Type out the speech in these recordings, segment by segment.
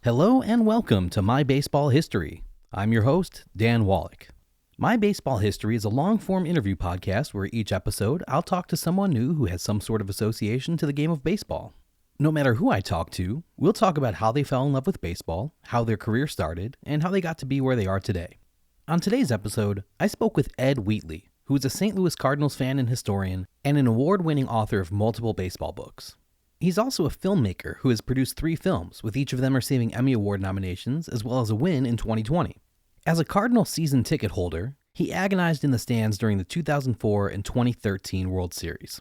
Hello and welcome to My Baseball History. I'm your host, Dan Wallach. My Baseball History is a long-form interview podcast where each episode I'll talk to someone new who has some sort of association to the game of baseball. No matter who I talk to, we'll talk about how they fell in love with baseball, how their career started, and how they got to be where they are today. On today's episode, I spoke with Ed Wheatley, who is a St. Louis Cardinals fan and historian, and an award-winning author of multiple baseball books. He's also a filmmaker who has produced 3 films, with each of them receiving Emmy Award nominations, as well as a win in 2020. As a Cardinals season ticket holder, he agonized in the stands during the 2004 and 2013 World Series.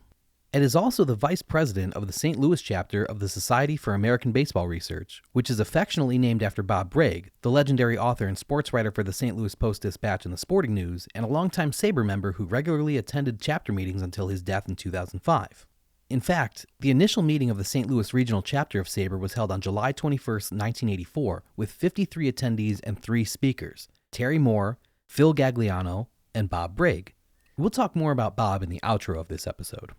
Ed is also the vice president of the St. Louis chapter of the Society for American Baseball Research, which is affectionately named after Bob Bragg, the legendary author and sports writer for the St. Louis Post-Dispatch and the Sporting News, and a longtime SABR member who regularly attended chapter meetings until his death in 2005. In fact, the initial meeting of the St. Louis Regional Chapter of SABR was held on July 21, 1984, with 53 attendees and 3 speakers, Terry Moore, Phil Gagliano, and Bob Bragg. We'll talk more about Bob in the outro of this episode.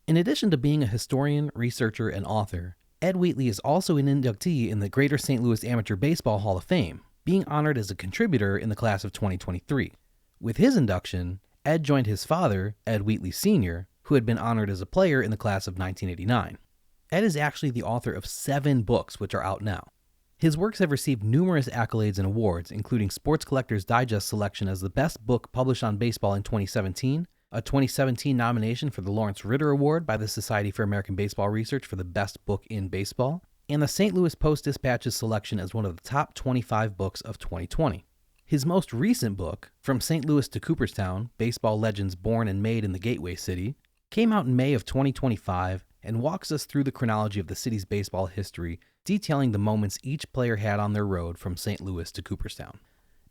In addition to being a historian, researcher, and author, Ed Wheatley is also an inductee in the Greater St. Louis Amateur Baseball Hall of Fame, being honored as a contributor in the class of 2023. With his induction, Ed joined his father, Ed Wheatley Sr., who had been honored as a player in the class of 1989. Ed is actually the author of 7 books which are out now. His works have received numerous accolades and awards, including Sports Collector's Digest selection as the best book published on baseball in 2017, a 2017 nomination for the Lawrence Ritter Award by the Society for American Baseball Research for the best book in baseball, and the St. Louis Post-Dispatch's selection as one of the top 25 books of 2020. His most recent book, From St. Louis to Cooperstown, Baseball Legends Born and Made in the Gateway City, came out in May of 2025 and walks us through the chronology of the city's baseball history, detailing the moments each player had on their road from St. Louis to Cooperstown.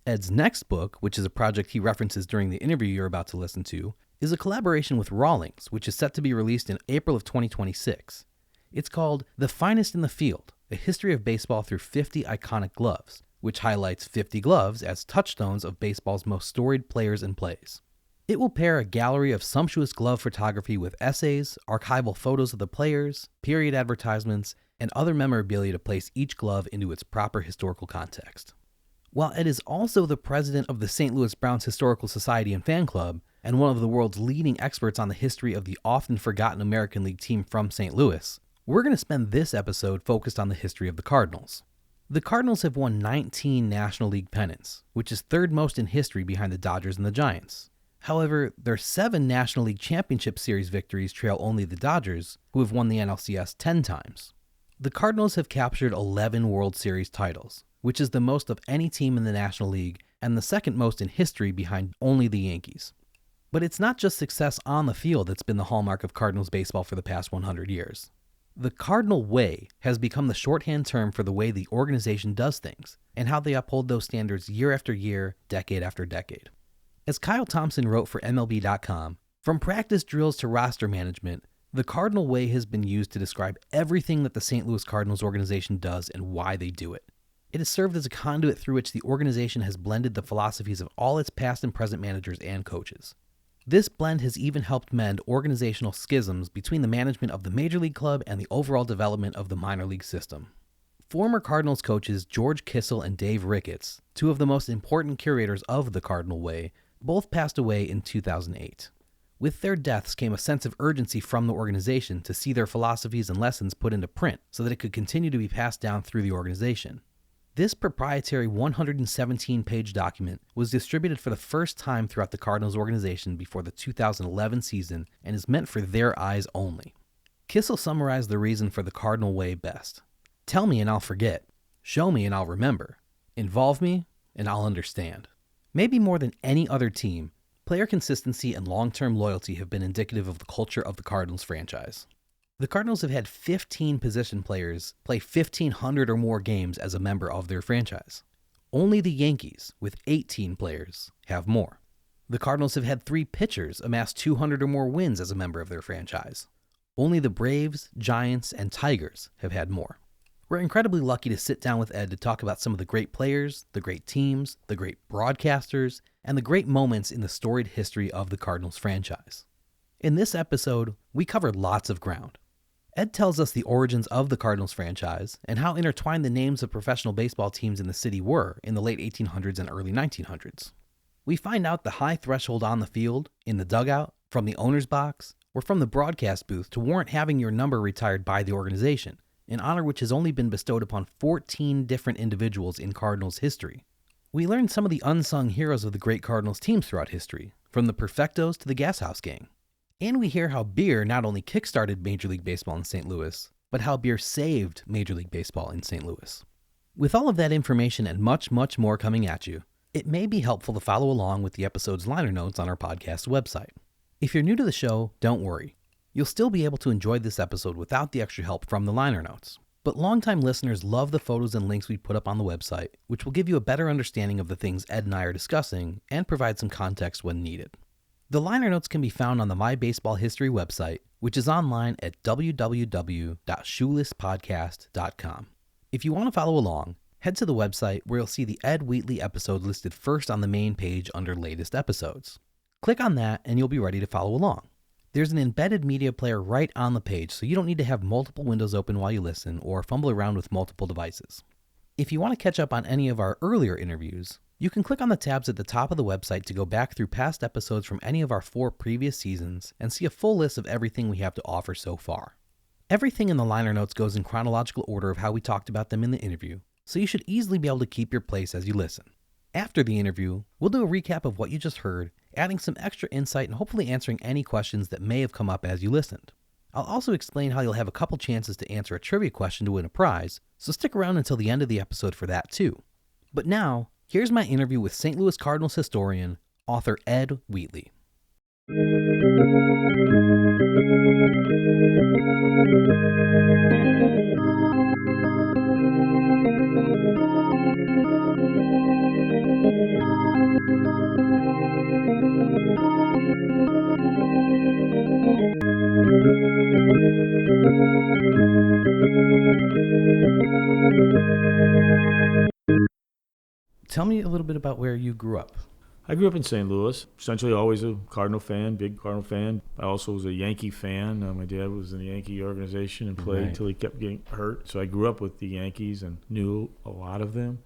Ed's next book, which is a project he references during the interview you're about to listen to, is a collaboration with Rawlings, which is set to be released in April of 2026. It's called The Finest in the Field, A History of Baseball Through 50 Iconic Gloves, which highlights 50 gloves as touchstones of baseball's most storied players and plays. It will pair a gallery of sumptuous glove photography with essays, archival photos of the players, period advertisements, and other memorabilia to place each glove into its proper historical context. While Ed is also the president of the St. Louis Browns Historical Society and Fan Club, and one of the world's leading experts on the history of the often forgotten American League team from St. Louis, we're going to spend this episode focused on the history of the Cardinals. The Cardinals have won 19 National League pennants, which is third most in history behind the Dodgers and the Giants. However, their 7 National League Championship Series victories trail only the Dodgers, who have won the NLCS 10 times. The Cardinals have captured 11 World Series titles, which is the most of any team in the National League and the second most in history behind only the Yankees. But it's not just success on the field that's been the hallmark of Cardinals baseball for the past 100 years. The Cardinal Way has become the shorthand term for the way the organization does things and how they uphold those standards year after year, decade after decade. As Kyle Thompson wrote for MLB.com, from practice drills to roster management, the Cardinal Way has been used to describe everything that the St. Louis Cardinals organization does and why they do it. It has served as a conduit through which the organization has blended the philosophies of all its past and present managers and coaches. This blend has even helped mend organizational schisms between the management of the Major League club and the overall development of the minor league system. Former Cardinals coaches George Kissel and Dave Ricketts, 2 of the most important curators of the Cardinal Way, both passed away in 2008. With their deaths came a sense of urgency from the organization to see their philosophies and lessons put into print so that it could continue to be passed down through the organization. This proprietary 117-page document was distributed for the first time throughout the Cardinals organization before the 2011 season and is meant for their eyes only. Kissel summarized the reason for the Cardinal Way best. Tell me and I'll forget. Show me and I'll remember. Involve me and I'll understand. Maybe more than any other team, player consistency and long-term loyalty have been indicative of the culture of the Cardinals franchise. The Cardinals have had 15 position players play 1,500 or more games as a member of their franchise. Only the Yankees, with 18 players, have more. The Cardinals have had 3 pitchers amass 200 or more wins as a member of their franchise. Only the Braves, Giants, and Tigers have had more. We're incredibly lucky to sit down with Ed to talk about some of the great players, the great teams, the great broadcasters, and the great moments in the storied history of the Cardinals franchise. In this episode, we covered lots of ground. Ed tells us the origins of the Cardinals franchise and how intertwined the names of professional baseball teams in the city were in the late 1800s and early 1900s. We find out the high threshold on the field, in the dugout, from the owner's box, or from the broadcast booth to warrant having your number retired by the organization, an honor which has only been bestowed upon 14 different individuals in Cardinals history. We learn some of the unsung heroes of the great Cardinals teams throughout history, from the Perfectos to the Gashouse Gang. And we hear how beer not only kickstarted Major League Baseball in St. Louis, but how beer saved Major League Baseball in St. Louis. With all of that information and much, much more coming at you, it may be helpful to follow along with the episode's liner notes on our podcast website. If you're new to the show, don't worry. You'll still be able to enjoy this episode without the extra help from the liner notes. But longtime listeners love the photos and links we put up on the website, which will give you a better understanding of the things Ed and I are discussing and provide some context when needed. The liner notes can be found on the My Baseball History website, which is online at www.shoelesspodcast.com. If you want to follow along, head to the website where you'll see the Ed Wheatley episode listed first on the main page under Latest Episodes. Click on that and you'll be ready to follow along. There's an embedded media player right on the page, so you don't need to have multiple windows open while you listen or fumble around with multiple devices. If you want to catch up on any of our earlier interviews, you can click on the tabs at the top of the website to go back through past episodes from any of our 4 previous seasons and see a full list of everything we have to offer so far. Everything in the liner notes goes in chronological order of how we talked about them in the interview, so you should easily be able to keep your place as you listen. After the interview, we'll do a recap of what you just heard, adding some extra insight and hopefully answering any questions that may have come up as you listened. I'll also explain how you'll have a couple chances to answer a trivia question to win a prize, so stick around until the end of the episode for that too. But now, here's my interview with St. Louis Cardinals historian, author Ed Wheatley. Tell me a little bit about where you grew up. I grew up in St. Louis, essentially always a Cardinal fan, big Cardinal fan. I also was a Yankee fan. My dad was in the Yankee organization and played until he kept getting hurt. So I grew up with the Yankees and knew a lot of them.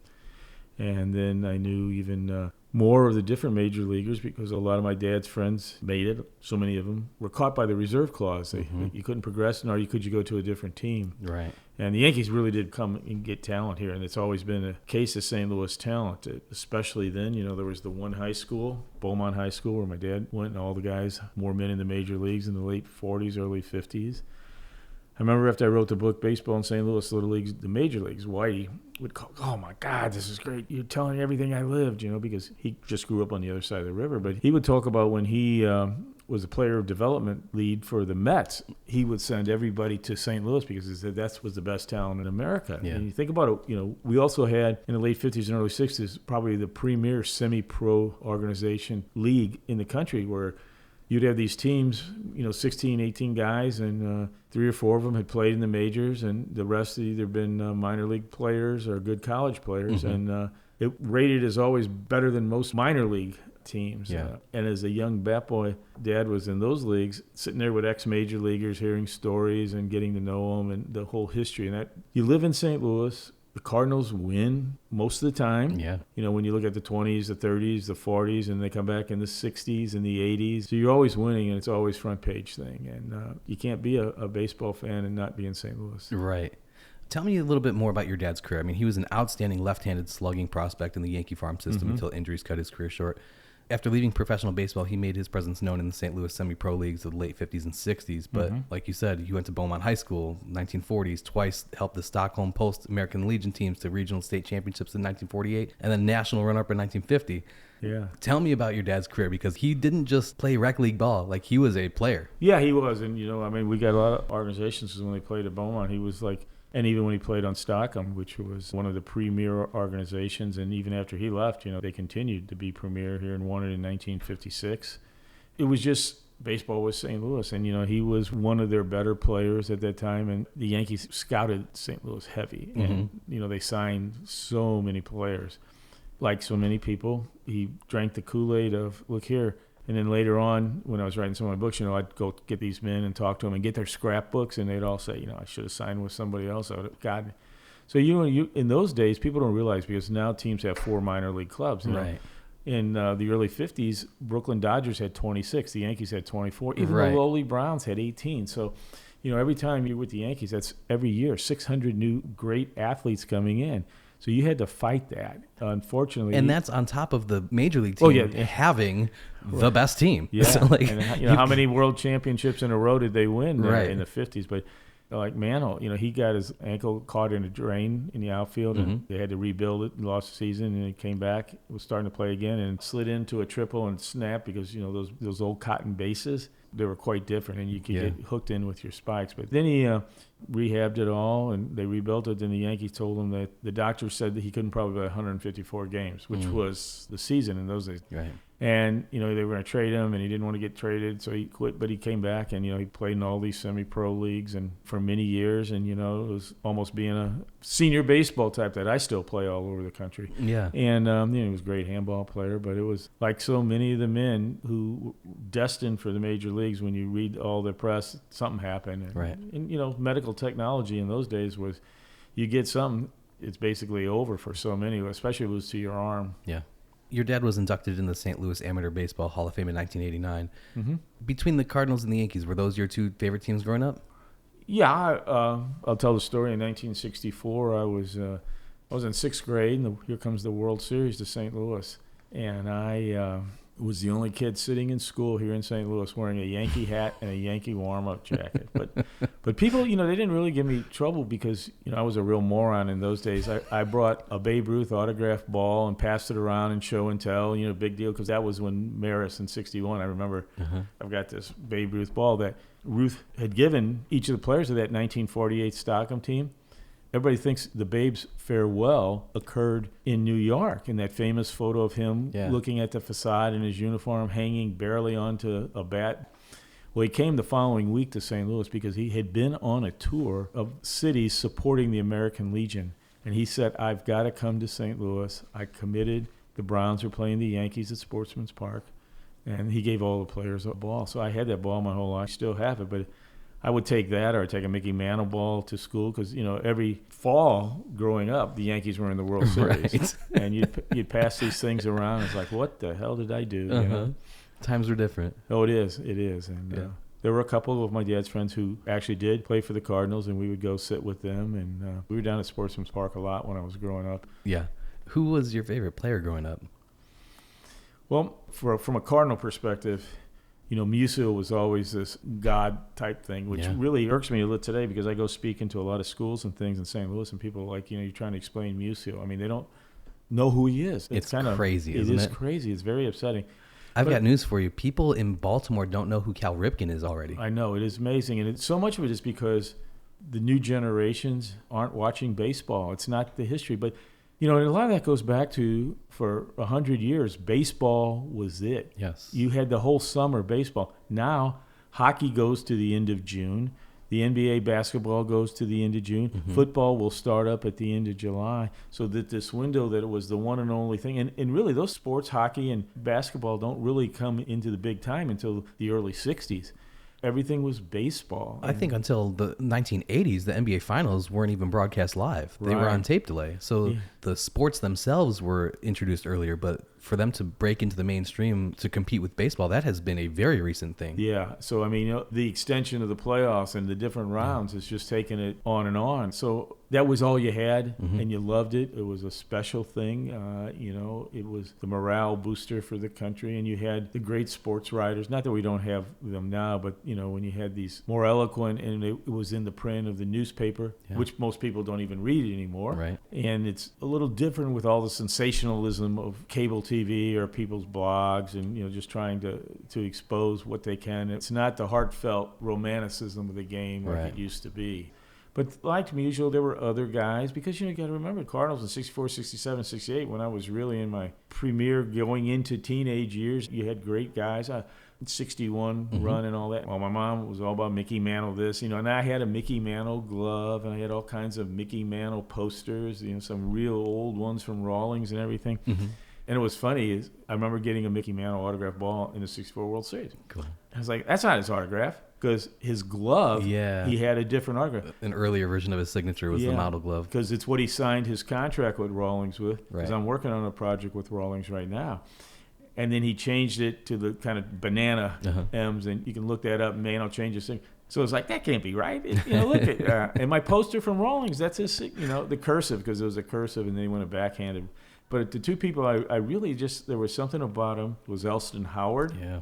And then I knew even more of the different major leaguers because a lot of my dad's friends made it. So many of them were caught by the reserve clause. You couldn't progress, nor could you go to a different team. Right. And the Yankees really did come and get talent here, and it's always been a case of St. Louis talent, especially then. You know, there was the one high school, Beaumont High School, where my dad went, and all the guys, more men in the major leagues in the late 40s, early 50s. I remember after I wrote the book, Baseball in St. Louis, Little Leagues, the major leagues, Whitey would call, "Oh, my God, this is great. You're telling me everything I lived," you know, because he just grew up on the other side of the river. But he would talk about when he was a player of development lead for the Mets, he would send everybody to St. Louis because he said that was the best talent in America. Yeah. And you think about it, you know, we also had in the late 50s and early 60s probably the premier semi-pro organization league in the country where you'd have these teams, you know, 16, 18 guys, and 3 or 4 of them had played in the majors, and the rest had either been minor league players or good college players. And it rated as always better than most minor league teams. Yeah. And as a young bat boy, Dad was in those leagues, sitting there with ex-major leaguers, hearing stories and getting to know them and the whole history. And that you live in St. Louis. The Cardinals win most of the time. Yeah. You know, when you look at the 20s, the 30s, the 40s, and they come back in the 60s and the 80s. So you're always winning, and it's always front page thing. And you can't be a baseball fan and not be in St. Louis. Right. Tell me a little bit more about your dad's career. I mean, he was an outstanding left-handed slugging prospect in the Yankee farm system until injuries cut his career short. After leaving professional baseball, he made his presence known in the St. Louis semi-pro leagues of the late 50s and 60s. But like you said, he went to Beaumont High School, 1940s, twice helped the Stockholm Post-American Legion teams to regional state championships in 1948, and then national runner-up in 1950. Yeah. Tell me about your dad's career, because he didn't just play rec league ball. Like, he was a player. Yeah, he was. And, you know, I mean, we got a lot of organizations because when they played at Beaumont, he was like, and even when he played on Stockholm, which was one of the premier organizations, and even after he left, you know, they continued to be premier here and won it in 1956. It was just baseball was St. Louis, and, you know, he was one of their better players at that time, and the Yankees scouted St. Louis heavy, and, you know, they signed so many players. Like so many people, he drank the Kool-Aid of, look here, And then later on, when I was writing some of my books, I'd go get these men and talk to them and get their scrapbooks, and they'd all say, I should have signed with somebody else. I would have gotten. So you in those days, people don't realize, because now teams have 4 minor league clubs. Right. In the early 50s, Brooklyn Dodgers had 26. The Yankees had 24. Even Right. the lowly Browns had 18. So, every time you're with the Yankees, that's every year 600 new great athletes coming in. So you had to fight that. Unfortunately, and that's on top of the major league team having the best team. Yeah. So and how many world championships in a row did they win in the 50s? But like Mantle, he got his ankle caught in a drain in the outfield, and they had to rebuild it. Lost the season, and he came back, was starting to play again, and slid into a triple and snapped because those old cotton bases, they were quite different, and you could get hooked in with your spikes. But then he rehabbed it all, and they rebuilt it. Then the Yankees told him that the doctor said that he couldn't probably play 154 games, which was the season in those days. Right. And, they were going to trade him, and he didn't want to get traded, so he quit. But he came back, and, he played in all these semi-pro leagues and for many years. And, it was almost being a senior baseball type that I still play all over the country. Yeah. And, he was a great handball player. But it was like so many of the men who were destined for the major leagues, when you read all the press, something happened. And, right. And, medical technology in those days was, you get something, it's basically over for so many, especially if it was to your arm. Yeah. Your dad was inducted in the St. Louis Amateur Baseball Hall of Fame in 1989. Mm-hmm. Between the Cardinals and the Yankees, were those your 2 favorite teams growing up? Yeah, I'll tell the story. In 1964, I was in 6th grade, and here comes the World Series to St. Louis. And I was the only kid sitting in school here in St. Louis wearing a Yankee hat and a Yankee warm-up jacket. But people, they didn't really give me trouble because, I was a real moron in those days. I brought a Babe Ruth autographed ball and passed it around in show and tell, big deal, because that was when Maris in 61. I remember I've got this Babe Ruth ball that Ruth had given each of the players of that 1948 Stockholm team. Everybody thinks the Babe's farewell occurred in New York, in that famous photo of him looking at the facade in his uniform, hanging barely onto a bat. Well, he came the following week to St. Louis because he had been on a tour of cities supporting the American Legion. And he said, I've got to come to St. Louis. I committed. The Browns were playing the Yankees at Sportsman's Park. And he gave all the players a ball. So I had that ball my whole life. I still have it, but I would take that, or I'd take a Mickey Mantle ball to school because, every fall growing up, the Yankees were in the World Series. Right. And you'd pass these things around. It's like, what the hell did I do? Times were different. Oh, it is. And there were a couple of my dad's friends who actually did play for the Cardinals, and we would go sit with them. And we were down at Sportsman's Park a lot when I was growing up. Yeah. Who was your favorite player growing up? Well, from a Cardinal perspective, Musial was always this God-type thing, which really irks me a little today because I go speak into a lot of schools and things in St. Louis, and people are like, you're trying to explain Musial. I mean, they don't know who he is. It's kind of crazy, isn't it? It is crazy. It's very upsetting. I've got news for you. People in Baltimore don't know who Cal Ripken is already. I know. It is amazing. And so much of it is because the new generations aren't watching baseball. It's not the history. But, and a lot of that goes back to, for 100 years, baseball was it. Yes. You had the whole summer baseball. Now, hockey goes to the end of June. The NBA basketball goes to the end of June. Mm-hmm. Football will start up at the end of July. So that this window that it was the one and only thing. And really, those sports, hockey and basketball, don't really come into the big time until the early 60s. Everything was baseball. I think until the 1980s, the NBA Finals weren't even broadcast live. They were on tape delay. So the sports themselves were introduced earlier, but for them to break into the mainstream to compete with baseball, that has been a very recent thing. Yeah. So, I mean, the extension of the playoffs and the different rounds has just taken it on and on. So that was all you had, and you loved it. It was a special thing. It was the morale booster for the country, and you had the great sports writers. Not that we don't have them now, but, when you had these more eloquent, and it was in the print of the newspaper, which most people don't even read anymore. Right. And it's a little different with all the sensationalism of cable TV or people's blogs and, just trying to expose what they can. It's not the heartfelt romanticism of the game like it used to be. But like Musial, there were other guys because, you got to remember, Cardinals in 64, 67, 68, when I was really in my premier going into teenage years, you had great guys. 61 run and all that. Well, my mom was all about Mickey Mantle this, and I had a Mickey Mantle glove, and I had all kinds of Mickey Mantle posters, some real old ones from Rawlings and everything. And it was funny is I remember getting a Mickey Mantle autographed ball in the '64 World Series. Cool. I was like, that's not his autograph. Because his glove, he had a different autograph. An earlier version of his signature was the model glove. Because it's what he signed his contract with Rawlings with. Because Right. I'm working on a project with Rawlings right now. And then he changed it to the kind of banana M's, and you can look that up, and Mantle changed his thing. So it's like, that can't be right. Look at and my poster from Rawlings, that's his, the cursive, because it was a cursive, and then he went a backhanded. But the two people I really just, there was something about him, was Elston Howard. Yeah.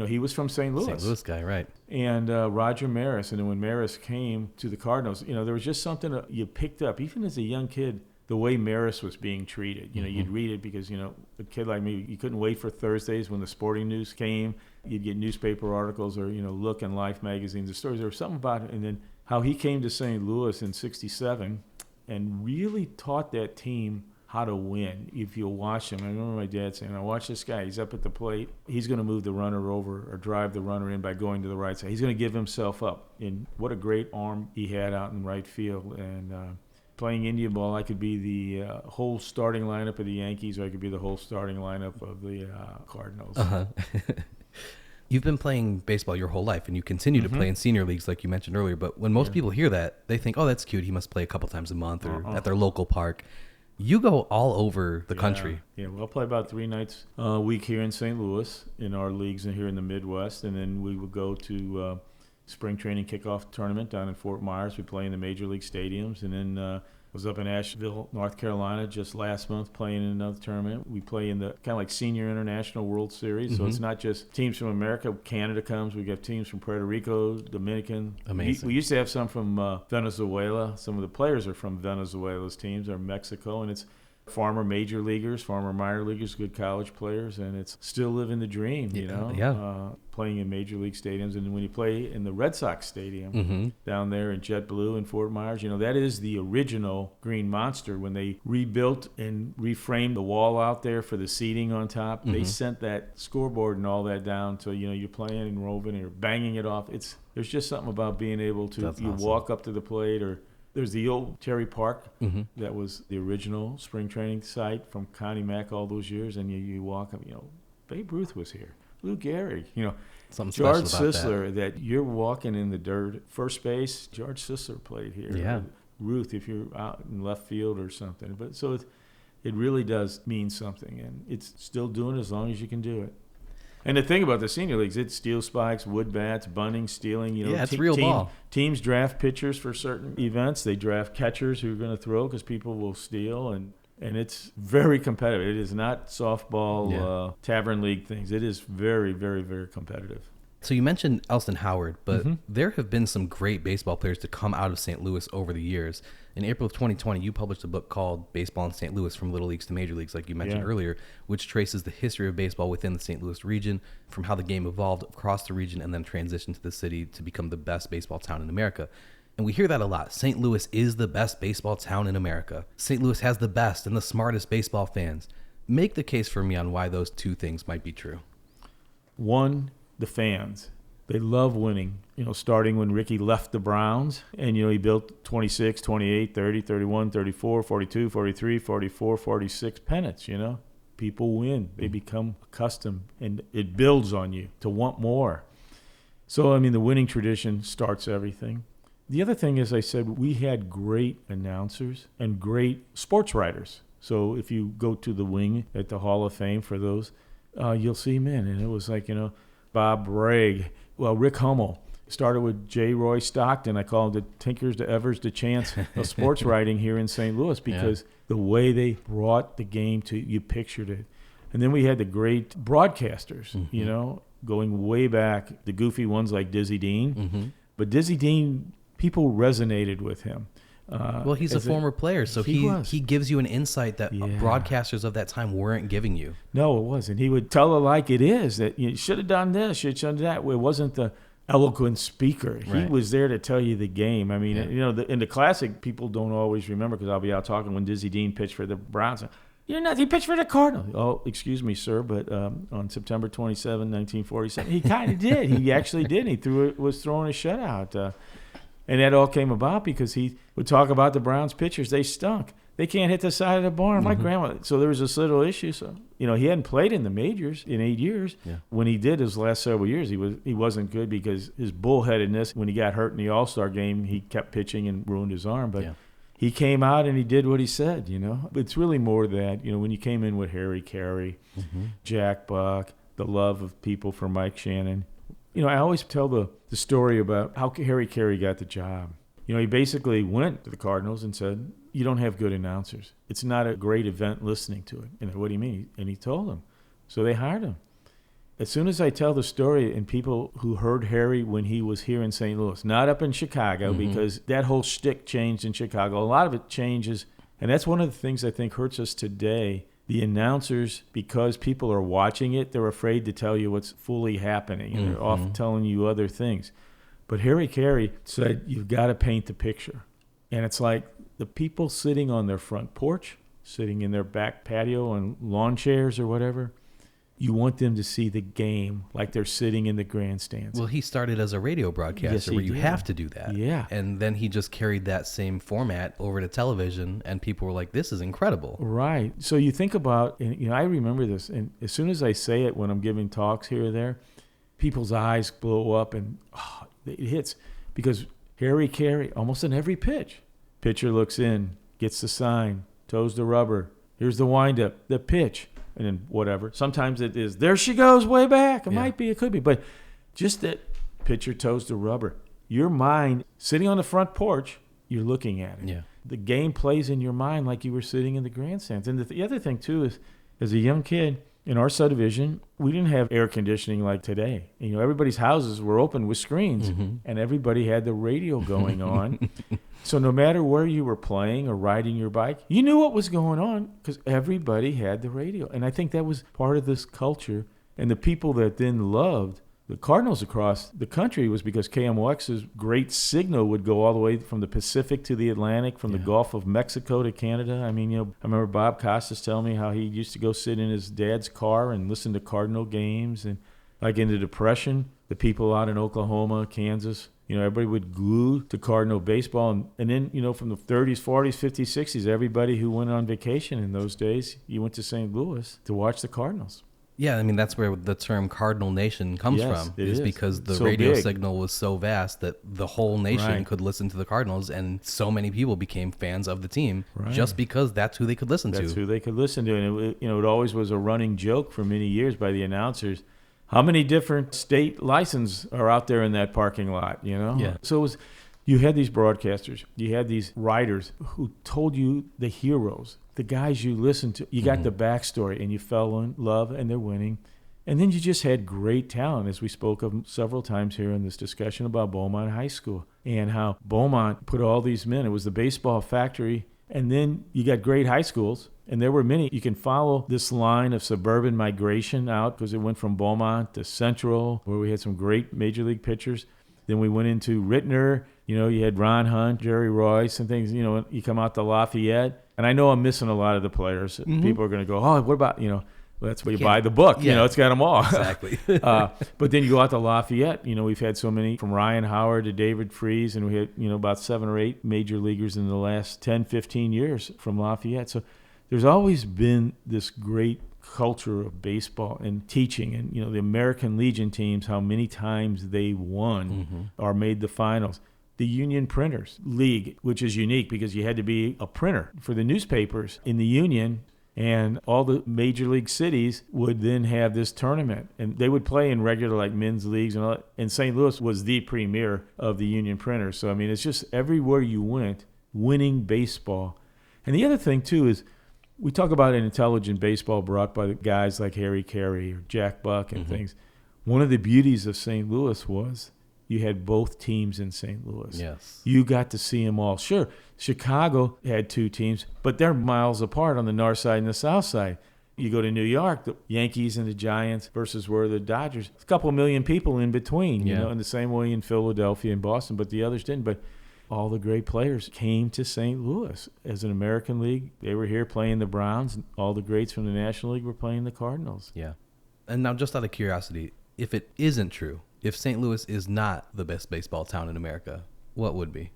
He was from St. Louis. St. Louis guy, right. And Roger Maris. And then when Maris came to the Cardinals, there was just something that you picked up, even as a young kid, the way Maris was being treated. You'd read it because, a kid like me, you couldn't wait for Thursdays when the sporting news came. You'd get newspaper articles or, Look and Life magazines or stories. There was something about it. And then how he came to St. Louis in '67 and really taught that team how to win. If you'll watch him, I remember my dad saying, I watch this guy, he's up at the plate, he's going to move the runner over or drive the runner in by going to the right side. He's going to give himself up. And what a great arm he had out in right field. And playing Indian ball, I could be the whole starting lineup of the Yankees, or I could be the whole starting lineup of the Cardinals. You've been playing baseball your whole life, and you continue to play in senior leagues like you mentioned earlier, but when most people hear that, they think, oh, that's cute, he must play a couple times a month or at their local park. You go all over the country. Yeah, we'll play about 3 nights a week here in St. Louis in our leagues and here in the Midwest, and then we would go to spring training kickoff tournament down in Fort Myers. We play in the major league stadiums, and then was up in Asheville, North Carolina just last month playing in another tournament. We play in the kind of like Senior International World Series, so it's not just teams from America. Canada comes. We get teams from Puerto Rico, Dominican. Amazing. We used to have some from Venezuela. Some of the players are from Venezuela's teams, or Mexico, and it's former major leaguers, former minor leaguers, good college players, and it's still living the dream, playing in major league stadiums. And when you play in the Red Sox stadium down there in JetBlue in Fort Myers, that is the original Green Monster. When they rebuilt and reframed the wall out there for the seating on top, they sent that scoreboard and all that down. So, you're playing and roving and you're banging it off. There's just something about being able to, awesome. Walk up to the plate, or there's the old Terry Park that was the original spring training site from Connie Mack all those years, and you walk up, Babe Ruth was here, Lou Gehrig, Something George special about Sisler, that you're walking in the dirt. First base, George Sisler played here. Yeah. Ruth, if you're out in left field or something. But so it really does mean something, and it's still doing it as long as you can do it. And the thing about the senior leagues, it's steel spikes, wood bats, bunting, stealing. It's real ball. Teams draft pitchers for certain events. They draft catchers who are going to throw because people will steal, and it's very competitive. It is not softball, tavern league things. It is very, very, very competitive. So you mentioned Elston Howard, but there have been some great baseball players to come out of St. Louis over the years. In April of 2020, you published a book called Baseball in St. Louis, From Little Leagues to Major Leagues, like you mentioned earlier, which traces the history of baseball within the St. Louis region, from how the game evolved across the region and then transitioned to the city to become the best baseball town in America. And we hear that a lot. St. Louis is the best baseball town in America. St. Louis has the best and the smartest baseball fans. Make the case for me on why those two things might be true. One, the fans. They love winning, starting when Ricky left the Browns, and, he built 26, 28, 30, 31, 34, 42, 43, 44, 46 pennants, People win. They become accustomed, and it builds on you to want more. So, the winning tradition starts everything. The other thing is, I said, we had great announcers and great sports writers. So if you go to the wing at the Hall of Fame for those, you'll see men. And it was like, Bob Bragg. Well, Rick Hummel started with J. Roy Stockton. I call him the Tinkers, the Evers, the Chance of sports writing here in St. Louis, because the way they brought the game to you, pictured it. And then we had the great broadcasters, going way back, the goofy ones like Dizzy Dean. But Dizzy Dean, people resonated with him. Well, he's a former player, so he gives you an insight that broadcasters of that time weren't giving you. No, it wasn't. He would tell it like it is, that you should have done this, should have done that. It wasn't the eloquent speaker. Right. He was there to tell you the game. In the classic, people don't always remember, because I'll be out talking when Dizzy Dean pitched for the Browns. He pitched for the Cardinals. Oh, excuse me, sir, but on September 27, 1947, he kind of did. He actually did. He was throwing a shutout. And that all came about because he would talk about the Browns pitchers. They stunk. They can't hit the side of the barn. My grandma. So there was this little issue. So, he hadn't played in the majors in 8 years. Yeah. When he did his last several years, he wasn't good because his bullheadedness, when he got hurt in the All-Star game, he kept pitching and ruined his arm. But he came out and he did what he said, It's really more that, when you came in with Harry Carey, Jack Buck, the love of people for Mike Shannon. I always tell the story about how Harry Carey got the job. He basically went to the Cardinals and said, you don't have good announcers. It's not a great event listening to it. And what do you mean? And he told them. So they hired him. As soon as I tell the story, and people who heard Harry when he was here in St. Louis, not up in Chicago, because that whole shtick changed in Chicago. A lot of it changes. And that's one of the things I think hurts us today. The announcers, because people are watching it, they're afraid to tell you what's fully happening. And they're off telling you other things. But Harry Carey said, you've got to paint the picture. And it's like the people sitting on their front porch, sitting in their back patio on lawn chairs or whatever, you want them to see the game like they're sitting in the grandstands. Well, he started as a radio broadcaster where you have to do that. Yeah. And then he just carried that same format over to television, and people were like, this is incredible. Right. So you think about, and I remember this, and as soon as I say it when I'm giving talks here or there, people's eyes blow up and it hits. Because Harry Carey, almost in every pitch, pitcher looks in, gets the sign, toes the rubber, here's the windup, the pitch. And then whatever. Sometimes it is, there she goes way back. It might be, it could be. But just that pitcher toes the rubber. Your mind, sitting on the front porch, you're looking at it. Yeah. The game plays in your mind like you were sitting in the grandstands. And the other thing, too, is as a young kid, in our subdivision, we didn't have air conditioning like today. Everybody's houses were open with screens, and everybody had the radio going on. So no matter where you were playing or riding your bike, you knew what was going on because everybody had the radio. And I think that was part of this culture. And the people that then loved the Cardinals across the country was because KMOX's great signal would go all the way from the Pacific to the Atlantic, from the Gulf of Mexico to Canada. I mean, I remember Bob Costas telling me how he used to go sit in his dad's car and listen to Cardinal games. And like in the Depression, the people out in Oklahoma, Kansas, everybody would glue to Cardinal baseball. And then, from the 30s, 40s, 50s, 60s, everybody who went on vacation in those days, you went to St. Louis to watch the Cardinals. Yeah, I mean, that's where the term Cardinal Nation comes from, is because the so radio big. signal was so vast that the whole nation could listen to the Cardinals, and so many people became fans of the team just because that's who they could listen to. That's who they could listen to. And it always was a running joke for many years by the announcers. How many different state licenses are out there in that parking lot, Yeah. So it was, you had these broadcasters, you had these writers who told you the heroes, the guys you listened to. You got the backstory, and you fell in love, and they're winning. And then you just had great talent, as we spoke of several times here in this discussion about Beaumont High School and how Beaumont put all these men. It was the baseball factory. And then you got great high schools, and there were many. You can follow this line of suburban migration out because it went from Beaumont to Central, where we had some great major league pitchers. Then we went into Rittner. You had Ron Hunt, Jerry Royce, and things. You come out to Lafayette. And I know I'm missing a lot of the players. People are going to go, what about, well, that's where you buy the book. Yeah. It's got them all. Exactly. But then you go out to Lafayette. We've had so many, from Ryan Howard to David Freese, and we had, about 7 or 8 major leaguers in the last 10, 15 years from Lafayette. So there's always been this great culture of baseball and teaching. And, the American Legion teams, how many times they won or made the finals. The Union Printers League, which is unique because you had to be a printer for the newspapers in the Union, and all the major league cities would then have this tournament. And they would play in regular like men's leagues and all that. And St. Louis was the premier of the Union Printers. So, I mean, it's just everywhere you went, winning baseball. And the other thing, too, is we talk about an intelligent baseball brought by the guys like Harry Carey or Jack Buck and things. One of the beauties of St. Louis was you had both teams in St. Louis. Yes. You got to see them all. Sure, Chicago had 2 teams, but they're miles apart on the north side and the south side. You go to New York, the Yankees and the Giants versus where the Dodgers. A couple million people in between, in the same way in Philadelphia and Boston, but the others didn't. But all the great players came to St. Louis as an American League. They were here playing the Browns, and all the greats from the National League were playing the Cardinals. Yeah. And now, just out of curiosity, if it isn't true, if St. Louis is not the best baseball town in America, what would be?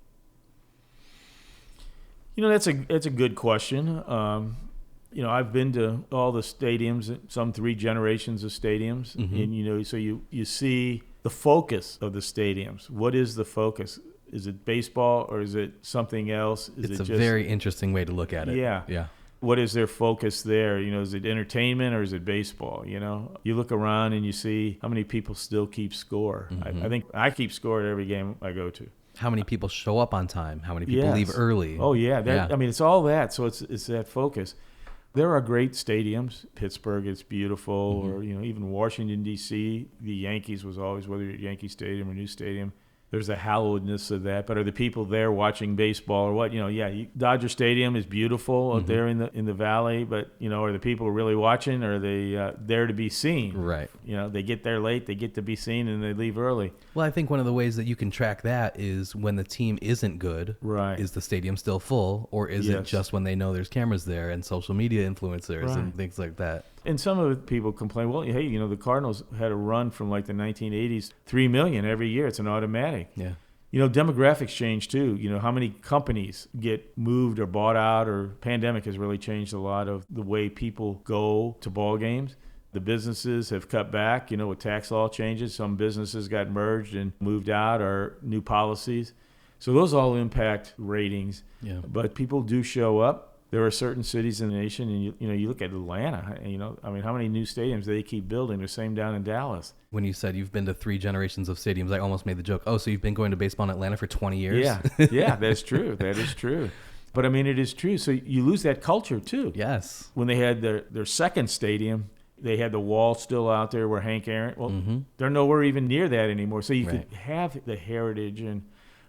That's a good question. I've been to all the stadiums, some 3 generations of stadiums, and so you see the focus of the stadiums. What is the focus? Is it baseball or is it something else? It's a very interesting way to look at it. Yeah. What is their focus there? Is it entertainment or is it baseball? You look around and you see how many people still keep score. I think I keep score at every game I go to. How many people show up on time? How many people leave early? Oh, yeah. I mean, it's all that. So it's that focus. There are great stadiums. Pittsburgh, it's beautiful. Or, even Washington, D.C., the Yankees was always, whether you're at Yankee Stadium or New Stadium, there's a hallowedness of that. But are the people there watching baseball or what? Dodger Stadium is beautiful out there in the valley. But, are the people really watching or are they there to be seen? Right. They get there late, they get to be seen, and they leave early. Well, I think one of the ways that you can track that is when the team isn't good. Right. Is the stadium still full? Or is it just when they know there's cameras there and social media influencers and things like that? And some of the people complain, well, hey, the Cardinals had a run from like the 1980s, 3 million every year. It's an automatic. Yeah. Demographics change too. How many companies get moved or bought out, or pandemic has really changed a lot of the way people go to ball games. The businesses have cut back, with tax law changes. Some businesses got merged and moved out or new policies. So those all impact ratings. Yeah. But people do show up. There are certain cities in the nation, and you look at Atlanta. How many new stadiums do they keep building? The same down in Dallas. When you said you've been to 3 generations of stadiums, I almost made the joke. Oh, so you've been going to baseball in Atlanta for 20 years? Yeah, that's true. That is true. But it is true. So you lose that culture too. Yes. When they had their second stadium, they had the wall still out there where Hank Aaron. Well, they're nowhere even near that anymore. So you could have the heritage and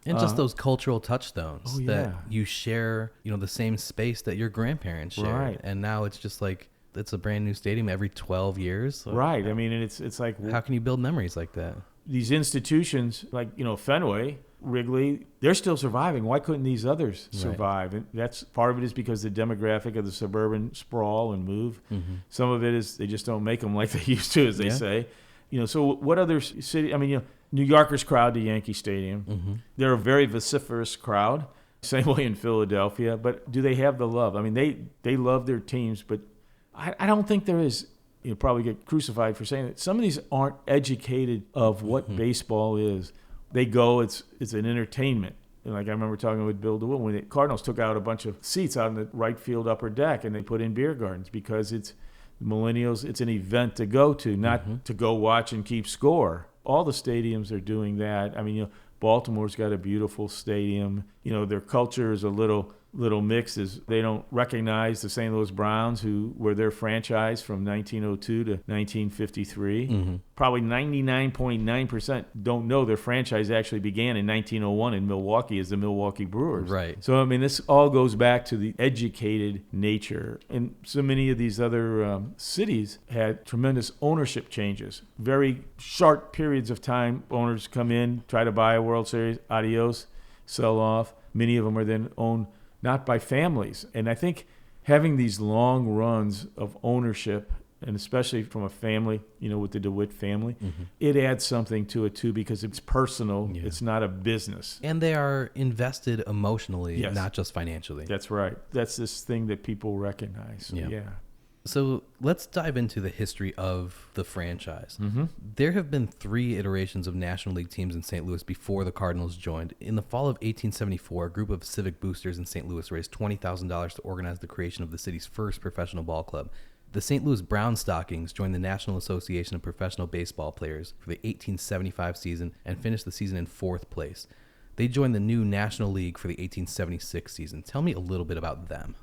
just those cultural touchstones that you share, the same space that your grandparents shared. Right. And now it's just like, it's a brand new stadium every 12 years. So right. It's like, how can you build memories like that? These institutions like, Fenway, Wrigley, they're still surviving. Why couldn't these others survive? And that's part of it is because the demographic of the suburban sprawl and move. Some of it is they just don't make them like they used to, as they say. So what other city? New Yorkers crowd to Yankee Stadium. They're a very vociferous crowd. Same way in Philadelphia. But do they have the love? They love their teams, but I don't think there is. You'll probably get crucified for saying that. Some of these aren't educated of what baseball is. They go, it's an entertainment. Like I remember talking with Bill DeWitt when the Cardinals took out a bunch of seats out in the right field upper deck and they put in beer gardens because it's millennials. It's an event to go to, not to go watch and keep score. All the stadiums are doing that. Baltimore's got a beautiful stadium. Their culture is a little mixed. Is they don't recognize the St. Louis Browns, who were their franchise from 1902 to 1953. Probably 99.9% don't know their franchise actually began in 1901 in Milwaukee as the Milwaukee Brewers. Right. So, this all goes back to the educated nature. And so many of these other cities had tremendous ownership changes. Very short periods of time, owners come in, try to buy a World Series, adios, sell off. Many of them are then owned not by families. And I think having these long runs of ownership, and especially from a family, with the DeWitt family, it adds something to it too because it's personal. Yeah. It's not a business. And they are invested emotionally, not just financially. That's right. That's this thing that people recognize. So, yeah. So let's dive into the history of the franchise. There have been 3 iterations of National League teams in St. Louis before the Cardinals joined. In the fall of 1874, a group of civic boosters in St. Louis raised $20,000 to organize the creation of the city's first professional ball club. The St. Louis Brown Stockings joined the National Association of Professional Baseball Players for the 1875 season and finished the season in 4th place. They joined the new National League for the 1876 season. Tell me a little bit about them.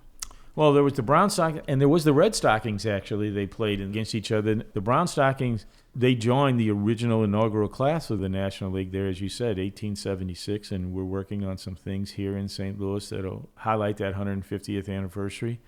Well, there was the Brown Stockings, and there was the Red Stockings, actually. They played against each other. The Brown Stockings, they joined the original inaugural class of the National League there, as you said, 1876, and we're working on some things here in St. Louis that'll highlight that 150th anniversary.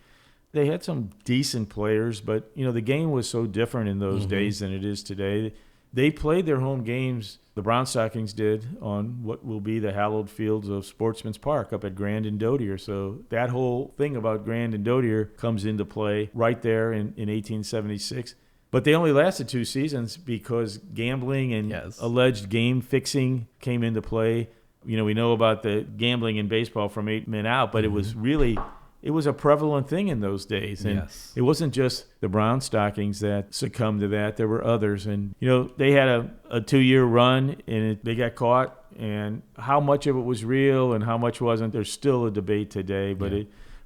They had some decent players, but, the game was so different in those days than it is today. They played their home games, the Brown Stockings did, on what will be the hallowed fields of Sportsman's Park up at Grand and Dodier. So that whole thing about Grand and Dodier comes into play right there in 1876. But they only lasted 2 seasons because gambling and alleged game fixing came into play. We know about the gambling in baseball from 8 men out, but it was a prevalent thing in those days. And it wasn't just the Brown Stockings that succumbed to that. There were others. And, they had a 2-year run, and they got caught. And how much of it was real and how much wasn't, there's still a debate today. But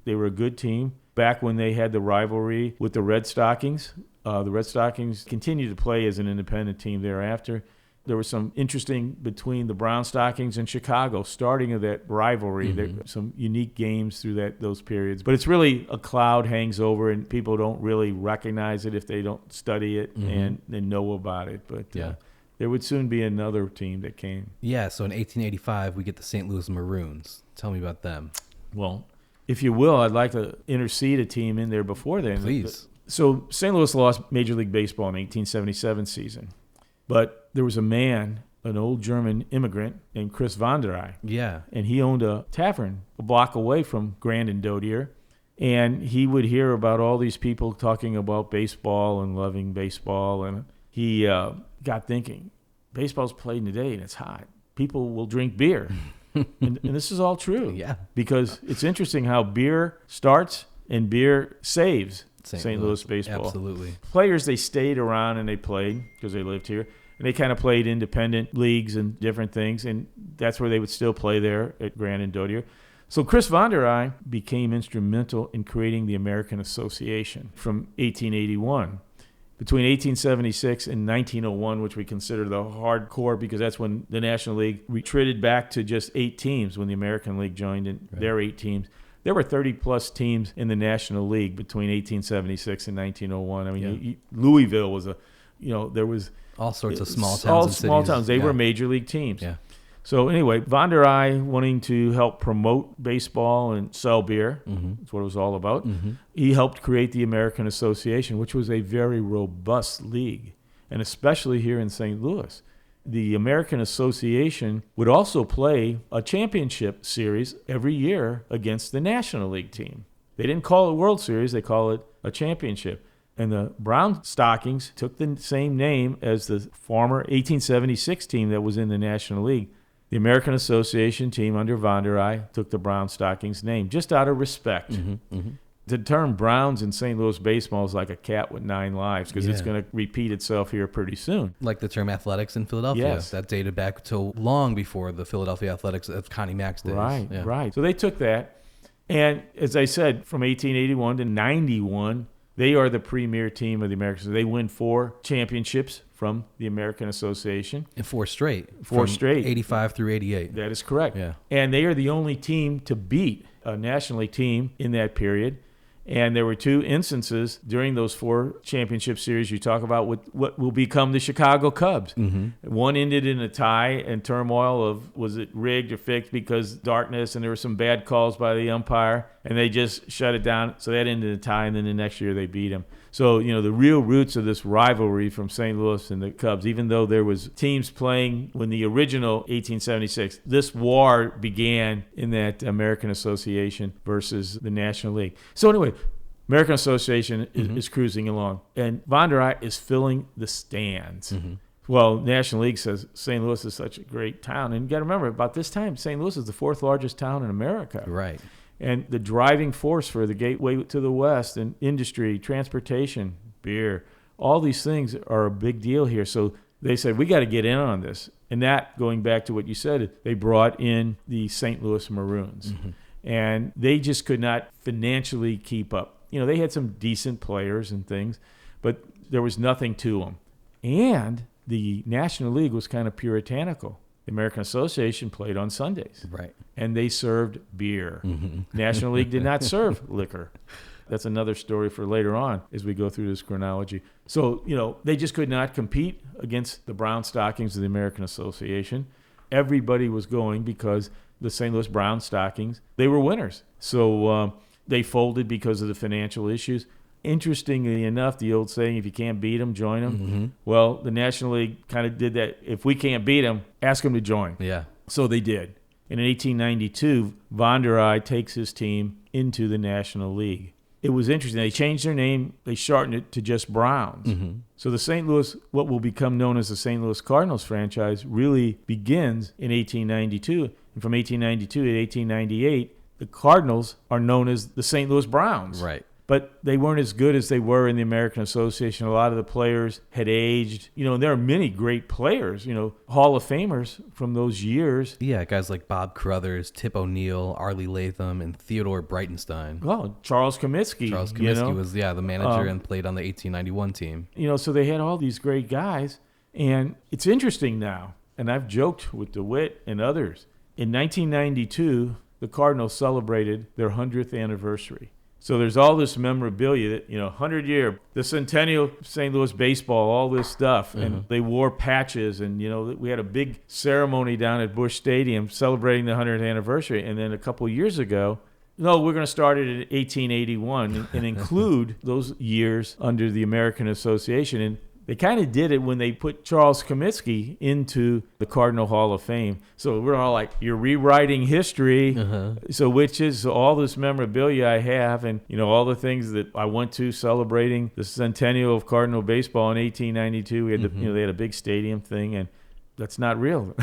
they were a good team. Back when they had the rivalry with the Red Stockings, the Red Stockings continued to play as an independent team thereafter. There was some interesting between the Brown Stockings and Chicago, starting of that rivalry. There were some unique games through those periods. But it's really a cloud hangs over, and people don't really recognize it if they don't study it and know about it. But there would soon be another team that came. Yeah, so in 1885, we get the St. Louis Maroons. Tell me about them. Well, if you will, I'd like to intercede a team in there before then. Please. So St. Louis lost Major League Baseball in the 1877 season. But there was a man, an old German immigrant named Chris von der Ey. Yeah. And he owned a tavern a block away from Grand and Dodier. And he would hear about all these people talking about baseball and loving baseball. And he got thinking, baseball's played today and it's hot. People will drink beer. and this is all true. Yeah. Because it's interesting how beer starts and beer saves St. Louis baseball. Absolutely. Players, they stayed around and they played because they lived here. And they kind of played independent leagues and different things. And that's where they would still play there at Grand and Dodier. So Chris von der Ey became instrumental in creating the American Association from 1881. Between 1876 and 1901, which we consider the hardcore because that's when the National League retreated back to just 8 teams when the American League joined in their 8 teams. There were 30-plus teams in the National League between 1876 and 1901. I mean, Louisville was there was all sorts of small towns. All small towns. They were major league teams. Yeah. So anyway, von der Ey wanting to help promote baseball and sell beer. That's what it was all about. He helped create the American Association, which was a very robust league, and especially here in St. Louis. The American Association would also play a championship series every year against the National League team. They didn't call it World Series, they call it a championship. And the Brown Stockings took the same name as the former 1876 team that was in the National League. The American Association team under von der Ey took the Brown Stockings name, just out of respect. The term Browns in St. Louis baseball is like a cat with 9 lives because it's going to repeat itself here pretty soon. Like the term athletics in Philadelphia. Yes. That dated back to long before the Philadelphia Athletics of Connie Mack's days. Right. So they took that. And as I said, from 1881 to 91, they are the premier team of the Americans. They win 4 championships from the American Association. And 4 straight. 4 straight. 85 through 88. That is correct. Yeah. And they are the only team to beat a National League team in that period. And there were 2 instances during those 4 championship series you talk about with what will become the Chicago Cubs. One ended in a tie and turmoil of was it rigged or fixed because darkness, and there were some bad calls by the umpire, and they just shut it down. So that ended in a tie, and then the next year they beat them. So, the real roots of this rivalry from St. Louis and the Cubs, even though there was teams playing when the original 1876, this war began in that American Association versus the National League. So anyway, American Association is cruising along, and von der Ey is filling the stands. Well, National League says St. Louis is such a great town. And you got to remember, about this time, St. Louis is the 4th largest town in America. Right. And the driving force for the gateway to the West and industry, transportation, beer, all these things are a big deal here. So they said, we got to get in on this. And that, going back to what you said, they brought in the St. Louis Maroons. And they just could not financially keep up. They had some decent players and things, but there was nothing to them. And the National League was kind of puritanical. The American Association played on Sundays. Right. And they served beer. National League did not serve liquor. That's another story for later on as we go through this chronology. So, they just could not compete against the Brown Stockings of the American Association. Everybody was going because the St. Louis Brown Stockings, they were winners. So they folded because of the financial issues. Interestingly enough, the old saying, if you can't beat them, join them. Well, the National League kind of did that. If we can't beat them, ask them to join. Yeah. So they did. And in 1892, von der Ey takes his team into the National League. it was interesting. They changed their name. They shortened it to just Browns. Mm-hmm. So the St. Louis, what will become known as the St. Louis Cardinals franchise, really begins in 1892. And from 1892 to 1898, the Cardinals are known as the St. Louis Browns. Right. But they weren't as good as they were in the American Association. A lot of the players had aged. And there are many great players, Hall of Famers from those years. Yeah, guys like Bob Carruthers, Tip O'Neill, Arlie Latham, and Theodore Breitenstein. Oh, Charles Comiskey. Charles Comiskey was, the manager and played on the 1891 team. So they had all these great guys. And it's interesting now, and I've joked with DeWitt and others. In 1992, the Cardinals celebrated their 100th anniversary. So there's all this memorabilia that, 100-year, the centennial of St. Louis baseball, all this stuff. And they wore patches. And, we had a big ceremony down at Busch Stadium celebrating the 100th anniversary. And then a couple years ago, no, we're going to start it in 1881 and include those years under the American Association. And they kind of did it when they put Charles Comiskey into the Cardinal Hall of Fame. So we're all like, you're rewriting history. So which is all this memorabilia I have and, all the things that I went to celebrating the centennial of Cardinal baseball in 1892. We had they had a big stadium thing, and that's not real.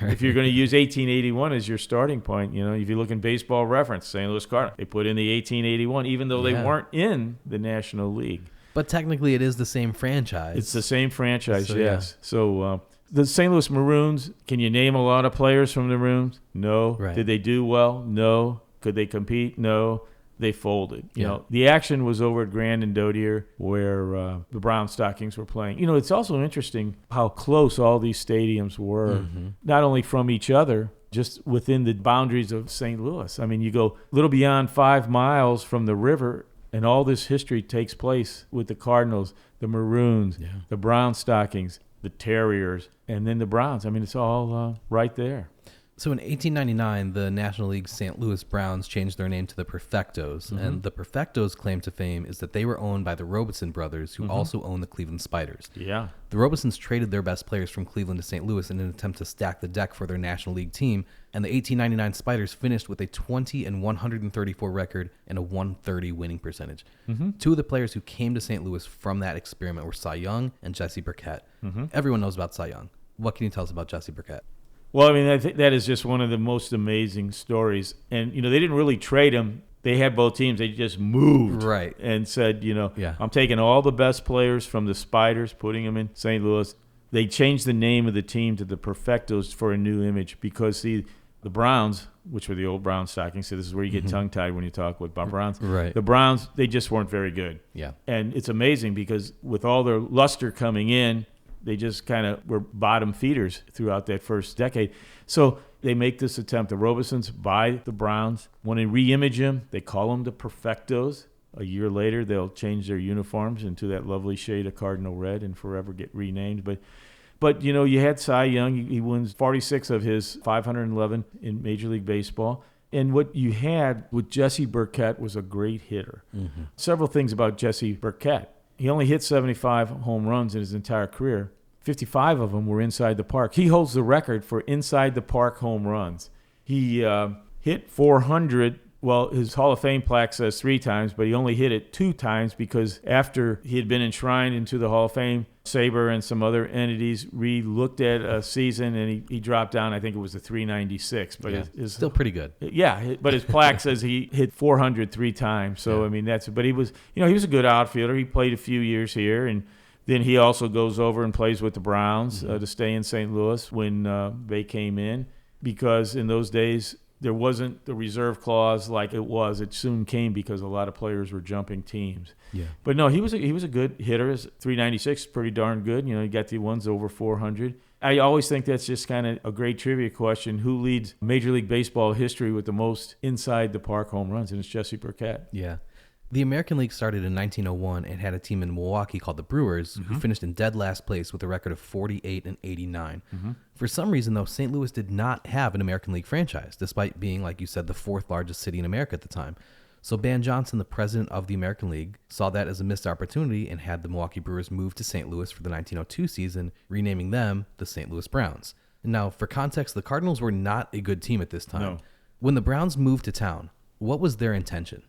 If you're going to use 1881 as your starting point, if you look in Baseball Reference, St. Louis Cardinals, they put in the 1881, even though they weren't in the National League. But technically, it is the same franchise. It's the same franchise, So, yes. So the St. Louis Maroons, can you name a lot of players from the Maroons? No. Right. Did they do well? No. Could they compete? No. They folded. The action was over at Grand and Dodier where the Brown Stockings were playing. It's also interesting how close all these stadiums were, not only from each other, just within the boundaries of St. Louis. I mean, you go a little beyond 5 miles from the river, and all this history takes place with the Cardinals, the Maroons, the Brown Stockings, the Terriers, and then the Browns. I mean, it's all right there. So in 1899, the National League's St. Louis Browns changed their name to the Perfectos, and the Perfectos' claim to fame is that they were owned by the Robeson brothers, who also own the Cleveland Spiders. Yeah. The Robesons traded their best players from Cleveland to St. Louis in an attempt to stack the deck for their National League team, and the 1899 Spiders finished with a 20-134 record and a 130 winning percentage. Two of the players who came to St. Louis from that experiment were Cy Young and Jesse Burkett. Everyone knows about Cy Young. What can you tell us about Jesse Burkett? Well, I mean, I think that is just one of the most amazing stories. And, they didn't really trade him. They had both teams. They just moved and said, I'm taking all the best players from the Spiders, putting them in St. Louis. They changed the name of the team to the Perfectos for a new image because, the Browns, which were the old Brown Stockings, so this is where you get tongue-tied when you talk with Browns. Right. The Browns, they just weren't very good. Yeah. And it's amazing because with all their luster coming in, they just kind of were bottom feeders throughout that first decade. So they make this attempt. The Robesons buy the Browns. When they re-image them, they call them the Perfectos. A year later, they'll change their uniforms into that lovely shade of cardinal red and forever get renamed. But you had Cy Young. He wins 46 of his 511 in Major League Baseball. And what you had with Jesse Burkett was a great hitter. Several things about Jesse Burkett. He only hit 75 home runs in his entire career. 55 of them were inside the park. He holds the record for inside the park home runs. He hit 400. Well, his Hall of Fame plaque says 3 times, but he only hit it 2 times because after he had been enshrined into the Hall of Fame, Sabre and some other entities re-looked at a season, and he dropped down. I think it was a 396. But his still pretty good. Yeah, but his plaque says he hit 400 3 times. So, I mean, but he was, he was a good outfielder. He played a few years here, and then he also goes over and plays with the Browns to stay in St. Louis when they came in, because in those days, there wasn't the reserve clause like it was. It soon came because a lot of players were jumping teams. Yeah. But no, he was a good hitter. His 396 is pretty darn good. He got the ones over 400. I always think that's just kind of a great trivia question. Who leads Major League Baseball history with the most inside the park home runs? And it's Jesse Burkett. Yeah. The American League started in 1901 and had a team in Milwaukee called the Brewers, who finished in dead last place with a record of 48-89. For some reason, though, St. Louis did not have an American League franchise, despite being, like you said, the 4th largest city in America at the time. So Ban Johnson, the president of the American League, saw that as a missed opportunity and had the Milwaukee Brewers move to St. Louis for the 1902 season, renaming them the St. Louis Browns. Now, for context, the Cardinals were not a good team at this time. No. When the Browns moved to town, what was their intention?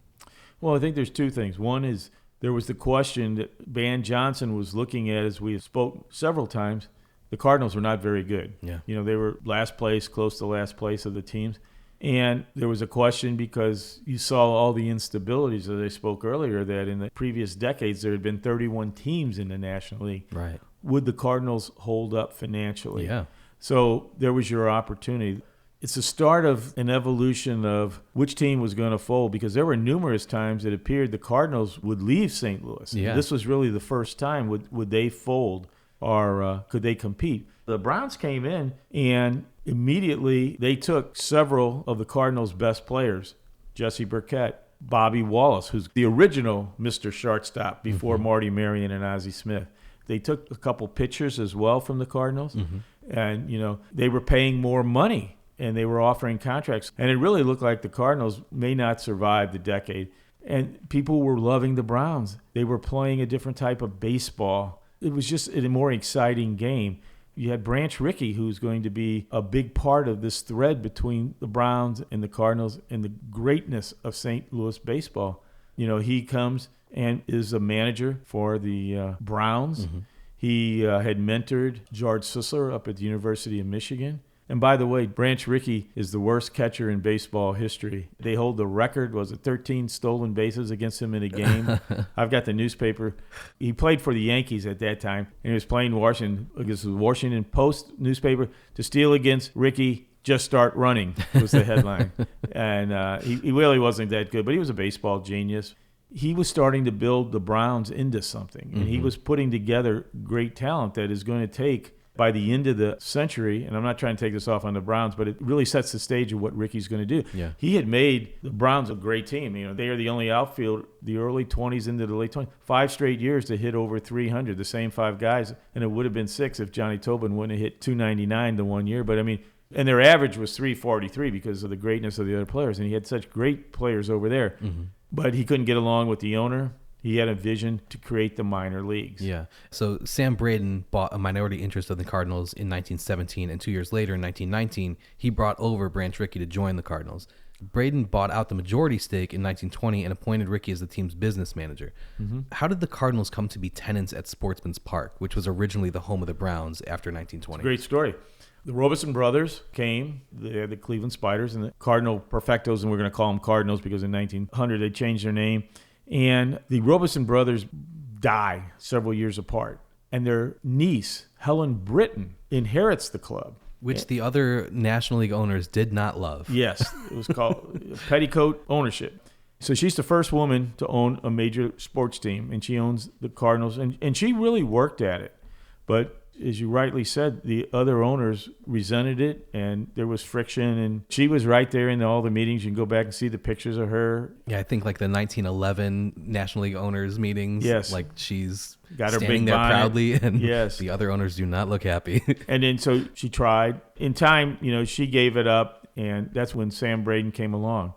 Well, I think there's two things. One is there was the question that Van Johnson was looking at, as we spoke several times. The Cardinals were not very good. Yeah. They were last place, close to last place of the teams. And there was a question because you saw all the instabilities, as I spoke earlier, that in the previous decades there had been 31 teams in the National League. Right. Would the Cardinals hold up financially? Yeah. So there was your opportunity. It's the start of an evolution of which team was going to fold, because there were numerous times it appeared the Cardinals would leave St. Louis. Yeah. This was really the first time. Would they fold, or could they compete? The Browns came in, and immediately they took several of the Cardinals' best players, Jesse Burkett, Bobby Wallace, who's the original Mr. Shortstop before Marty Marion and Ozzie Smith. They took a couple pitchers as well from the Cardinals, and they were paying more money, and they were offering contracts. And it really looked like the Cardinals may not survive the decade. And people were loving the Browns. They were playing a different type of baseball. It was just a more exciting game. You had Branch Rickey, who's going to be a big part of this thread between the Browns and the Cardinals and the greatness of St. Louis baseball. He comes and is a manager for the Browns. He had mentored George Sisler up at the University of Michigan. And by the way, Branch Rickey is the worst catcher in baseball history. They hold the record, 13 stolen bases against him in a game. I've got the newspaper. He played for the Yankees at that time, and he was playing Washington against the Washington Post newspaper. To steal against Rickey, just start running was the headline. And he really wasn't that good, but he was a baseball genius. He was starting to build the Browns into something, and he was putting together great talent that is going to take, by the end of the century, and I'm not trying to take this off on the Browns, but it really sets the stage of what Rickey's going to do. Yeah. He had made the Browns a great team. They are the only outfield, the early 20s into the late 20s, 5 straight years to hit over 300, the same 5 guys, and it would have been 6 if Johnny Tobin wouldn't have hit 299 the one year. But and their average was 343 because of the greatness of the other players, and he had such great players over there. But he couldn't get along with the owner. He had a vision to create the minor leagues. Yeah. So Sam Braden bought a minority interest of the Cardinals in 1917, and 2 years later, in 1919, he brought over Branch Rickey to join the Cardinals. Braden bought out the majority stake in 1920 and appointed Rickey as the team's business manager. How did the Cardinals come to be tenants at Sportsman's Park, which was originally the home of the Browns after 1920? Great story. The Robeson brothers came, they had the Cleveland Spiders and the Cardinal Perfectos, and we're going to call them Cardinals because in 1900 they changed their name. And the Robeson brothers die several years apart. And their niece, Helen Britton, inherits the club. Which the other National League owners did not love. Yes, it was called petticoat ownership. So she's the first woman to own a major sports team, and she owns the Cardinals. And she really worked at it. But as you rightly said, the other owners resented it, and there was friction. And she was right there in all the meetings. You can go back and see the pictures of her. Yeah, I think like the 1911 National League owners meetings. Yes. Like she's got her standing big there bonnet. proudly, and Yes. the other owners do not look happy. And then so she tried. In time, she gave it up, and that's when Sam Braden came along.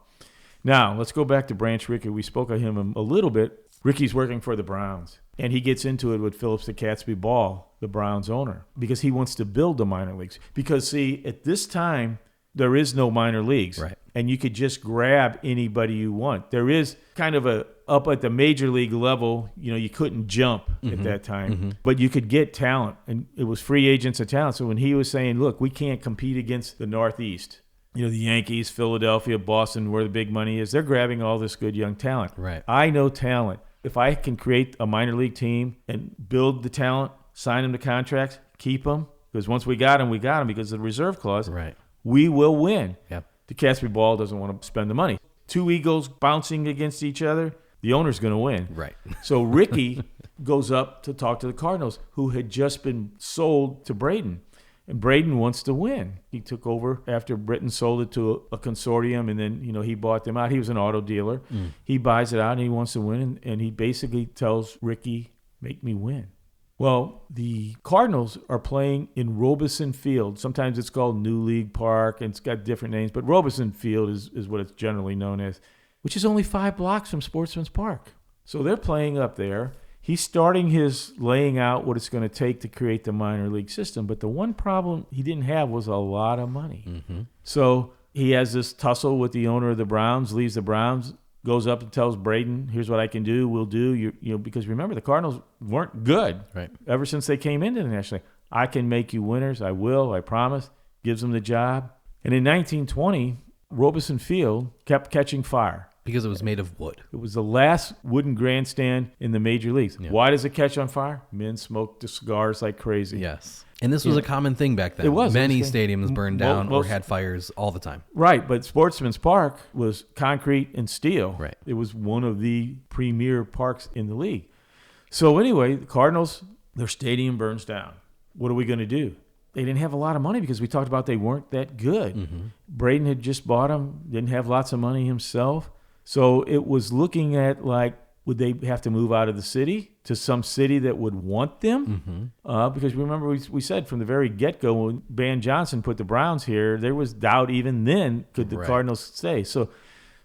Now, let's go back to Branch Rickey. We spoke of him a little bit. Rickey's working for the Browns, and he gets into it with Phillips the Catsby Ball, the Browns owner, because he wants to build the minor leagues. Because, see, at this time, there is no minor leagues. Right. And you could just grab anybody you want. There is kind of up at the major league level, you couldn't jump at that time, but you could get talent, and it was free agents of talent. So when he was saying, look, we can't compete against the Northeast, the Yankees, Philadelphia, Boston, where the big money is, they're grabbing all this good young talent. Right. I know talent. If I can create a minor league team and build the talent, sign them to contracts, keep them, because once we got them because of the reserve clause, Right. we will win. Yep. The Catsby Ball doesn't want to spend the money. 2 egos bouncing against each other, the owner's going to win. Right. So Rickey goes up to talk to the Cardinals, who had just been sold to Braden. And Braden wants to win. He took over after Britton sold it to a consortium, and then, he bought them out. He was an auto dealer. He buys it out, and he wants to win, and he basically tells Rickey, make me win. Well, the Cardinals are playing in Robeson Field. Sometimes it's called New League Park, and it's got different names, but Robeson Field is what it's generally known as, which is only 5 blocks from Sportsman's Park. So they're playing up there. He's starting his laying out what it's going to take to create the minor league system. But the one problem he didn't have was a lot of money. So he has this tussle with the owner of the Browns, leaves the Browns, goes up and tells Braden, here's what I can do, we'll do. Because remember, the Cardinals weren't good ever since they came into the National League. I can make you winners. I will. I promise. Gives them the job. And in 1920, Robeson Field kept catching fire. Because it was made of wood. It was the last wooden grandstand in the major leagues. Yeah. Why does it catch on fire? Men smoked the cigars like crazy. Yes. And this was a common thing back then. It was. Many stadiums burned down or had fires all the time. Right, but Sportsman's Park was concrete and steel. Right. It was one of the premier parks in the league. So anyway, the Cardinals, their stadium burns down. What are we going to do? They didn't have a lot of money because we talked about they weren't that good. Mm-hmm. Braden had just bought them, didn't have lots of money himself. So it was looking at, like, would they have to move out of the city to some city that would want them? Mm-hmm. Because remember, we said from the very get-go, when Van Johnson put the Browns here, there was doubt even then, could the Cardinals stay? So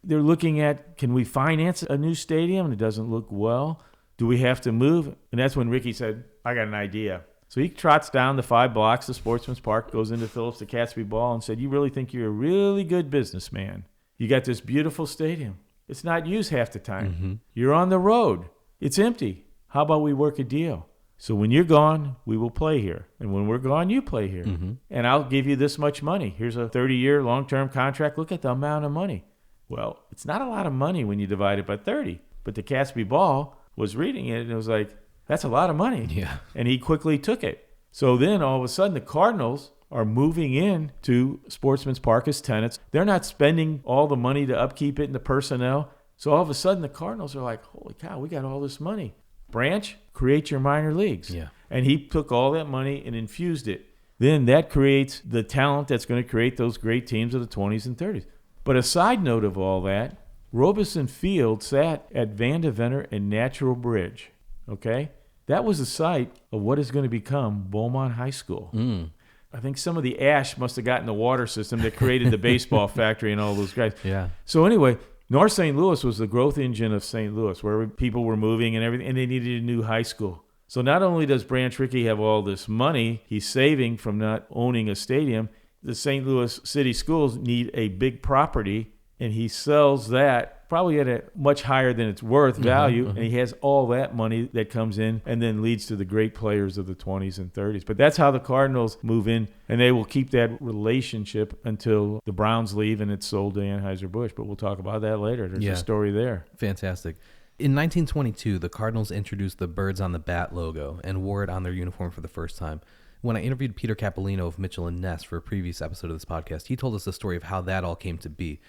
they're looking at, can we finance a new stadium? And it doesn't look well. Do we have to move? And that's when Ricky said, I got an idea. So he trots down the 5 blocks of Sportsman's Park, goes into Phillips to Catesby Ball and said, you really think you're a really good businessman? You got this beautiful stadium. It's not used half the time. Mm-hmm. You're on the road. It's empty. How about we work a deal? So when you're gone, we will play here. And when we're gone, you play here. Mm-hmm. And I'll give you this much money. Here's a 30-year long-term contract. Look at the amount of money. Well, it's not a lot of money when you divide it by 30. But the Catesby Ball was reading it, and it was like, that's a lot of money. Yeah. And he quickly took it. So then all of a sudden the Cardinals are moving in to Sportsman's Park as tenants. They're not spending all the money to upkeep it and the personnel. So all of a sudden the Cardinals are like, holy cow, we got all this money. Branch, create your minor leagues. Yeah. And he took all that money and infused it. Then that creates the talent that's going to create those great teams of the 20s and 30s. But a side note of all that, Robeson Field sat at Vandeventer and Natural Bridge. Okay? That was the site of what is going to become Beaumont High School. Mm. I think some of the ash must have gotten the water system that created the baseball factory and all those guys. Yeah. So anyway, North St. Louis was the growth engine of St. Louis, where people were moving and everything, and they needed a new high school. So not only does Branch Rickey have all this money he's saving from not owning a stadium, the St. Louis City Schools need a big property, and he sells that probably at a much higher than it's worth value, and he has all that money that comes in and then leads to the great players of the 20s and 30s. But that's how the Cardinals move in, and they will keep that relationship until the Browns leave and it's sold to Anheuser-Busch. But we'll talk about that later. There's a story there. Fantastic. In 1922, the Cardinals introduced the Birds on the Bat logo and wore it on their uniform for the first time. When I interviewed Peter Capolino of Mitchell & Ness for a previous episode of this podcast, he told us the story of how that all came to be.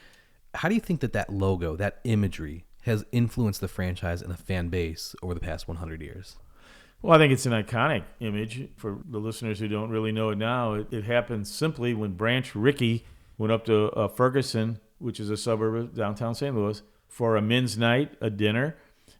How do you think that logo, that imagery, has influenced the franchise and the fan base over the past 100 years? Well, I think it's an iconic image. For the listeners who don't really know it now, it happened simply when Branch Rickey went up to Ferguson, which is a suburb of downtown St. Louis, for a men's night, a dinner.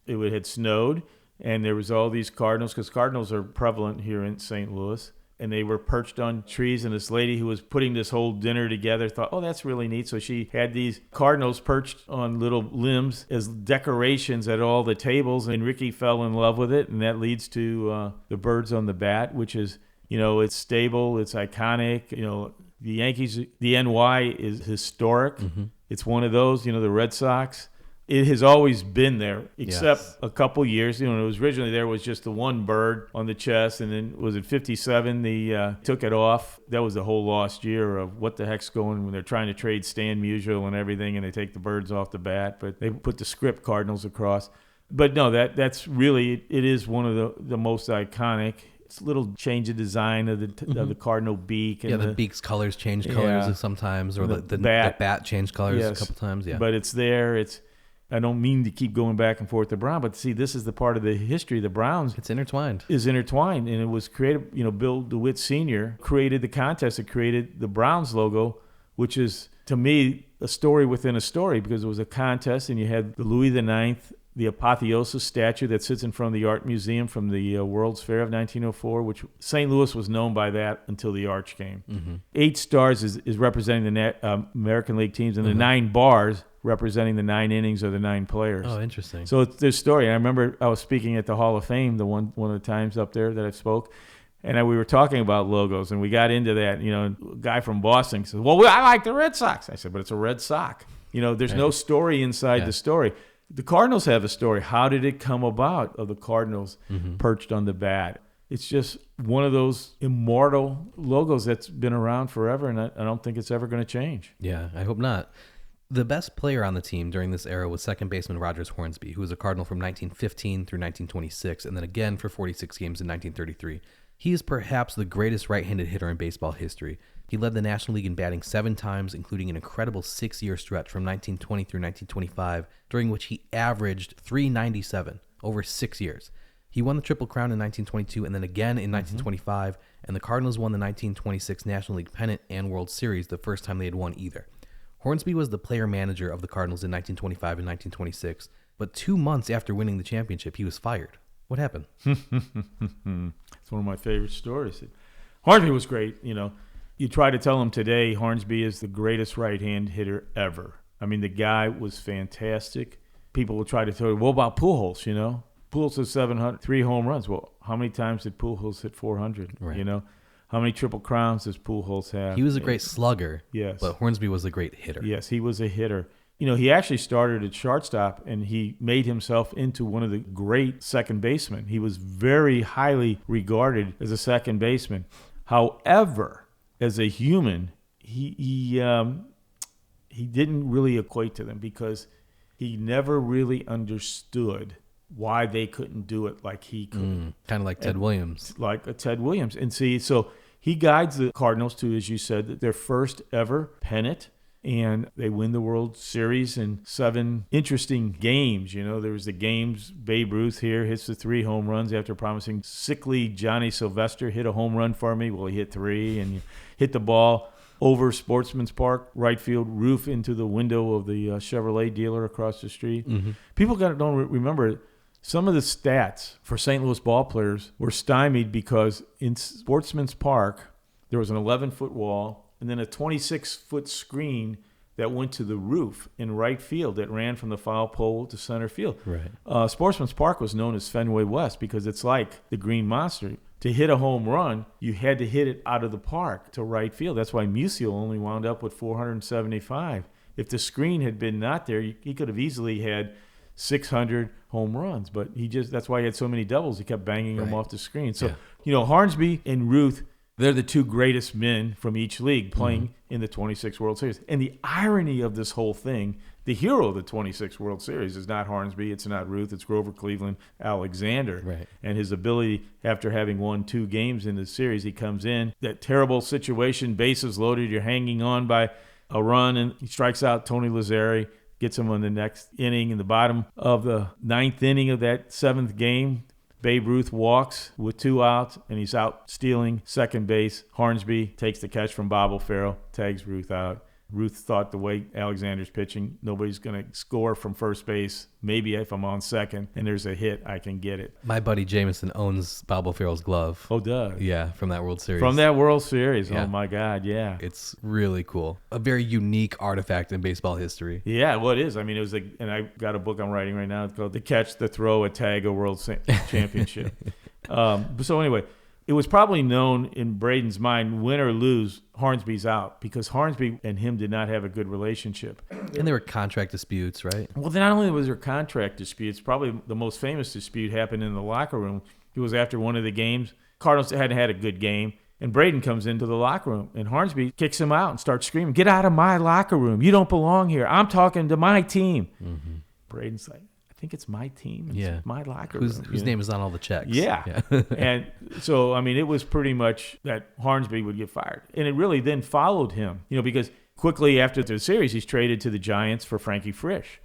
It had snowed, and there was all these cardinals, because cardinals are prevalent here in St. Louis. And they were perched on trees, and this lady who was putting this whole dinner together thought, oh, that's really neat. So she had these cardinals perched on little limbs as decorations at all the tables, and Rickey fell in love with it, and that leads to the Birds on the Bat, which is, it's stable, it's iconic. The Yankees, the NY is historic. Mm-hmm. It's one of those, the Red Sox. It has always been there, except a couple years. It was originally there was just the one bird on the chest, and then was it 57? They took it off. That was the whole lost year of what the heck's going when they're trying to trade Stan Musial and everything, and they take the birds off the bat. But they put the script Cardinals across. But no, that's really, it is one of the most iconic. It's a little change of design of the cardinal beak. And the beak's colors change colors sometimes, or the bat changed colors a couple times. Yeah, but it's there. I don't mean to keep going back and forth to Brown, but see, this is the part of the history. The Browns it's intertwined. Is intertwined, and it was created. Bill DeWitt Sr. created the contest that created the Browns logo, which is to me a story within a story, because it was a contest, and you had the Louis IX, the apotheosis statue that sits in front of the Art Museum from the World's Fair of 1904, which St. Louis was known by that until the Arch came. Mm-hmm. 8 stars is representing the American League teams, and the 9 bars representing the 9 innings of the 9 players. Oh, interesting. So it's this story. I remember I was speaking at the Hall of Fame, one of the times up there that I spoke, and we were talking about logos, and we got into that. A guy from Boston said, well, I like the Red Sox. I said, but it's a Red Sock. There's no story inside the story. The Cardinals have a story. How did it come about of the Cardinals perched on the bat? It's just one of those immortal logos that's been around forever, and I don't think it's ever going to change. Yeah, I hope not. The best player on the team during this era was second baseman Rogers Hornsby, who was a Cardinal from 1915 through 1926, and then again for 46 games in 1933. He is perhaps the greatest right-handed hitter in baseball history. He led the National League in batting 7 times, including an incredible 6-year stretch from 1920 through 1925, during which he averaged .397 over 6 years. He won the Triple Crown in 1922 and then again in 1925, and the Cardinals won the 1926 National League pennant and World Series, the first time they had won either. Hornsby was the player-manager of the Cardinals in 1925 and 1926, but 2 months after winning the championship, he was fired. What happened? It's one of my favorite stories. Hornsby was great, You try to tell him today, Hornsby is the greatest right-hand hitter ever. I mean, the guy was fantastic. People will try to tell you, what about Pujols, Pujols has 703 home runs. Well, how many times did Pujols hit 400, Right. How many Triple Crowns does Pujols have? He was a great slugger, yes, but Hornsby was a great hitter. Yes, he was a hitter. He actually started at shortstop, and he made himself into one of the great second basemen. He was very highly regarded as a second baseman. However, as a human, he didn't really equate to them because he never really understood why they couldn't do it like he could. Kind of like Ted Williams. Like Ted Williams. And see, so he guides the Cardinals to, as you said, their first ever pennant. And they win the World Series in 7 interesting games. There was the games, Babe Ruth here hits the 3 home runs after promising sickly Johnny Sylvester hit a home run for me. Well, he hit 3 and hit the ball over Sportsman's Park, right field roof into the window of the Chevrolet dealer across the street. People don't remember some of the stats for St. Louis ball players were stymied because in Sportsman's Park, there was an 11-foot wall and then a 26-foot screen that went to the roof in right field that ran from the foul pole to center field. Right. Sportsman's Park was known as Fenway West because it's like the Green Monster. To hit a home run, you had to hit it out of the park to right field. That's why Musial only wound up with 475. If the screen had been not there, he could have easily had 600 home runs, but that's why he had so many doubles. He kept banging them off the screen. So, Hornsby and Ruth, they're the 2 greatest men from each league playing in the 26 World Series. And the irony of this whole thing, the hero of the 26 World Series is not Hornsby, it's not Ruth, it's Grover Cleveland Alexander. Right. And his ability, after having won 2 games in the series, he comes in, that terrible situation, bases loaded, you're hanging on by a run, and he strikes out Tony Lazzari, gets him on the next inning. In the bottom of the 9th inning of that 7th game, Babe Ruth walks with 2 outs, and he's out stealing second base. Hornsby takes the catch from Bob O'Farrell, tags Ruth out. Ruth thought the way Alexander's pitching, nobody's going to score from first base. Maybe if I'm on second and there's a hit, I can get it. My buddy Jameson owns Bob O'Farrell's glove. Oh, does? Yeah, from that World Series. From that World Series. Yeah. Oh, my God, yeah. It's really cool. A very unique artifact in baseball history. Yeah, well, it is. I mean, it was and I got a book I'm writing right now. It's called The Catch, the Throw, a Tag, a World Championship. So anyway, it was probably known in Braden's mind, win or lose, Hornsby's out, because Hornsby and him did not have a good relationship. And there were contract disputes, right? Well, not only was there contract disputes, probably the most famous dispute happened in the locker room. It was after one of the games. Cardinals hadn't had a good game, and Braden comes into the locker room, and Hornsby kicks him out and starts screaming, "Get out of my locker room. You don't belong here. I'm talking to my team." Braden's like, I think it's my team. It's my locker room. Whose name is on all the checks. Yeah. And so, I mean, it was pretty much that Hornsby would get fired. And it really then followed him, because quickly after the series, he's traded to the Giants for Frankie Frisch.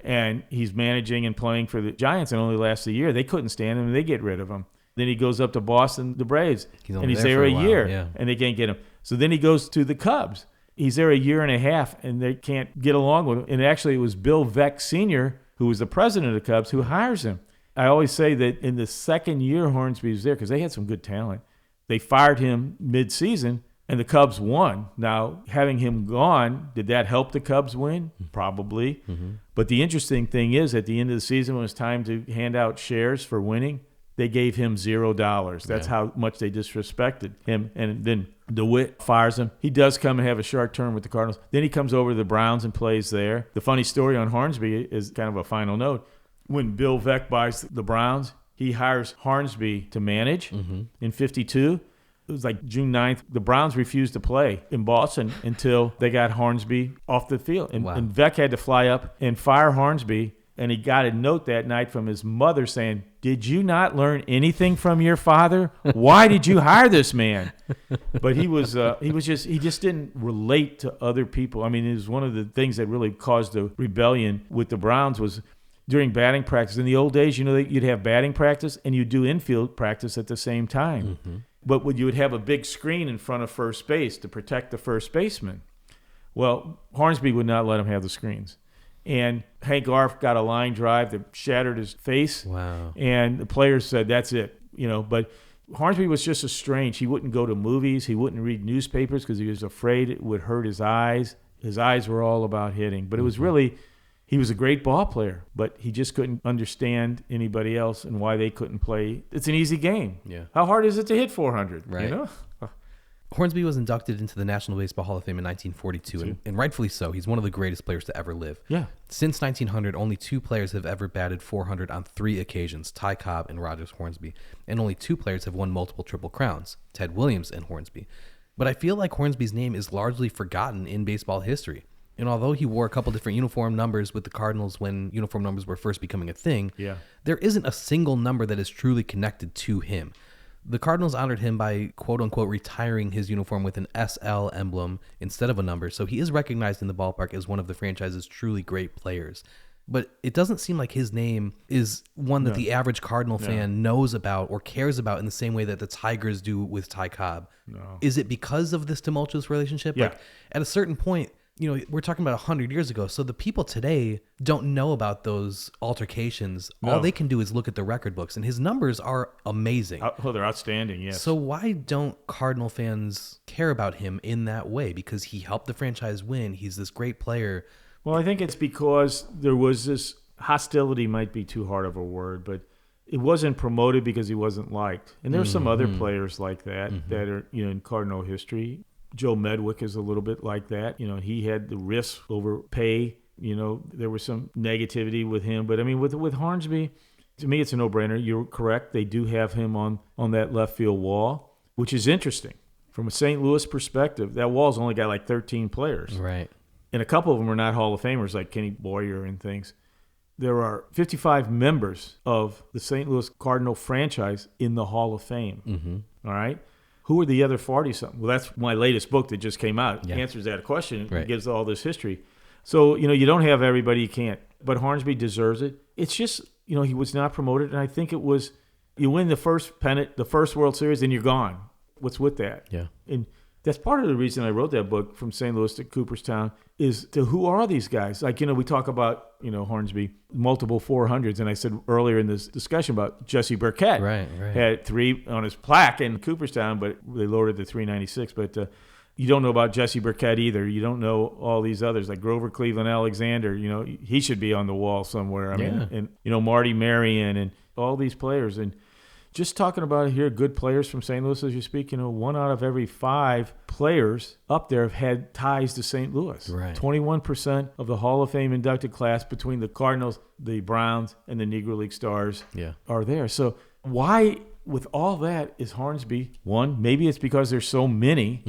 And he's managing and playing for the Giants and only lasts a year. They couldn't stand him, and they get rid of him. Then he goes up to Boston, the Braves, and he's there a year, and they can't get him. So then he goes to the Cubs. He's there a year and a half, and they can't get along with him. And actually, it was Bill Veeck Sr., who was the president of the Cubs, who hires him. I always say that in the second year Hornsby was there, because they had some good talent, they fired him mid-season, and the Cubs won. Now, having him gone, did that help the Cubs win? Probably. But the interesting thing is, at the end of the season, when it was time to hand out shares for winning, they gave him $0. That's how much they disrespected him. And then DeWitt fires him. He does come and have a short term with the Cardinals. Then he comes over to the Browns and plays there. The funny story on Hornsby is kind of a final note. When Bill Veeck buys the Browns, he hires Hornsby to manage in 52. It was like June 9th. The Browns refused to play in Boston until they got Hornsby off the field. And Veeck had to fly up and fire Hornsby. And he got a note that night from his mother saying, "Did you not learn anything from your father? Why did you hire this man?" But he just didn't relate to other people. I mean, it was one of the things that really caused the rebellion with the Browns was during batting practice. In the old days, you'd have batting practice and you'd do infield practice at the same time. But you would have a big screen in front of first base to protect the first baseman. Well, Hornsby would not let him have the screens. And Hank Arf got a line drive that shattered his face. Wow. And the players said, that's it. But Hornsby was just estranged. He wouldn't go to movies. He wouldn't read newspapers because he was afraid it would hurt his eyes. His eyes were all about hitting. But it was really, he was a great ball player, but he just couldn't understand anybody else and why they couldn't play. It's an easy game. Yeah. How hard is it to hit 400? Right. Hornsby was inducted into the National Baseball Hall of Fame in 1942, and rightfully so. He's one of the greatest players to ever live. Yeah. Since 1900, only 2 players have ever batted 400 on 3 occasions, Ty Cobb and Rogers Hornsby, and only 2 players have won multiple Triple Crowns, Ted Williams and Hornsby. But I feel like Hornsby's name is largely forgotten in baseball history. And although he wore a couple different uniform numbers with the Cardinals when uniform numbers were first becoming a thing, there isn't a single number that is truly connected to him. The Cardinals honored him by, quote-unquote, retiring his uniform with an SL emblem instead of a number, so he is recognized in the ballpark as one of the franchise's truly great players. But it doesn't seem like his name is one that the average Cardinal fan knows about or cares about in the same way that the Tigers do with Ty Cobb. No. Is it because of this tumultuous relationship? Yeah. Like, at a certain point, we're talking about 100 years ago, so the people today don't know about those altercations. No. All they can do is look at the record books, and his numbers are amazing. Oh, they're outstanding, yes. So why don't Cardinal fans care about him in that way? Because he helped the franchise win. He's this great player. Well, I think it's because there was this hostility, might be too hard of a word, but it wasn't promoted because he wasn't liked. And there are some other players like that that are, in Cardinal history. Joe Medwick is a little bit like that. He had the risk over pay. There was some negativity with him. But, I mean, with Hornsby, to me, it's a no-brainer. You're correct. They do have him on that left field wall, which is interesting. From a St. Louis perspective, that wall's only got like 13 players. Right. And a couple of them are not Hall of Famers like Kenny Boyer and things. There are 55 members of the St. Louis Cardinal franchise in the Hall of Fame. All right? Who are the other 40-something? Well, that's my latest book that just came out. It answers that question. It gives all this history. So, you don't have everybody. You can't. But Hornsby deserves it. It's just, he was not promoted. And I think it was, you win the first pennant, the first World Series, and you're gone. What's with that? Yeah. And that's part of the reason I wrote that book, From St. Louis to Cooperstown, is to who are these guys? Like, we talk about, Hornsby, multiple 400s. And I said earlier in this discussion about Jesse Burkett. Right. Had 3 on his plaque in Cooperstown, but they lowered it to 396. But you don't know about Jesse Burkett either. You don't know all these others, like Grover Cleveland Alexander. He should be on the wall somewhere. I mean, and, Marty Marion and all these players. And just talking about here, good players from St. Louis as you speak, 1 out of every 5 players up there have had ties to St. Louis. Right. 21% of the Hall of Fame inducted class between the Cardinals, the Browns, and the Negro League Stars are there. So why, with all that, is Hornsby one? Maybe it's because there's so many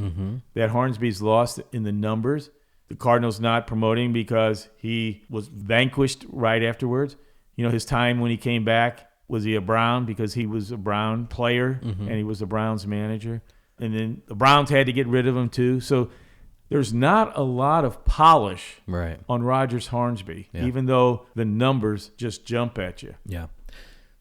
that Hornsby's lost in the numbers. The Cardinals not promoting because he was vanquished right afterwards. His time when he came back, was he a Brown because he was a Brown player and he was the Browns manager? And then the Browns had to get rid of him too. So there's not a lot of polish on Rogers Hornsby, even though the numbers just jump at you. Yeah.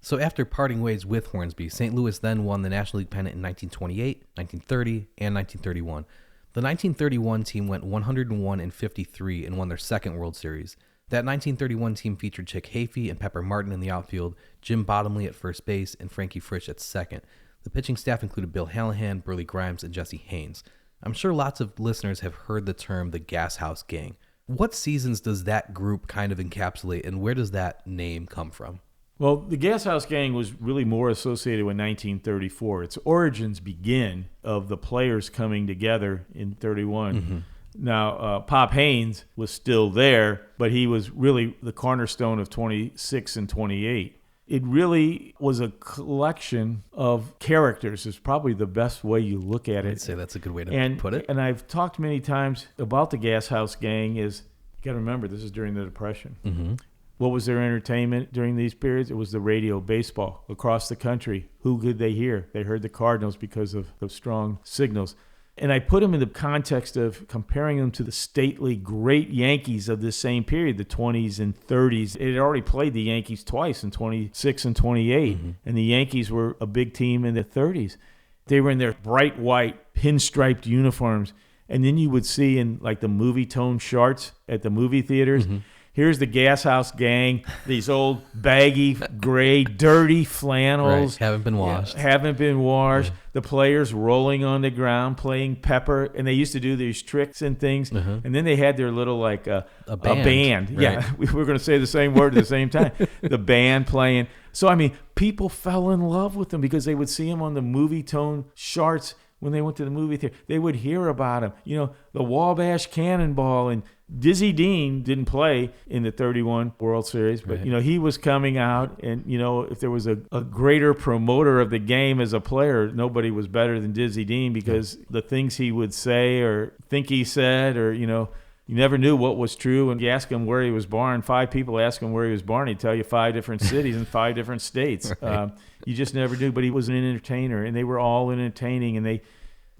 So after parting ways with Hornsby, St. Louis then won the National League pennant in 1928, 1930, and 1931. The 1931 team went 101-53 and won their second World Series. That 1931 team featured Chick Hafey and Pepper Martin in the outfield, Jim Bottomley at first base, and Frankie Frisch at second. The pitching staff included Bill Hallahan, Burley Grimes, and Jesse Haynes. I'm sure lots of listeners have heard the term the Gas House Gang. What seasons does that group kind of encapsulate, and where does that name come from? Well, the Gas House Gang was really more associated with 1934. Its origins begin of the players coming together in 31. Mm-hmm. Now, Pop Haynes was still there, but he was really the cornerstone of 26 and 28. It really was a collection of characters is probably the best way you look at it. I'd say that's a good way to put it. And I've talked many times about the Gas House Gang is, you got to remember, this is during the Depression. Mm-hmm. What was their entertainment during these periods? It was the radio, baseball across the country. Who could they hear? They heard the Cardinals because of the strong signals. And I put them in the context of comparing them to the stately great Yankees of this same period, the 20s and 30s. It had already played the Yankees twice in 26 and 28, mm-hmm. and the Yankees were a big team in the 30s. They were in their bright white pinstriped uniforms. And then you would see in like the movie tone charts at the movie theaters, mm-hmm. Here's the Gas House Gang, these old baggy, gray, dirty flannels. Right. Haven't been washed. Yeah. The players rolling on the ground, playing pepper. And they used to do these tricks and things. Uh-huh. And then they had their little, like, a band. Right. Yeah, we were going to say the same word at the same time. The band playing. So, I mean, people fell in love with them because they would see them on the movie tone charts when they went to the movie theater. They would hear about them. You know, the Wabash Cannonball, and Dizzy Dean didn't play in the 31 World Series, but, you know, he was coming out, and, you know, if there was a greater promoter of the game as a player, nobody was better than Dizzy Dean because the things he would say or think he said, or, you know, you never knew what was true. And you ask him where he was born, 5 people ask him where he was born, he'd tell you 5 different cities in 5 different states. Right. You just never knew, but he was an entertainer, and they were all entertaining, and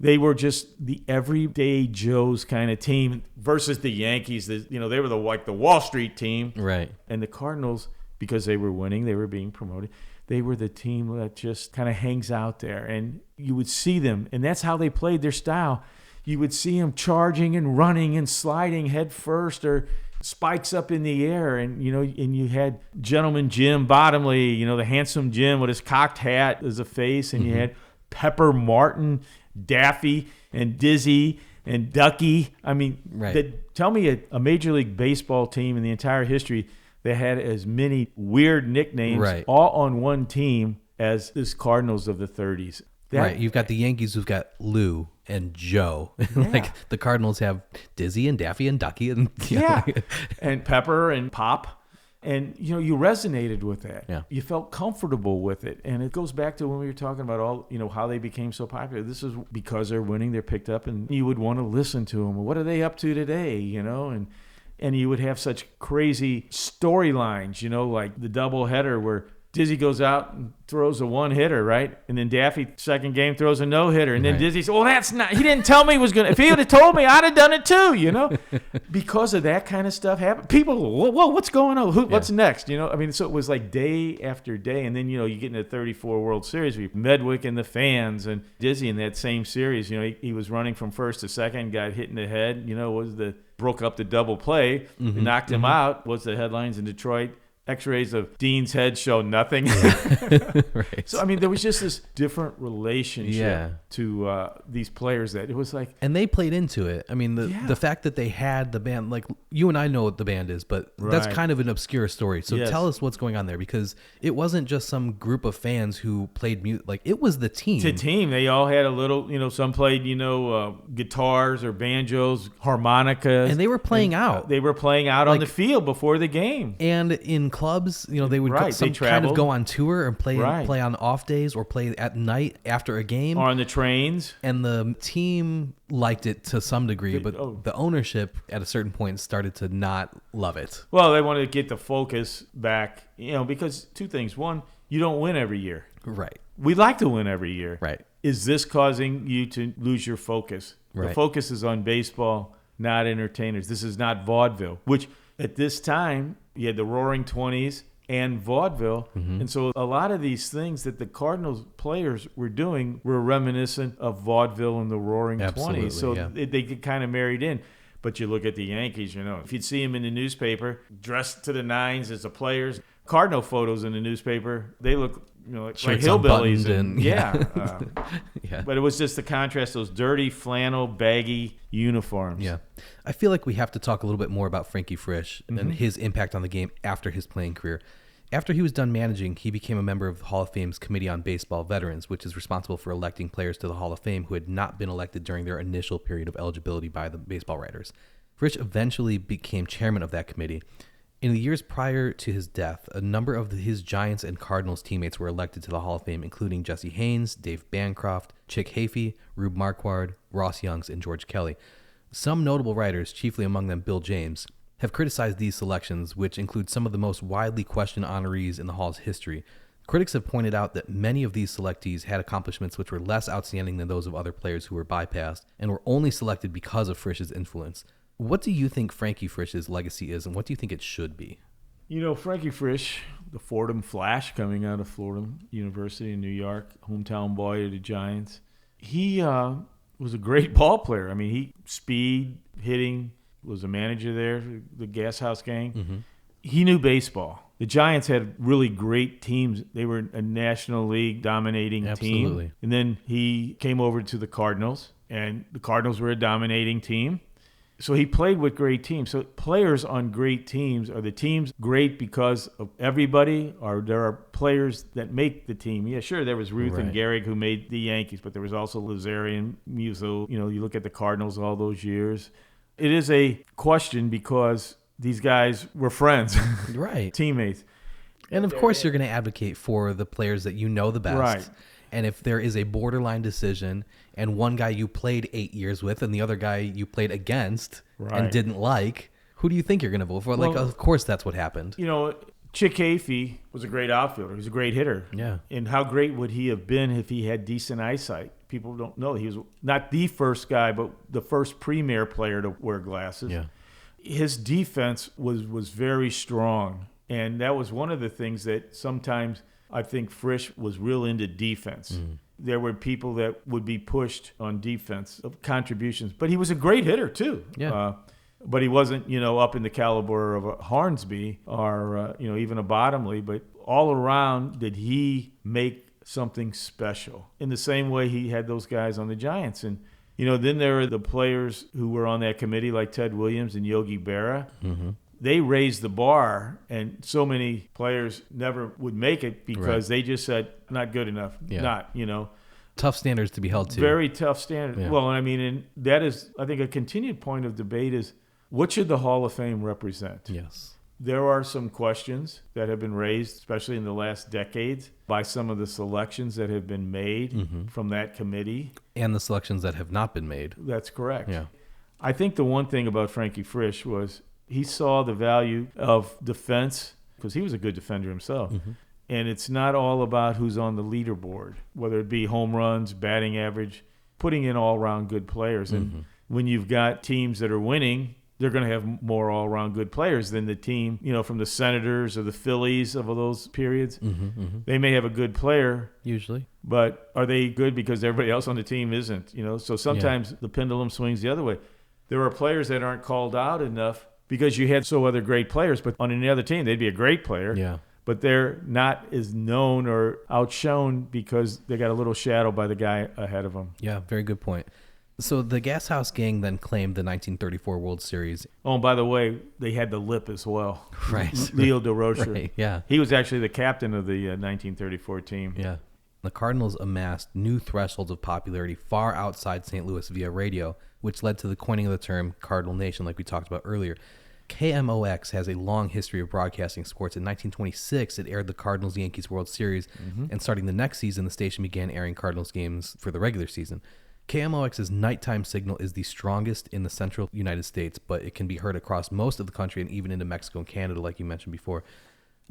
they were just the everyday Joes kind of team versus the Yankees. You know, they were like the Wall Street team. Right. And the Cardinals, because they were winning, they were being promoted. They were the team that just kind of hangs out there. And you would see them, and that's how they played their style. You would see them charging and running and sliding head first, or spikes up in the air. And, you know, and you had Gentleman Jim Bottomley, you know, the handsome Jim with his cocked hat as a face. And mm-hmm. you had Pepper Martin, Daffy, and Dizzy, and Ducky. I mean, right. Tell me a Major League Baseball team in the entire history that had as many weird nicknames right. all on one team as this Cardinals of the 30s. Right. You've got the Yankees who've got Lou and Joe. Yeah. Like the Cardinals have Dizzy and Daffy and Ducky. And and Pepper and Pop. And, you know, you resonated with that. Yeah. You felt comfortable with it. And it goes back to when we were talking about all, you know, how they became so popular. This is because they're winning, they're picked up, and you would want to listen to them. What are they up to today, you know? And you would have such crazy storylines, you know, like the doubleheader where Dizzy goes out and throws a one-hitter, right? And then Daffy, second game, throws a no-hitter. And then right. Dizzy says, well, that's not – he didn't tell me he was going to – if he would have told me, I'd have done it too, you know? Because of that kind of stuff happen. People, whoa, what's going on? What's next? You know, I mean, so it was like day after day. And then, you know, you get into the 34 World Series with Medwick and the fans, and Dizzy in that same series, you know, he was running from first to second, got hit in the head, you know, broke up the double play, mm-hmm. knocked him out, was the headlines in Detroit. X-rays of Dean's head show nothing. Yeah. Right. So, I mean, there was just this different relationship to these players that it was like... And they played into it. I mean, the fact that they had the band, like, you and I know what the band is, but that's kind of an obscure story. So tell us what's going on there, because it wasn't just some group of fans who played music. Like, it was the team. The team. They all had a little, you know, some played, you know, guitars or banjos, harmonicas. And they were playing out. They were playing out on the field before the game. And in clubs, you know, they would kind of go on tour and play on off days or play at night after a game, or on the trains. And the team liked it to some degree, but the ownership at a certain point started to not love it. Well, they wanted to get the focus back, you know, because 2 things. One, you don't win every year. Right. We like to win every year. Right. Is this causing you to lose your focus? Right. The focus is on baseball, not entertainers. This is not vaudeville, which at this time, you had the Roaring 20s and vaudeville. Mm-hmm. And so a lot of these things that the Cardinals players were doing were reminiscent of vaudeville and the Roaring 20s. So they get kind of married in. But you look at the Yankees, you know, if you'd see them in the newspaper, dressed to the nines as the players, Cardinal photos in the newspaper, they look, you know, like hillbillies. But it was just the contrast, those dirty flannel, baggy uniforms. Yeah. I feel like we have to talk a little bit more about Frankie Frisch and his impact on the game after his playing career. After he was done managing, he became a member of the Hall of Fame's Committee on Baseball Veterans, which is responsible for electing players to the Hall of Fame who had not been elected during their initial period of eligibility by the baseball writers. Frisch eventually became chairman of that committee. In the years prior to his death, a number of his Giants and Cardinals teammates were elected to the Hall of Fame, including Jesse Haynes, Dave Bancroft, Chick Hafey, Rube Marquard, Ross Youngs, and George Kelly. Some notable writers, chiefly among them Bill James, have criticized these selections, which include some of the most widely questioned honorees in the Hall's history. Critics have pointed out that many of these selectees had accomplishments which were less outstanding than those of other players who were bypassed and were only selected because of Frisch's influence. What do you think Frankie Frisch's legacy is, and what do you think it should be? You know, Frankie Frisch, the Fordham Flash coming out of Fordham University in New York, hometown boy of the Giants, he was a great ball player. I mean, he speed, hitting, was a manager there, the Gas House Gang. Mm-hmm. He knew baseball. The Giants had really great teams. They were a National League dominating Absolutely. team. And then he came over to the Cardinals, and the Cardinals were a dominating team. So he played with great teams. So players on great teams, are the teams great because of everybody, or there are players that make the team? Yeah, sure, there was Ruth and Gehrig who made the Yankees, but there was also Lazarian, Musso. You know, you look at the Cardinals all those years. It is a question because these guys were friends, right? Teammates. And of course, you're going to advocate for the players that you know the best. Right. And if there is a borderline decision and one guy you played 8 years with and the other guy you played against and didn't like, who do you think you're going to vote for? Well, of course, that's what happened. You know, Chick Hafey was a great outfielder. He was a great hitter. Yeah. And how great would he have been if he had decent eyesight? People don't know. He was not the first guy, but the first premier player to wear glasses. Yeah. His defense was very strong. And that was one of the things that sometimes I think Frisch was real into defense. Mm. There were people that would be pushed on defense of contributions. But he was a great hitter, too. Yeah. But he wasn't, up in the caliber of a Hornsby or, even a Bottomley. But all around, did he make something special in the same way he had those guys on the Giants. And, then there are the players who were on that committee like Ted Williams and Yogi Berra. Mm-hmm. They raised the bar, and so many players never would make it because they just said, not good enough, Tough standards to be held to. Very tough standards. Yeah. Well, and that is, I think, a continued point of debate is, what should the Hall of Fame represent? Yes. There are some questions that have been raised, especially in the last decades, by some of the selections that have been made from that committee. And the selections that have not been made. That's correct. Yeah. I think the one thing about Frankie Frisch was he saw the value of defense because he was a good defender himself. Mm-hmm. And it's not all about who's on the leaderboard, whether it be home runs, batting average, putting in all-around good players. And when you've got teams that are winning, they're going to have more all-around good players than the team, from the Senators or the Phillies of those periods. They may have a good player. Usually. But are they good because everybody else on the team isn't? So sometimes the pendulum swings the other way. There are players that aren't called out enough because you had so other great players, but on any other team, they'd be a great player. Yeah. But they're not as known or outshone because they got a little shadow by the guy ahead of them. Yeah, very good point. So the Gas House Gang then claimed the 1934 World Series. Oh, and by the way, they had the lip as well. Right. Leo DeRocher. Right, yeah. He was actually the captain of the 1934 team. Yeah. The Cardinals amassed new thresholds of popularity far outside St. Louis via radio, which led to the coining of the term Cardinal Nation, like we talked about earlier. KMOX has a long history of broadcasting sports. In 1926, it aired the Cardinals-Yankees World Series, and starting the next season, the station began airing Cardinals games for the regular season. KMOX's nighttime signal is the strongest in the central United States, but it can be heard across most of the country and even into Mexico and Canada, like you mentioned before.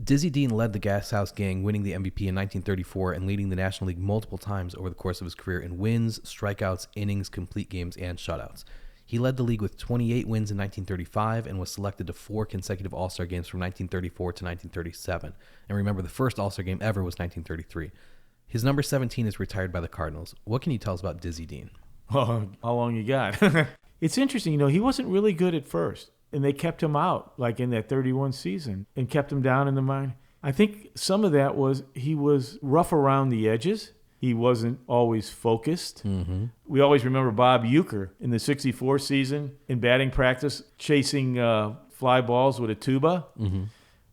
Dizzy Dean led the Gas House Gang, winning the MVP in 1934 and leading the National League multiple times over the course of his career in wins, strikeouts, innings, complete games, and shutouts. He led the league with 28 wins in 1935 and was selected to 4 consecutive All-Star games from 1934 to 1937. And remember, the first All-Star game ever was 1933. His number 17 is retired by the Cardinals. What can you tell us about Dizzy Dean? Oh, how long you got? It's interesting. He wasn't really good at first, and they kept him out, like in that 31 season, and kept him down in the minor. I think some of that was he was rough around the edges. He wasn't always focused. We always remember Bob Uecker in the 64 season in batting practice chasing fly balls with a tuba.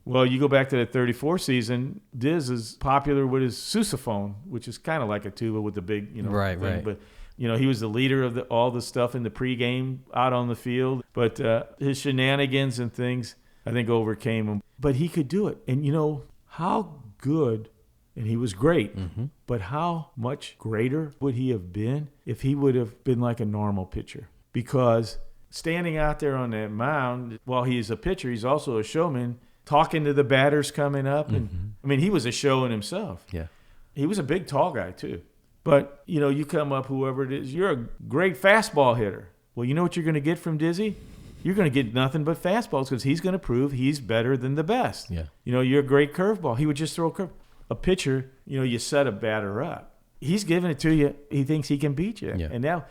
Well, you go back to the 34 season, Diz is popular with his sousaphone, which is kind of like a tuba with the big, thing. Right. But, he was the leader of all the stuff in the pregame out on the field. But his shenanigans and things, I think, overcame him. But he could do it. And, how good, and he was great, but how much greater would he have been if he would have been like a normal pitcher? Because standing out there on that mound, while he's a pitcher, he's also a showman, talking to the batters coming up. And he was a show in himself. Yeah. He was a big, tall guy, too. But, you come up, whoever it is, you're a great fastball hitter. Well, you know what you're going to get from Dizzy? You're going to get nothing but fastballs because he's going to prove he's better than the best. Yeah. You're a great curveball. He would just throw a curve. A pitcher, you set a batter up. He's giving it to you. He thinks he can beat you. Yeah. And now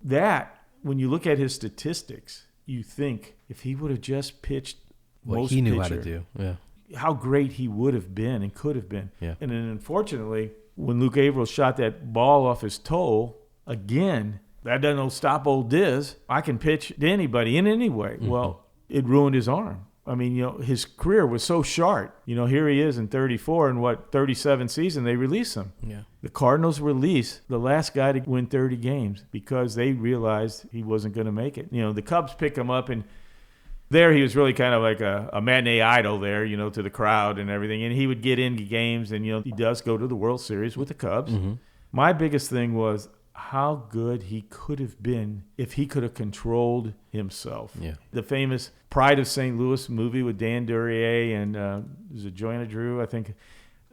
that, when you look at his statistics, you think if he would have just pitched what he knew how to do. Yeah. How great he would have been and could have been. Yeah. And then unfortunately, when Luke Averill shot that ball off his toe, again, that doesn't stop old Diz. I can pitch to anybody in any way. Well, it ruined his arm. His career was so short. Here he is in 34, and 37 season, they release him. Yeah. The Cardinals release the last guy to win 30 games because they realized he wasn't going to make it. The Cubs pick him up, and there he was really kind of like a matinee idol there, to the crowd and everything. And he would get into games, and, he does go to the World Series with the Cubs. My biggest thing was how good he could have been if he could have controlled himself. Yeah. The famous Pride of St. Louis movie with Dan Duryea and is it Joanna Drew, I think,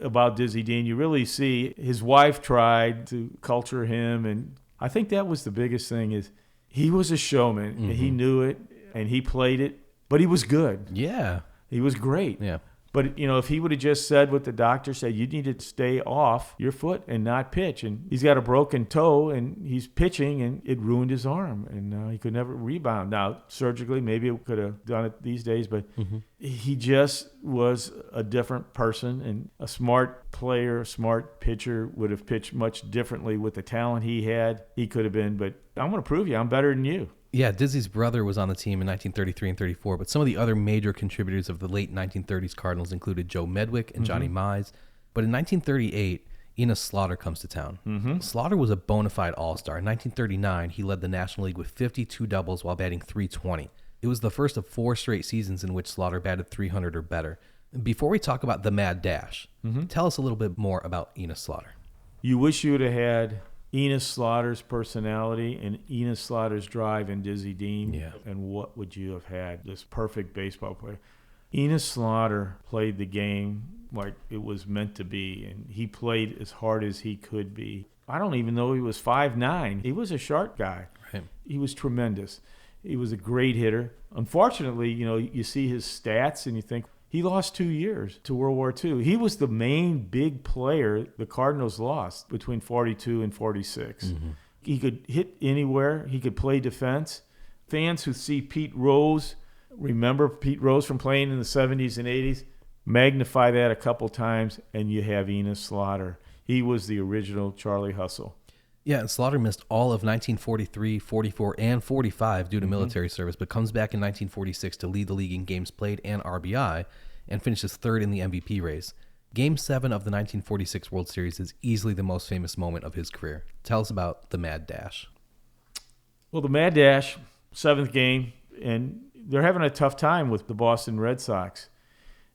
about Dizzy Dean. You really see his wife tried to culture him, and I think that was the biggest thing is he was a showman, and he knew it, and he played it, but he was good. Yeah. He was great. Yeah. But, if he would have just said what the doctor said, you need to stay off your foot and not pitch. And he's got a broken toe, and he's pitching, and it ruined his arm. And he could never rebound. Now, surgically, maybe it could have done it these days, but he just was a different person. And a smart player, a smart pitcher would have pitched much differently with the talent he had. He could have been, but I'm going to prove you I'm better than you. Yeah, Dizzy's brother was on the team in 1933 and 34, but some of the other major contributors of the late 1930s Cardinals included Joe Medwick and Johnny Mize. But in 1938, Enos Slaughter comes to town. Slaughter was a bona fide all-star. In 1939, he led the National League with 52 doubles while batting .320. It was the first of 4 straight seasons in which Slaughter batted .300 or better. Before we talk about the Mad Dash, tell us a little bit more about Enos Slaughter. You wish you would have had Enos Slaughter's personality and Enos Slaughter's drive and Dizzy Dean. Yeah. And what would you have had? This perfect baseball player. Enos Slaughter played the game like it was meant to be, and he played as hard as he could be. I don't even know he was 5'9". He was a sharp guy. Right. He was tremendous. He was a great hitter. Unfortunately, you see his stats and you think, he lost 2 years to World War II. He was the main big player the Cardinals lost between 42 and 46. He could hit anywhere. He could play defense. Fans who see Pete Rose, remember Pete Rose from playing in the 70s and 80s, magnify that a couple times, and you have Enos Slaughter. He was the original Charlie Hustle. Yeah, and Slaughter missed all of 1943, 44, and 45 due to military service, but comes back in 1946 to lead the league in games played and RBI, and finishes third in the MVP race. Game 7 of the 1946 World Series is easily the most famous moment of his career. Tell us about the Mad Dash. Well, the Mad Dash, 7th game, and they're having a tough time with the Boston Red Sox.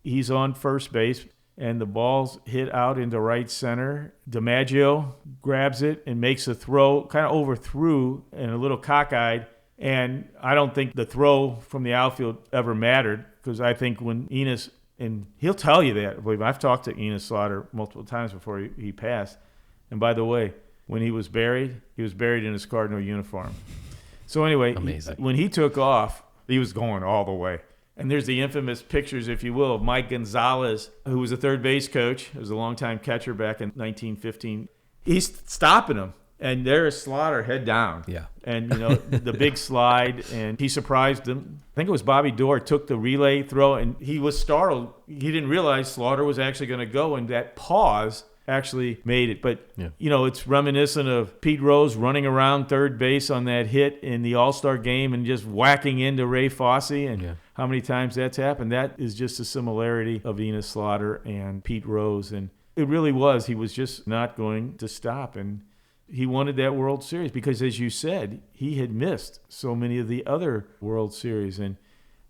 He's on first base, and the ball's hit out into right center. DiMaggio grabs it and makes a throw, kind of overthrew and a little cockeyed. And I don't think the throw from the outfield ever mattered, because I think when Enos, and he'll tell you that, I believe I've talked to Enos Slaughter multiple times before he passed. And by the way, when he was buried in his Cardinal uniform. So anyway, when he took off, he was going all the way. And there's the infamous pictures, if you will, of Mike Gonzalez, who was a third base coach. He was a longtime catcher back in 1915. He's stopping him, and there's Slaughter head down. Yeah. And, the big slide, and he surprised him. I think it was Bobby Doerr took the relay throw, and he was startled. He didn't realize Slaughter was actually going to go, and that pause actually made it. But, it's reminiscent of Pete Rose running around third base on that hit in the All-Star game and just whacking into Ray Fosse. And how many times that's happened. That is just a similarity of Enos Slaughter and Pete Rose. And it really was. He was just not going to stop. And he wanted that World Series because, as you said, he had missed so many of the other World Series. And,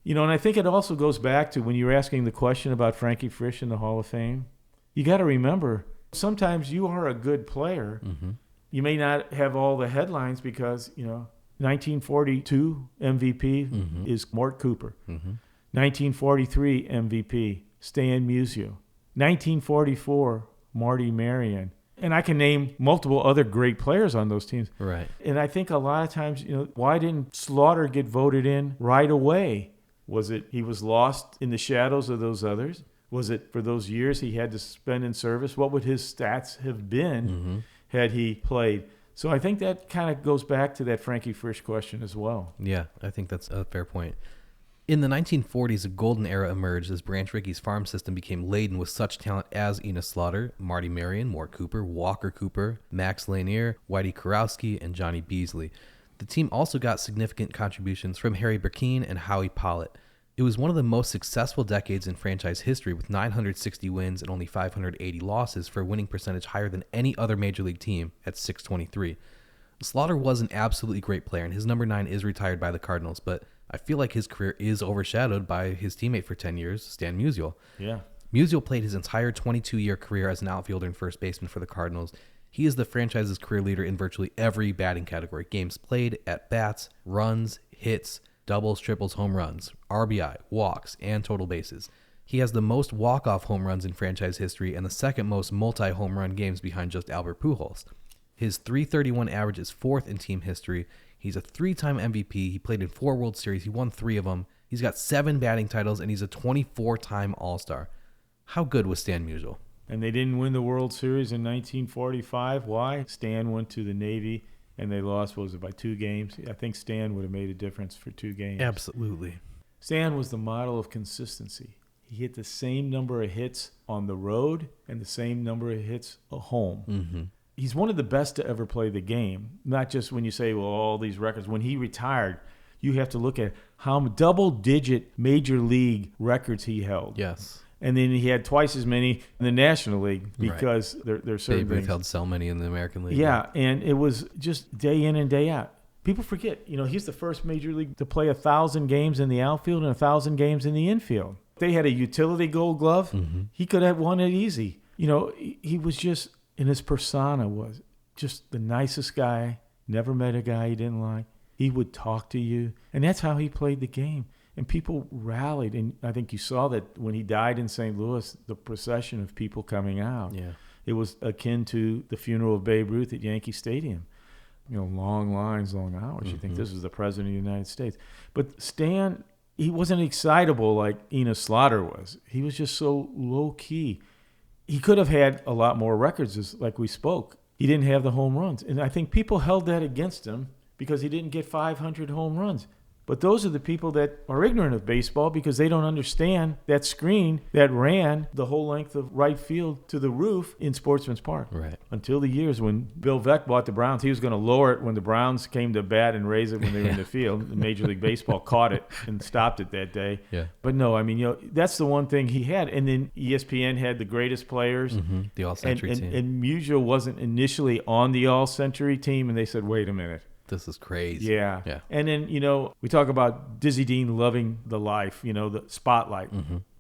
and I think it also goes back to when you were asking the question about Frankie Frisch in the Hall of Fame. You got to remember, sometimes you are a good player. Mm-hmm. You may not have all the headlines because, 1942 MVP is Mort Cooper. Mm-hmm. 1943 MVP, Stan Musial. 1944, Marty Marion. And I can name multiple other great players on those teams. Right. And I think a lot of times, why didn't Slaughter get voted in right away? Was it he was lost in the shadows of those others? Was it for those years he had to spend in service? What would his stats have been had he played? So I think that kind of goes back to that Frankie Frisch question as well. Yeah, I think that's a fair point. In the 1940s, a golden era emerged as Branch Rickey's farm system became laden with such talent as Enos Slaughter, Marty Marion, Mort Cooper, Walker Cooper, Max Lanier, Whitey Kurowski, and Johnny Beasley. The team also got significant contributions from Harry Burkeen and Howie Pollitt. It was one of the most successful decades in franchise history with 960 wins and only 580 losses for a winning percentage higher than any other major league team at 623. Slaughter was an absolutely great player, and his number 9 is retired by the Cardinals, but I feel like his career is overshadowed by his teammate for 10 years, Stan Musial. Yeah. Musial played his entire 22-year career as an outfielder and first baseman for the Cardinals. He is the franchise's career leader in virtually every batting category: games played, at-bats, runs, hits, doubles, triples, home runs, RBI, walks, and total bases. He has the most walk-off home runs in franchise history and the second most multi-home run games behind just Albert Pujols. His .331 average is 4th in team history. He's a 3-time MVP. He played in 4 World Series. He won 3 of them. He's got 7 batting titles, and he's a 24-time All-Star. How good was Stan Musial? And they didn't win the World Series in 1945. Why? Stan went to the Navy, and they lost, by 2 games? I think Stan would have made a difference for 2 games. Absolutely. Stan was the model of consistency. He hit the same number of hits on the road and the same number of hits at home. Mm-hmm. He's one of the best to ever play the game, not just when you say, well, all these records. When he retired, you have to look at how double-digit major league records he held. Yes. And then he had twice as many in the National League because there's certain Babe Ruth things. held so many in the American League. Yeah, and it was just day in and day out. People forget, he's the first major league to play 1,000 games in the outfield and 1,000 games in the infield. If they had a utility gold glove, he could have won it easy. He was just... And his persona was just the nicest guy. Never met a guy he didn't like. He would talk to you. And that's how he played the game. And people rallied. And I think you saw that when he died in St. Louis, the procession of people coming out. Yeah. It was akin to the funeral of Babe Ruth at Yankee Stadium. Long lines, long hours. You think this is the President of the United States. But Stan, he wasn't excitable like Enos Slaughter was. He was just so low-key. He could have had a lot more records, like we spoke. He didn't have the home runs. And I think people held that against him because he didn't get 500 home runs. But those are the people that are ignorant of baseball because they don't understand that screen that ran the whole length of right field to the roof in Sportsman's Park. Right. Until the years when Bill Veeck bought the Browns, he was going to lower it when the Browns came to bat and raise it when they were in the field. Major League Baseball caught it and stopped it that day. Yeah. But no, that's the one thing he had. And then ESPN had the greatest players. The All-Century team. And Musial wasn't initially on the All-Century team, and they said, wait a minute. This is crazy. Yeah. And then, we talk about Dizzy Dean loving the life, the spotlight.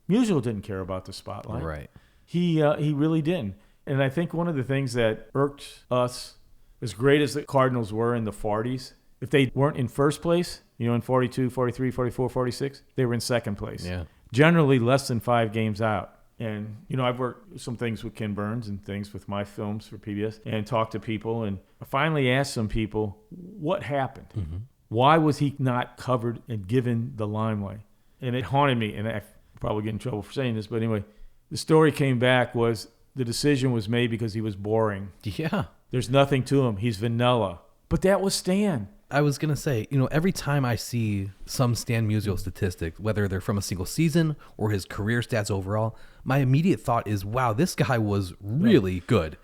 Musial didn't care about the spotlight. Right. He really didn't. And I think one of the things that irked us, as great as the Cardinals were in the 40s, if they weren't in first place, in 42, 43, 44, 46, they were in second place. Yeah. Generally less than 5 games out. And, I've worked some things with Ken Burns and things with my films for PBS and talked to people. And I finally asked some people, what happened? Why was he not covered and given the limelight? And it haunted me. And I probably get in trouble for saying this. But anyway, the story came back was the decision was made because he was boring. Yeah. There's nothing to him. He's vanilla. But that was Stan. I was going to say, every time I see some Stan Musial statistic, whether they're from a single season or his career stats overall, my immediate thought is, wow, this guy was really good.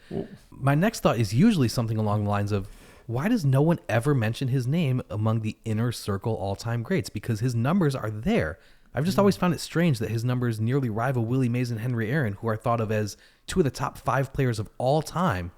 My next thought is usually something along the lines of, why does no one ever mention his name among the inner circle all-time greats? Because his numbers are there. I've just always found it strange that his numbers nearly rival Willie Mays and Henry Aaron, who are thought of as two of the top 5 players of all time.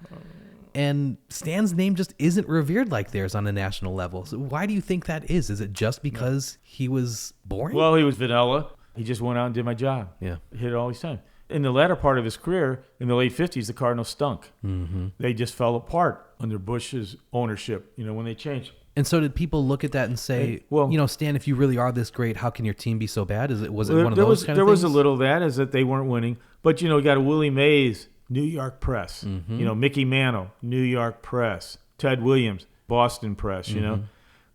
And Stan's name just isn't revered like theirs on a national level. So why do you think that is? Is it just because he was boring? Well, he was vanilla. He just went out and did my job. Yeah. Hit it all his time. In the latter part of his career, in the late 50s, the Cardinals stunk. Mm-hmm. They just fell apart under Bush's ownership, when they changed. And so did people look at that and say, Stan, if you really are this great, how can your team be so bad? Was it one of those kind of things? There was a little of that, is that they weren't winning. But, you got a Willie Mays, New York Press. Mm-hmm. Mickey Mantle, New York Press. Ted Williams, Boston Press,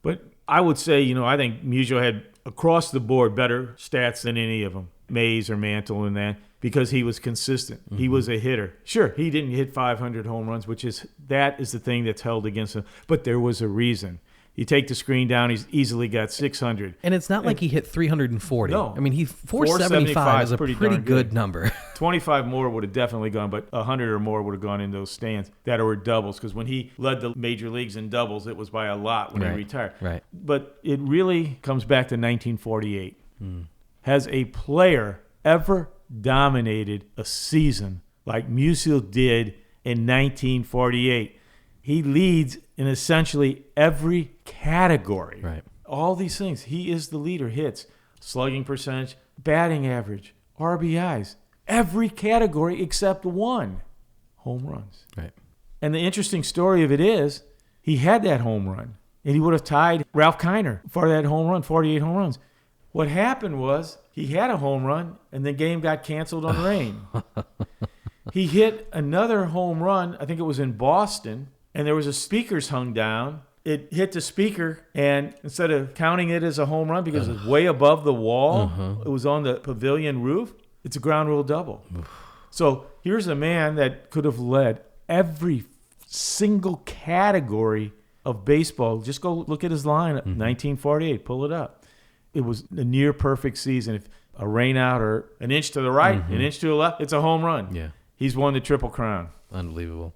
But I would say, I think Musial had across the board better stats than any of them, Mays or Mantle and that, because he was consistent. Mm-hmm. He was a hitter. Sure, he didn't hit 500 home runs, that is the thing that's held against him. But there was a reason. You take the screen down, he's easily got 600. And it's not like he hit 340. No. I mean, 475 is a pretty good number. 25 more would have definitely gone, but 100 or more would have gone in those stands that were doubles. Because when he led the major leagues in doubles, it was by a lot when he retired. Right. But it really comes back to 1948. Has a player ever dominated a season like Musial did in 1948? He leads in essentially every category. Right. All these things. He is the leader. Hits, slugging percentage, batting average, RBIs. Every category except one. Home runs. Right. And the interesting story of it is he had that home run. And he would have tied Ralph Kiner for that home run, 48 home runs. What happened was he had a home run and the game got canceled on rain. He hit another home run. I think it was in Boston. And there was a speakers hung down. It hit the speaker, and instead of counting it as a home run because it's way above the wall, it was on the pavilion roof, it's a ground rule double. So here's a man that could have led every single category of baseball. Just go look at his lineup, 1948, pull it up. It was a near perfect season. If a rain out or an inch to the right, an inch to the left, it's a home run. Yeah. He's won the Triple Crown. Unbelievable.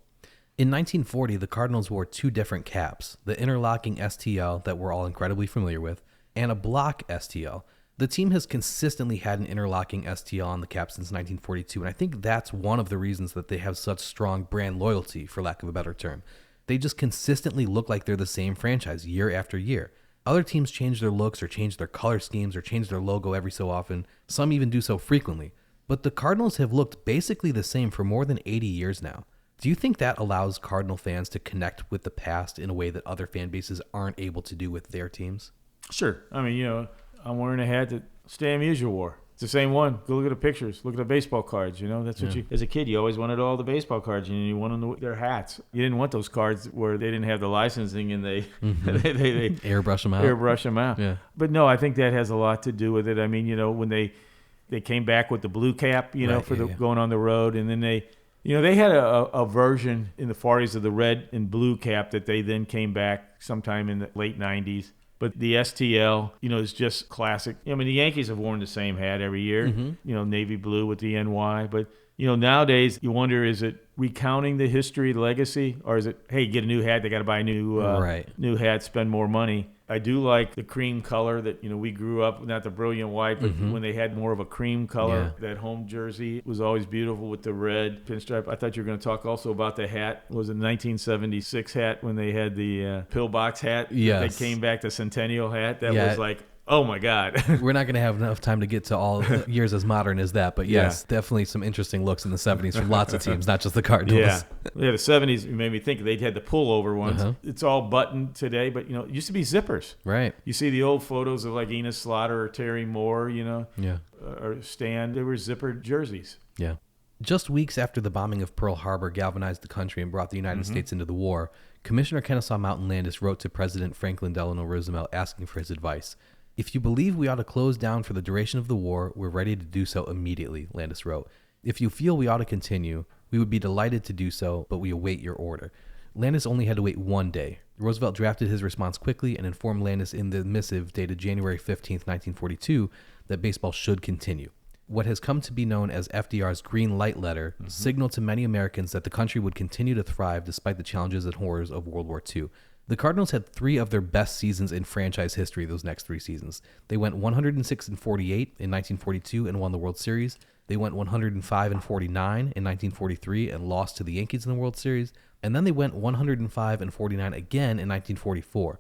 In 1940, the Cardinals wore 2 different caps, the interlocking STL that we're all incredibly familiar with, and a block STL. The team has consistently had an interlocking STL on the cap since 1942, and I think that's one of the reasons that they have such strong brand loyalty, for lack of a better term. They just consistently look like they're the same franchise year after year. Other teams change their looks or change their color schemes or change their logo every so often. Some even do so frequently. But the Cardinals have looked basically the same for more than 80 years now. Do you think that allows Cardinal fans to connect with the past in a way that other fan bases aren't able to do with their teams? Sure. I mean, I'm wearing a hat that Stan Musial wore. It's the same one. Go look at the pictures. Look at the baseball cards. That's what you, as a kid, you always wanted all the baseball cards, and you wanted their hats. You didn't want those cards where they didn't have the licensing and they airbrush them out. Airbrush them out. Yeah. But no, I think that has a lot to do with it. I mean, when they came back with the blue cap, going on the road, and then they had a version in the 40s of the red and blue cap that they then came back sometime in the late 90s. But the STL, is just classic. I mean, the Yankees have worn the same hat every year, navy blue with the NY. But, nowadays you wonder, is it recounting the history, legacy, or is it, hey, get a new hat, they got to buy a new hat, spend more money? I do like the cream color that, we grew up, not the brilliant white, but when they had more of a cream color, that home jersey was always beautiful with the red pinstripe. I thought you were going to talk also about the hat. Was it 1976 hat when they had the pillbox hat? Yes. They came back, the Centennial hat. That was like, oh my God. We're not going to have enough time to get to all years as modern as that, but yes, definitely some interesting looks in the 70s from lots of teams, not just the Cardinals. Yeah, the 70s made me think they'd had the pullover ones. It's all buttoned today, but it used to be zippers. Right. You see the old photos of like Enos Slaughter or Terry Moore, or Stan. They were zippered jerseys. Yeah. Just weeks after the bombing of Pearl Harbor galvanized the country and brought the United States into the war, Commissioner Kennesaw Mountain Landis wrote to President Franklin Delano Roosevelt asking for his advice. If you believe we ought to close down for the duration of the war, we're ready to do so immediately, Landis wrote. If you feel we ought to continue, we would be delighted to do so, but we await your order. Landis only had to wait one day. Roosevelt drafted his response quickly and informed Landis in the missive dated January 15th, 1942, that baseball should continue. What has come to be known as FDR's green light letter signaled to many Americans that the country would continue to thrive despite the challenges and horrors of World War II. The Cardinals had 3 of their best seasons in franchise history those next 3 seasons. They went 106-48 in 1942 and won the World Series. They went 105-49 in 1943 and lost to the Yankees in the World Series. And then they went 105-49 again in 1944.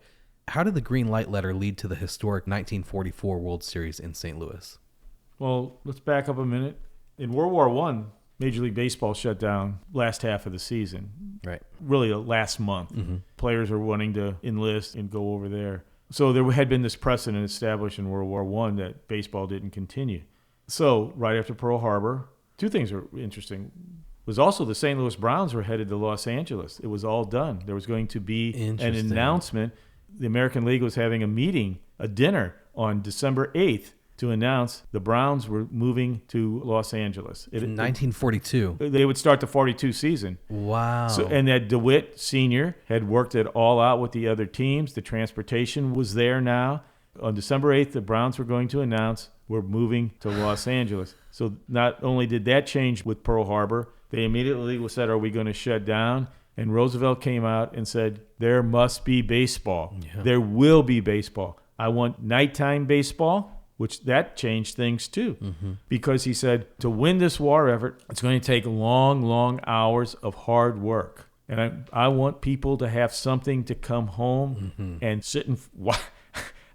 How did the green light letter lead to the historic 1944 World Series in St. Louis? Well, let's back up a minute. In World War I, Major League Baseball shut down last half of the season. Right. Really, last month. Players were wanting to enlist and go over there. So there had been this precedent established in World War I that baseball didn't continue. So right after Pearl Harbor, 2 things were interesting. It was also the St. Louis Browns were headed to Los Angeles. It was all done. There was going to be an announcement. The American League was having a meeting, a dinner on December 8th to announce the Browns were moving to Los Angeles. In 1942. They would start the 42 season. Wow. So, and that DeWitt Sr. had worked it all out with the other teams. The transportation was there now. On December 8th, the Browns were going to announce we're moving to Los Angeles. So not only did that change with Pearl Harbor, they immediately said, are we going to shut down? And Roosevelt came out and said, there must be baseball. Yeah. There will be baseball. I want nighttime baseball, which that changed things too. Because he said, to win this war effort, it's going to take long, long hours of hard work. And I want people to have something to come home and sit and watch.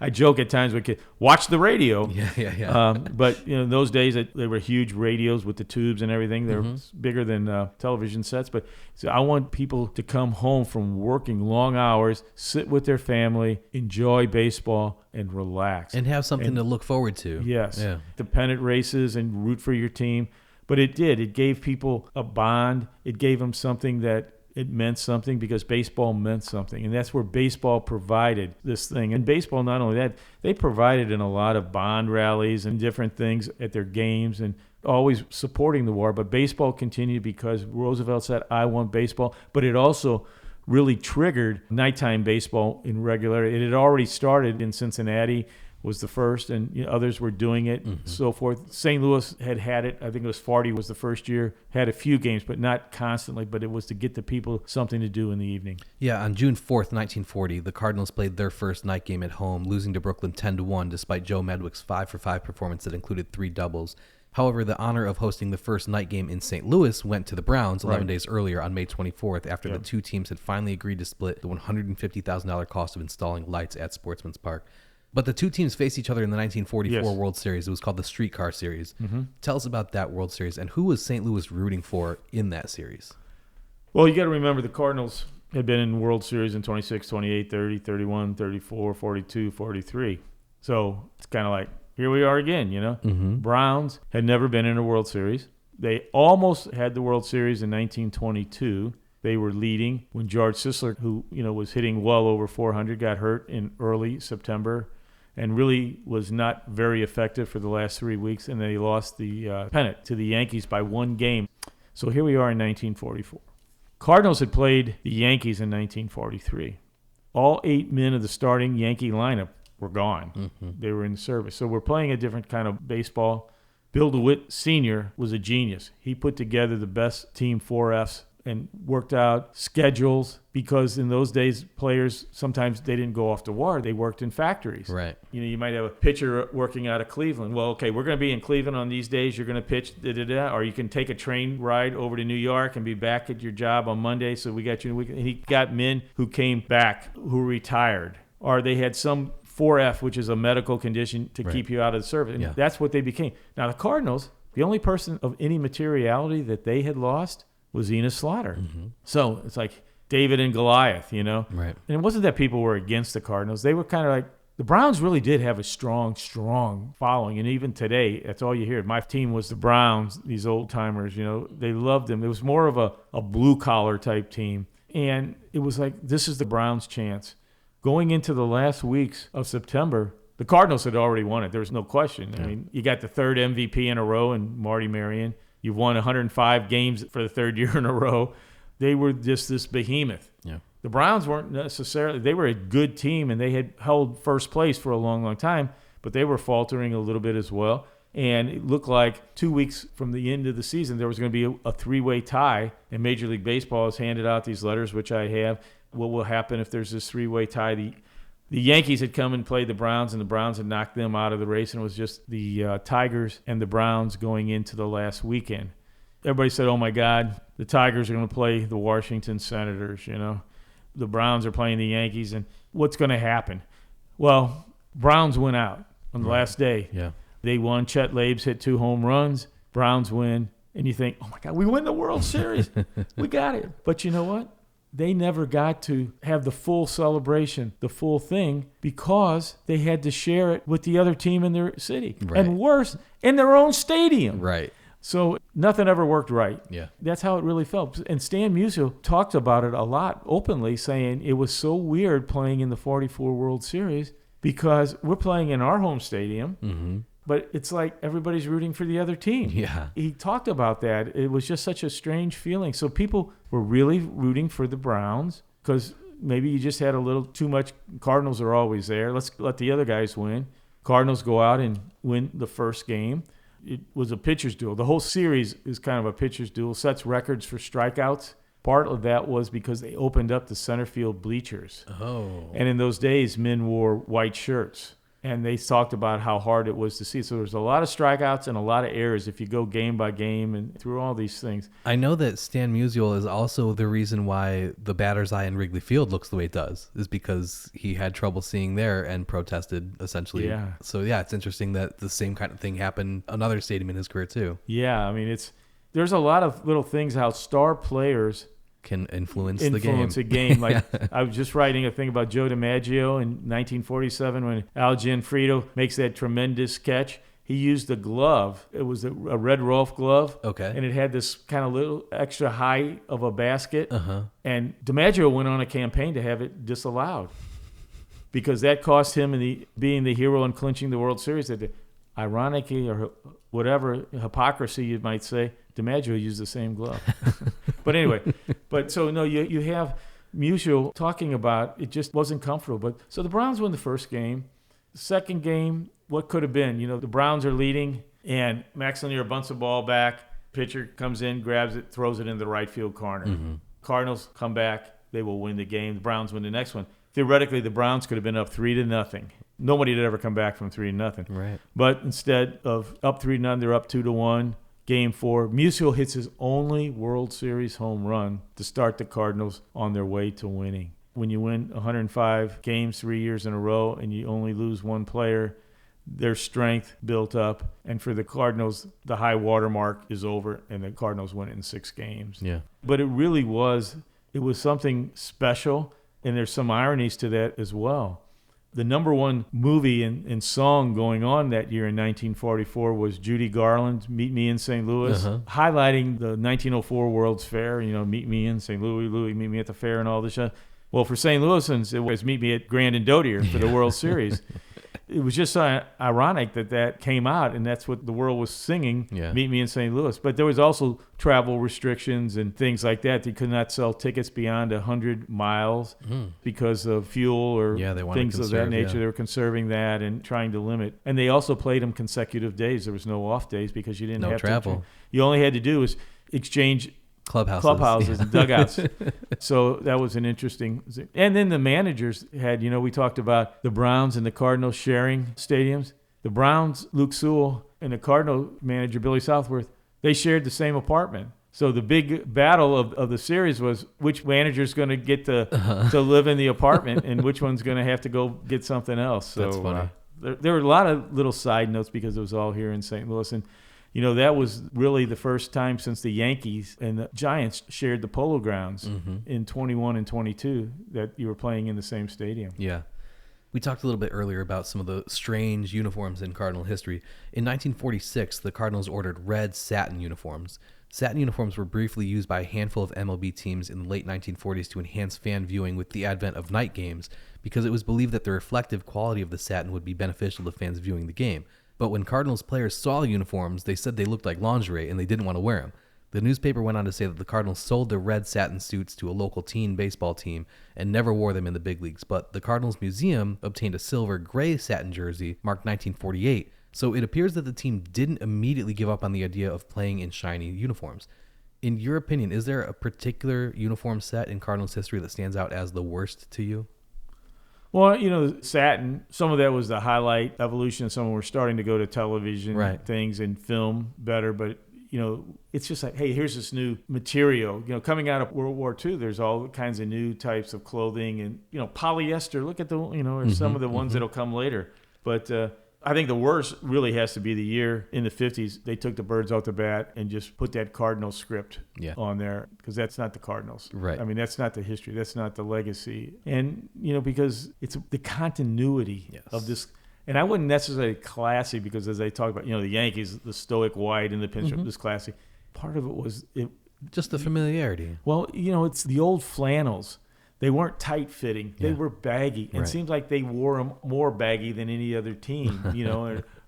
I joke at times with kids, watch the radio. Yeah. But in those days, they were huge radios with the tubes and everything. They're bigger than television sets. But so I want people to come home from working long hours, sit with their family, enjoy baseball, and relax. And have something to look forward to. Yes. Yeah. The pennant races and root for your team. But it did. It gave people a bond. It gave them something that it meant something because baseball meant something. And that's where baseball provided this thing. And baseball, not only that, they provided in a lot of bond rallies and different things at their games and always supporting the war. But baseball continued because Roosevelt said, I want baseball. But it also really triggered nighttime baseball in regularity. It had already started in Cincinnati, was the first, and others were doing it, so forth. St. Louis had it. I think it was 40 was the first year. Had a few games, but not constantly. But it was to get the people something to do in the evening. Yeah, on June 4th, 1940, the Cardinals played their first night game at home, losing to Brooklyn 10-1, despite Joe Medwick's 5-for-5 performance that included 3 doubles. However, the honor of hosting the first night game in St. Louis went to the Browns 11 days earlier on May 24th after the 2 teams had finally agreed to split the $150,000 cost of installing lights at Sportsman's Park. But the 2 teams faced each other in the 1944 World Series. It was called the Streetcar Series. Tell us about that World Series, and who was St. Louis rooting for in that series? Well, you got to remember the Cardinals had been in World Series in 26, 28, 30, 31, 34, 42, 43. So it's kind of like, here we are again, Browns had never been in a World Series. They almost had the World Series in 1922. They were leading when George Sisler, who was hitting well over 400, got hurt in early September and really was not very effective for the last 3 weeks. And then he lost the pennant to the Yankees by 1 game. So here we are in 1944. Cardinals had played the Yankees in 1943. All 8 men of the starting Yankee lineup were gone. They were in service. So we're playing a different kind of baseball. Bill DeWitt Sr. was a genius. He put together the best team 4Fs and worked out schedules because in those days, players, sometimes they didn't go off to war. They worked in factories. Right. You might have a pitcher working out of Cleveland. Well, okay, we're going to be in Cleveland on these days. You're going to pitch, or you can take a train ride over to New York and be back at your job on Monday. So we got you in the weekend. And he got men who came back who retired, or they had some 4F, which is a medical condition to keep you out of the service. And that's what they became. Now, the Cardinals, the only person of any materiality that they had lost was Enos Slaughter. So it's like David and Goliath, Right. And it wasn't that people were against the Cardinals. They were kind of like, the Browns really did have a strong, strong following. And even today, that's all you hear. My team was the Browns, these old timers, they loved them. It was more of a blue collar type team. And it was like, this is the Browns' chance. Going into the last weeks of September, the Cardinals had already won it. There was no question. I mean, you got the 3rd MVP in a row in Marty Marion. You've won 105 games for the 3rd year in a row. They were just this behemoth. Yeah. The Browns weren't necessarily, they were a good team, and they had held first place for a long, long time, but they were faltering a little bit as well. And it looked like 2 weeks from the end of the season, there was going to be a three-way tie, and Major League Baseball has handed out these letters, which I have. What will happen if there's this three-way tie? The Yankees had come and played the Browns, and the Browns had knocked them out of the race, and it was just the Tigers and the Browns going into the last weekend. Everybody said, oh, my God, the Tigers are going to play the Washington Senators, you know. The Browns are playing the Yankees, and what's going to happen? Well, Browns went out on the last day. Yeah. They won. Chet Labes hit 2 home runs. Browns win. And you think, oh, my God, we win the World Series. We got it. But you know what? They never got to have the full celebration, the full thing, because they had to share it with the other team in their city. Right. And worse, in their own stadium. Right. So nothing ever worked right. Yeah. That's how it really felt. And Stan Musial talked about it a lot openly, saying it was so weird playing in the 44 World Series because we're playing in our home stadium, but it's like everybody's rooting for the other team. Yeah. He talked about that. It was just such a strange feeling. So people were really rooting for the Browns because maybe you just had a little too much. Cardinals are always there. Let's let the other guys win. Cardinals go out and win the first game. It was a pitcher's duel. The whole series is kind of a pitcher's duel, sets records for strikeouts. Part of that was because they opened up the center field bleachers. Oh. And in those days, men wore white shirts. And they talked about how hard it was to see. So there's a lot of strikeouts and a lot of errors if you go game by game and through all these things. I know that Stan Musial is also the reason why the batter's eye in Wrigley Field looks the way it does, is because he had trouble seeing there and protested, essentially. Yeah. So, yeah, it's interesting that the same kind of thing happened another stadium in his career, too. Yeah, I mean, there's a lot of little things how star players can influence the game. A game. Like I was just writing a thing about Joe DiMaggio in 1947 when Al Gianfrido makes that tremendous catch. He used a glove. It was a red Rolf glove. Okay. And it had this kind of little extra high of a basket. Uh-huh. And DiMaggio went on a campaign to have it disallowed because that cost him being the hero and clinching the World Series. That ironically, or whatever hypocrisy you might say, DiMaggio used the same glove. But anyway, you have Musial talking about it just wasn't comfortable. But so the Browns win the first game. The second game, what could have been? You know, the Browns are leading, and Max Lanier bunts the ball back. Pitcher comes in, grabs it, throws it in the right field corner. Mm-hmm. Cardinals come back. They will win the game. The Browns win the next one. Theoretically, the Browns could have been up 3-0. Nobody had ever come back from 3-0. Right. But instead of up 3-0, they're up 2-1. Game 4, Musial hits his only World Series home run to start the Cardinals on their way to winning. When you win 105 games 3 years in a row and you only lose one player, their strength built up. And for the Cardinals, the high water mark is over, and the Cardinals win it in 6 games. Yeah. But it was something special, and there's some ironies to that as well. The number one movie and song going on that year in 1944 was Judy Garland's Meet Me in St. Louis, highlighting the 1904 World's Fair, you know, Meet Me in St. Louis, meet me at the fair and all this stuff. Well, for St. Louisans, it was Meet Me at Grand and Dotier for the World Series. It was just ironic that came out, and that's what the world was singing, Meet Me in St. Louis. But there was also travel restrictions and things like that. They could not sell tickets beyond 100 miles because of fuel or things of that nature. They were conserving that and trying to limit. And they also played them consecutive days. There was no off days because you didn't have travel. You only had to do was exchange clubhouses and dugouts. So that was an interesting. And then the managers had, we talked about the Browns and the Cardinals sharing stadiums. The Browns, Luke Sewell, and the Cardinal manager, Billy Southworth, they shared the same apartment. So the big battle of the series was which manager's going to get to live in the apartment and which one's going to have to go get something else. So that's funny. There were a lot of little side notes because it was all here in St. Louis. And that was really the first time since the Yankees and the Giants shared the Polo Grounds in 21 and 22 that you were playing in the same stadium. Yeah. We talked a little bit earlier about some of the strange uniforms in Cardinal history. In 1946, the Cardinals ordered red satin uniforms. Satin uniforms were briefly used by a handful of MLB teams in the late 1940s to enhance fan viewing with the advent of night games because it was believed that the reflective quality of the satin would be beneficial to fans viewing the game. But when Cardinals players saw uniforms, they said they looked like lingerie and they didn't want to wear them. The newspaper went on to say that the Cardinals sold their red satin suits to a local teen baseball team and never wore them in the big leagues, but the Cardinals Museum obtained a silver gray satin jersey marked 1948, so it appears that the team didn't immediately give up on the idea of playing in shiny uniforms. In your opinion, is there a particular uniform set in Cardinals history that stands out as the worst to you? Well, satin, some of that was the highlight evolution. Some were starting to go to television things and film better, but it's just like, hey, here's this new material. Coming out of World War II, there's all kinds of new types of clothing and, polyester. Look at the, or some of the ones that'll come later. But I think the worst really has to be the year in the 50s. They took the birds off the bat and just put that Cardinals script on there, because that's not the Cardinals. Right. I mean, that's not the history. That's not the legacy. And, because it's the continuity of this. And I wouldn't necessarily classy, because as they talk about, the Yankees, the stoic white and the pinstripe, this classy. Part of it was just the familiarity. Well, it's the old flannels. They weren't tight fitting. They were baggy. And it seems like they wore them more baggy than any other team,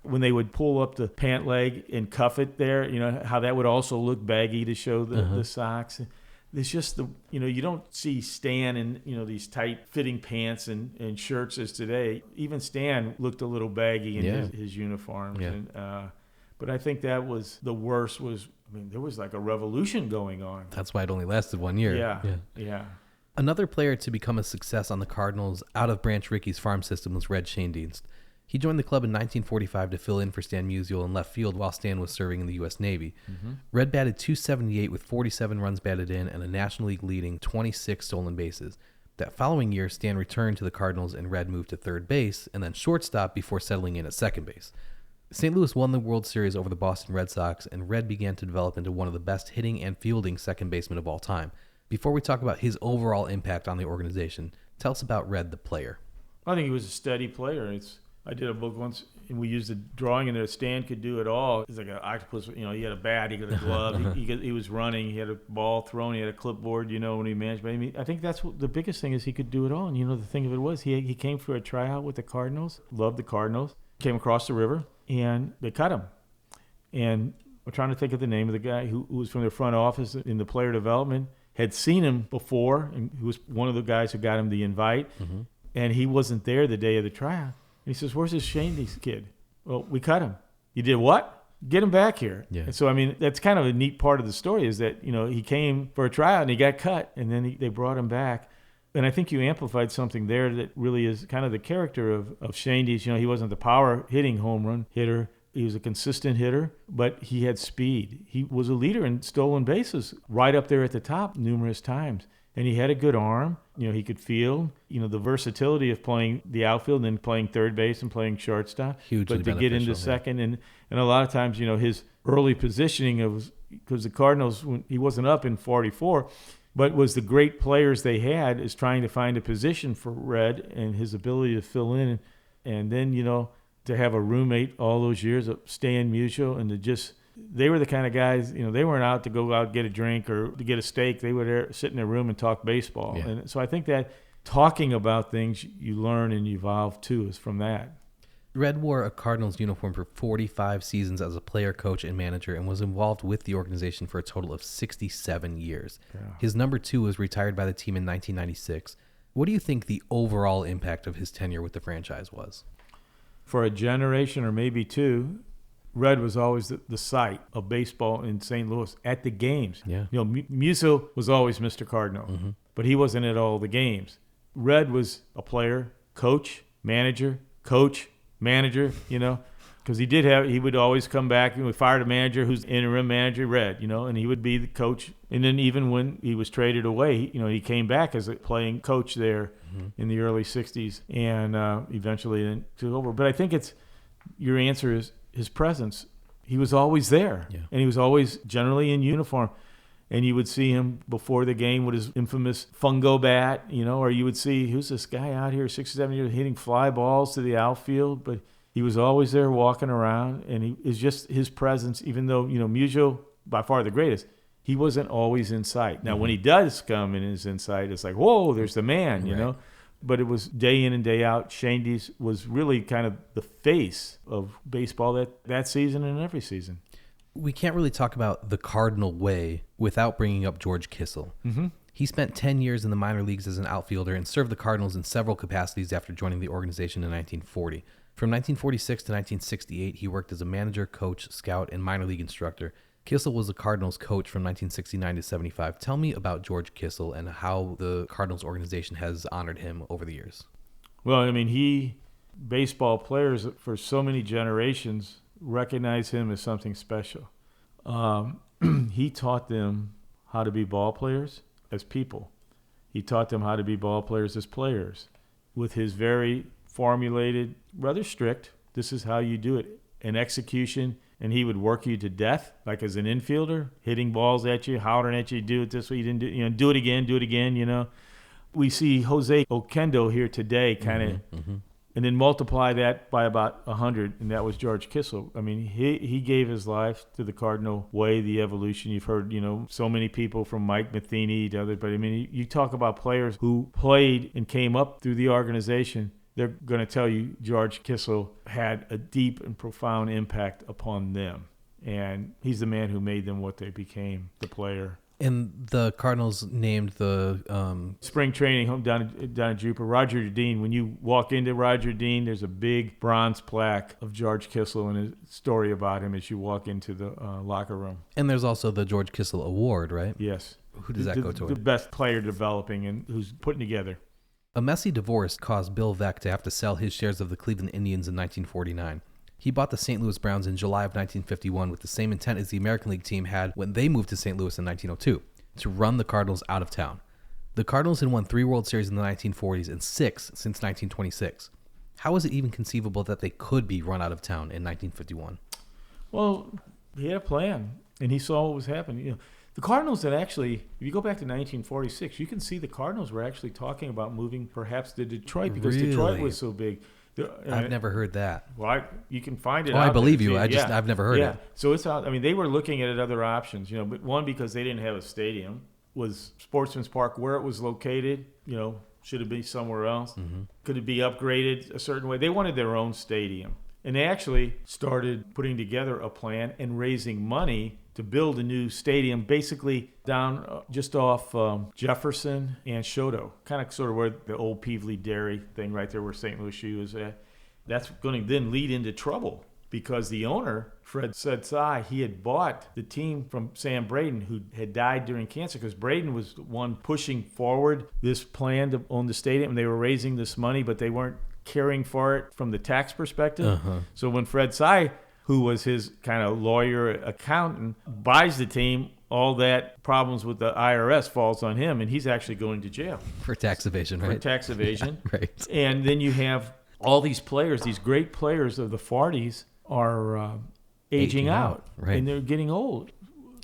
when they would pull up the pant leg and cuff it there, how that would also look baggy to show the socks. It's just you don't see Stan in, these tight fitting pants and shirts as today. Even Stan looked a little baggy in his uniforms. Yeah. And, but I think that was the worst there was like a revolution going on. That's why it only lasted 1 year. Yeah. Another player to become a success on the Cardinals out of Branch Rickey's farm system was Red Schoendienst. He joined the club in 1945 to fill in for Stan Musial in left field while Stan was serving in the U.S. Navy. Red batted .278 with 47 runs batted in and a National League leading 26 stolen bases. That following year, Stan returned to the Cardinals and Red moved to third base and then shortstop before settling in at second base. St. Louis won the World Series over the Boston Red Sox, and Red began to develop into one of the best hitting and fielding second basemen of all time. Before we talk about his overall impact on the organization, tell us about Red the player. I think he was a steady player. I did a book once, and we used a drawing in there. Stan could do it all. He's like an octopus. He had a bat, he got a glove, he was running, he had a ball thrown, he had a clipboard, when he managed. But I think that's the biggest thing is he could do it all. And the thing of it was, he came for a tryout with the Cardinals, loved the Cardinals, came across the river, and they cut him. And I'm trying to think of the name of the guy who was from their front office in the player development, had seen him before, and who was one of the guys who got him the invite, and he wasn't there the day of the tryout. And he says, "Where's this Schoendienst kid?" "Well, we cut him." "You did what?" "Get him back here." Yeah. And so, that's kind of a neat part of the story is that, he came for a tryout and he got cut, and then they brought him back. And I think you amplified something there that really is kind of the character of Schoendienst. He wasn't the power hitting home run hitter. He was a consistent hitter, but he had speed. He was a leader in stolen bases, right up there at the top numerous times. And he had a good arm. He could field. The versatility of playing the outfield and then playing third base and playing shortstop. Hugely but to get into beneficial, second. And a lot of times, his early positioning because the Cardinals, when he wasn't up in 44, but was the great players they had is trying to find a position for Red and his ability to fill in. And then, to have a roommate all those years of Stan Musial and they were the kind of guys, they weren't out to go out and get a drink or to get a steak. They would sit in their room and talk baseball. Yeah. And so I think that talking about things you learn and you evolve too is from that. Red wore a Cardinals uniform for 45 seasons as a player, coach, and manager and was involved with the organization for a total of 67 years. Yeah. His number 2 was retired by the team in 1996. What do you think the overall impact of his tenure with the franchise was? For a generation or maybe two, Red was always the sight of baseball in St. Louis at the games. Yeah. Musial was always Mr. Cardinal, but he wasn't at all the games. Red was a player, coach, manager, because he would always come back and we fired a manager who's interim manager, Red, and he would be the coach. And then even when he was traded away, he came back as a playing coach there in the early 60s and eventually then took over. But I think your answer is his presence. He was always there, and he was always generally in uniform. And you would see him before the game with his infamous fungo bat, or you would see, who's this guy out here, 6 or 7 years, hitting fly balls to the outfield. But he was always there walking around, and he is just his presence, even though, Musial, by far the greatest, he wasn't always in sight. Now, when he does come and is in sight, it's like, whoa, there's the man, you know. But it was day in and day out. Schoendienst was really kind of the face of baseball that season and every season. We can't really talk about the Cardinal way without bringing up George Kissel. Mm-hmm. He spent 10 years in the minor leagues as an outfielder and served the Cardinals in several capacities after joining the organization in 1940. From 1946 to 1968, he worked as a manager, coach, scout, and minor league instructor. Kissel was the Cardinals coach from 1969 to 75. Tell me about George Kissel and how the Cardinals organization has honored him over the years. Well, I mean, baseball players for so many generations recognize him as something special. He taught them how to be ball players as people. He taught them how to be ball players as players with his very formulated, rather strict, this is how you do it, an execution. And he would work you to death, like as an infielder, hitting balls at you, hollering at you, do it this way, you didn't do, do it again, We see Jose Oquendo here today, kind of, and then multiply that by about 100, and that was George Kissel. I mean, he gave his life to the Cardinal way, the evolution. You've heard, so many people from Mike Matheny to others, but I mean, you talk about players who played and came up through the organization. They're going to tell you George Kissel had a deep and profound impact upon them. And he's the man who made them what they became, the player. And the Cardinals named the spring training home down in Jupiter. Roger Dean, when you walk into Roger Dean, there's a big bronze plaque of George Kissel and a story about him as you walk into the locker room. And there's also the George Kissel Award, right? Yes. Who does that go toward? The best player developing and who's putting together. A messy divorce caused Bill Veeck to have to sell his shares of the Cleveland Indians in 1949. He bought the St. Louis Browns in July of 1951 with the same intent as the American League team had when they moved to St. Louis in 1902, to run the Cardinals out of town. The Cardinals had won 3 World Series in the 1940s and 6 since 1926. How is it even conceivable that they could be run out of town in 1951? Well, he had a plan, and he saw what was happening. The Cardinals had actually, if you go back to 1946, you can see the Cardinals were actually talking about moving perhaps to Detroit because Detroit was so big. I've never heard that. Well, you can find it. I believe you. I've never heard it. So it's out. I mean, they were looking at other options. But one, because they didn't have a stadium, was Sportsman's Park where it was located. Should it be somewhere else? Mm-hmm. Could it be upgraded a certain way? They wanted their own stadium, and they actually started putting together a plan and raising money to build a new stadium, basically down just off Jefferson and Choteau, kind of sort of where the old Peevely Dairy thing right there where St. Louis U is at. That's going to then lead into trouble because the owner, Fred Sedsai, he had bought the team from Sam Braden, who had died during cancer, because Braden was the one pushing forward this plan to own the stadium, and they were raising this money, but they weren't caring for it from the tax perspective. Uh-huh. So when Fred Sy, who was his kind of lawyer accountant, buys the team, all that problems with the IRS falls on him, and he's actually going to jail. For tax evasion, right? For tax evasion. Yeah, right. And then you have all these players, these great players of the 40s are aging out, right. And they're getting old.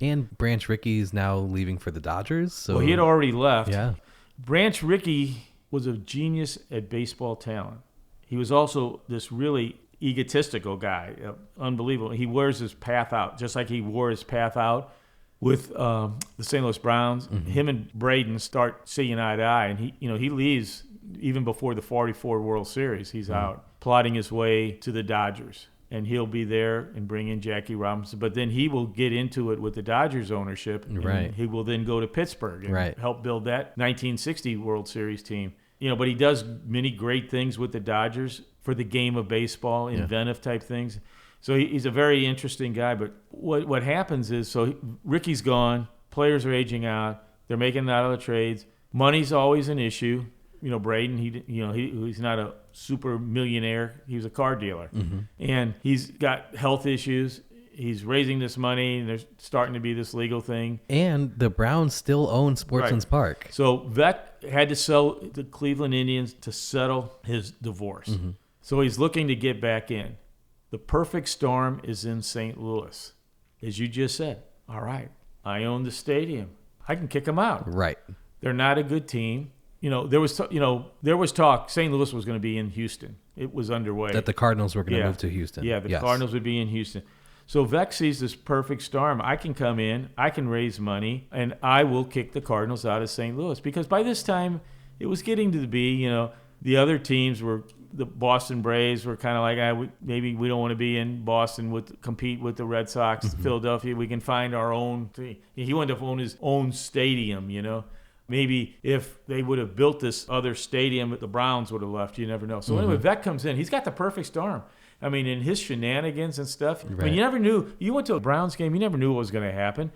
And Branch Rickey is now leaving for the Dodgers. So. Well, he had already left. Yeah. Branch Rickey was a genius at baseball talent. He was also this really egotistical guy, unbelievable. He wears his path out, just like he wore his path out with the St. Louis Browns. Mm-hmm. Him and Braden start seeing eye to eye, and he leaves even before the 44 World Series. He's out plotting his way to the Dodgers, and he'll be there and bring in Jackie Robinson. But then he will get into it with the Dodgers ownership, and right. He will then go to Pittsburgh and right. help build that 1960 World Series team. But he does many great things with the Dodgers for the game of baseball, inventive type things. So he's a very interesting guy. But what happens is, Ricky's gone, players are aging out, they're making it out of the trades. Money's always an issue. Braden, he's not a super millionaire. He was a car dealer. Mm-hmm. And he's got health issues. He's raising this money, and there's starting to be this legal thing. And the Browns still own Sportsman's Park. So Veeck had to sell the Cleveland Indians to settle his divorce. Mm-hmm. So he's looking to get back in. The perfect storm is in St. Louis. As you just said, all right, I own the stadium. I can kick them out. Right. They're not a good team. There was talk St. Louis was going to be in Houston. It was underway. That the Cardinals were going to move to Houston. Yeah, the Cardinals would be in Houston. So Veeck sees this perfect storm. I can come in, I can raise money, and I will kick the Cardinals out of St. Louis. Because by this time, it was getting to be, the other teams were the Boston Braves were kind of like, maybe we don't want to be in Boston compete with the Red Sox, Philadelphia. We can find our own thing. He wanted to own his own stadium, Maybe if they would have built this other stadium, the Browns would have left. You never know. So anyway, Vec comes in. He's got the perfect storm. I mean, in his shenanigans and stuff. Right. I mean, you never knew. You went to a Browns game, you never knew what was going to happen.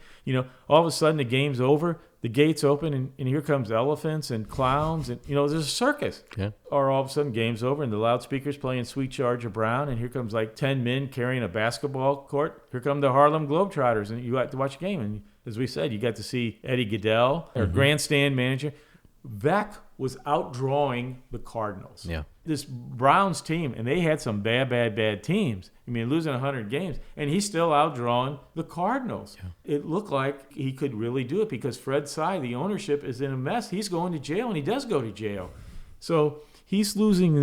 All of a sudden the game's over, the gates open, and here comes elephants and clowns, and there's a circus. Yeah. Or all of a sudden game's over, and the loudspeakers playing Sweet Charger Brown, and here comes like 10 men carrying a basketball court. Here come the Harlem Globetrotters, and you got to watch a game. And as we said, you got to see Eddie Goodell, our grandstand manager. Vec was outdrawing the Cardinals. Yeah. This Browns team, and they had some bad teams. I mean, losing 100 games, and he's still outdrawing the Cardinals. Yeah. It looked like he could really do it because Fred Tsai, the ownership, is in a mess. He's going to jail, and he does go to jail. So he's losing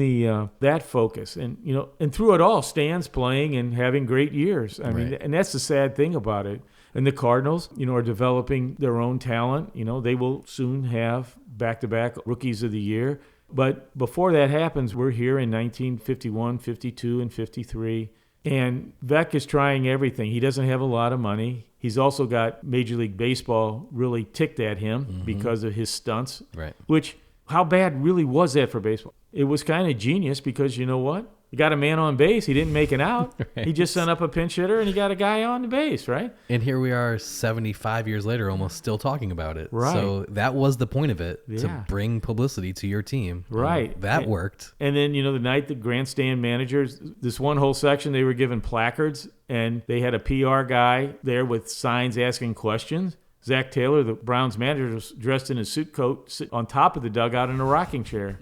that focus, and and through it all, Stan's playing and having great years. I mean, and that's the sad thing about it. And the Cardinals, are developing their own talent. They will soon have back-to-back Rookies of the Year. But before that happens, we're here in 1951, 52, and 53. And Vec is trying everything. He doesn't have a lot of money. He's also got Major League Baseball really ticked at him because of his stunts. Right. Which, how bad really was that for baseball? It was kind of genius because you know what? You got a man on base. He didn't make it out. Right. He just sent up a pinch hitter, and he got a guy on the base, right? And here we are 75 years later, almost still talking about it. Right. So that was the point of it, to bring publicity to your team. Right. That worked. And then, the night the grandstand managers, this one whole section, they were given placards, and they had a PR guy there with signs asking questions. Zach Taylor, the Browns manager, was dressed in a suit coat, sit on top of the dugout in a rocking chair.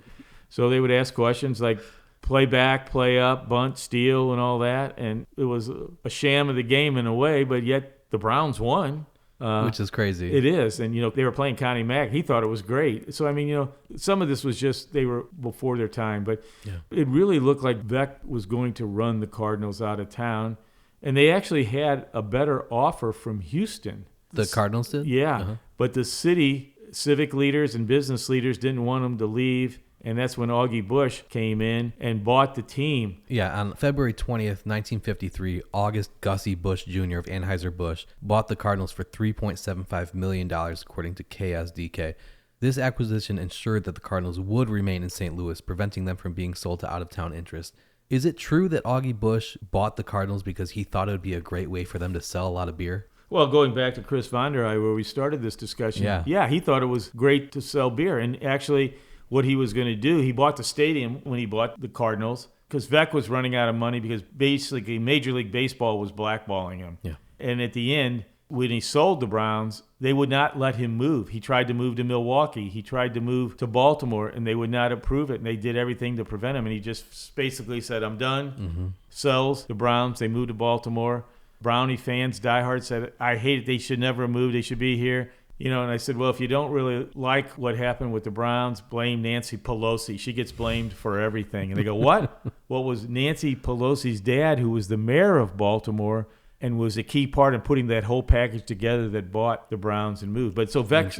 So they would ask questions like, play back, play up, bunt, steal, and all that. And it was a sham of the game in a way, but yet the Browns won. Which is crazy. It is. And, they were playing Connie Mack. He thought it was great. So, I mean, some of this was just they were before their time. But it really looked like Vec was going to run the Cardinals out of town. And they actually had a better offer from Houston. The Cardinals did? Yeah. But the city, civic leaders and business leaders didn't want them to leave. And that's when Augie Busch came in and bought the team. Yeah, on February 20th, 1953, August Gussie Busch Jr. of Anheuser-Busch bought the Cardinals for $3.75 million, according to KSDK. This acquisition ensured that the Cardinals would remain in St. Louis, preventing them from being sold to out-of-town interests. Is it true that Augie Busch bought the Cardinals because he thought it would be a great way for them to sell a lot of beer? Well, going back to Chris Von der Eye, where we started this discussion, he thought it was great to sell beer. And actually, what he was going to do, he bought the stadium when he bought the Cardinals because Vec was running out of money because basically Major League Baseball was blackballing him. Yeah. And at the end, when he sold the Browns, they would not let him move. He tried to move to Milwaukee. He tried to move to Baltimore, and they would not approve it. And they did everything to prevent him. And he just basically said, I'm done. Sells the Browns. They moved to Baltimore. Brownie fans, diehard, said, I hate it. They should never have moved. They should be here. And I said, well, if you don't really like what happened with the Browns, blame Nancy Pelosi. She gets blamed for everything. And they go, what? Well, it was Nancy Pelosi's dad, who was the mayor of Baltimore and was a key part in putting that whole package together that bought the Browns and moved. But so Vec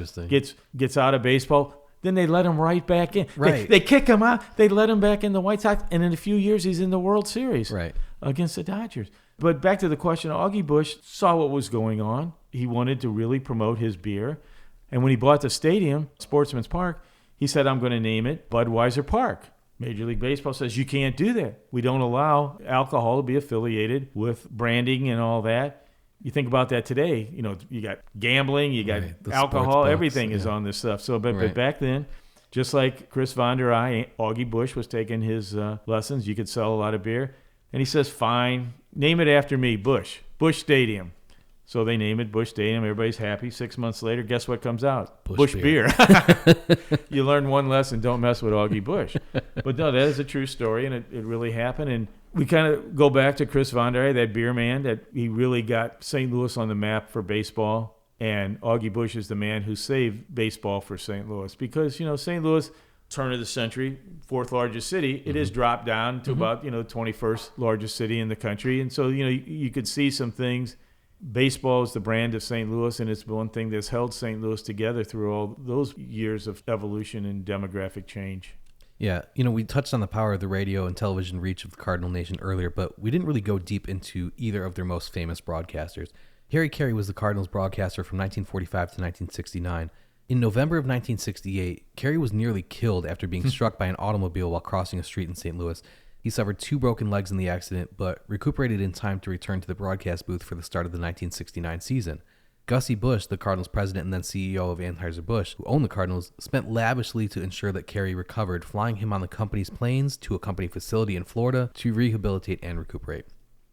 gets out of baseball. Then they let him right back in. Right. They kick him out. They let him back in the White Sox. And in a few years, he's in the World Series against the Dodgers. But back to the question, Augie Busch saw what was going on. He wanted to really promote his beer. And when he bought the stadium, Sportsman's Park, he said, I'm going to name it Budweiser Park. Major League Baseball says, you can't do that. We don't allow alcohol to be affiliated with branding and all that. You think about that today, you got gambling, you got alcohol, everything is on this stuff. So, but back then, just like Chris Von der Eye, Augie Busch was taking his lessons. You could sell a lot of beer. And he says, fine, name it after me, Busch Stadium. So they name it Busch Stadium. Everybody's happy. 6 months later, guess what comes out? Busch beer. You learn one lesson, don't mess with Augie Busch. But no, that is a true story, and it really happened. And we kind of go back to Chris Von der Eye, that beer man, that he really got St. Louis on the map for baseball. And Augie Busch is the man who saved baseball for St. Louis. Because, St. Louis, turn of the century, fourth largest city, it has dropped down to about, 21st largest city in the country. And so, you could see some things. Baseball is the brand of St. Louis, and it's one thing that's held St. Louis together through all those years of evolution and demographic change. Yeah, you know, we touched on the power of the radio and television reach of the Cardinal Nation earlier, but we didn't really go deep into either of their most famous broadcasters. Harry Carey was the Cardinals broadcaster from 1945 to 1969. In November of 1968, Carey was nearly killed after being struck by an automobile while crossing a street in St. Louis. He suffered 2 broken legs in the accident, but recuperated in time to return to the broadcast booth for the start of the 1969 season. Gussie Busch, the Cardinals president and then CEO of Anheuser-Busch, who owned the Cardinals, spent lavishly to ensure that Carey recovered, flying him on the company's planes to a company facility in Florida to rehabilitate and recuperate.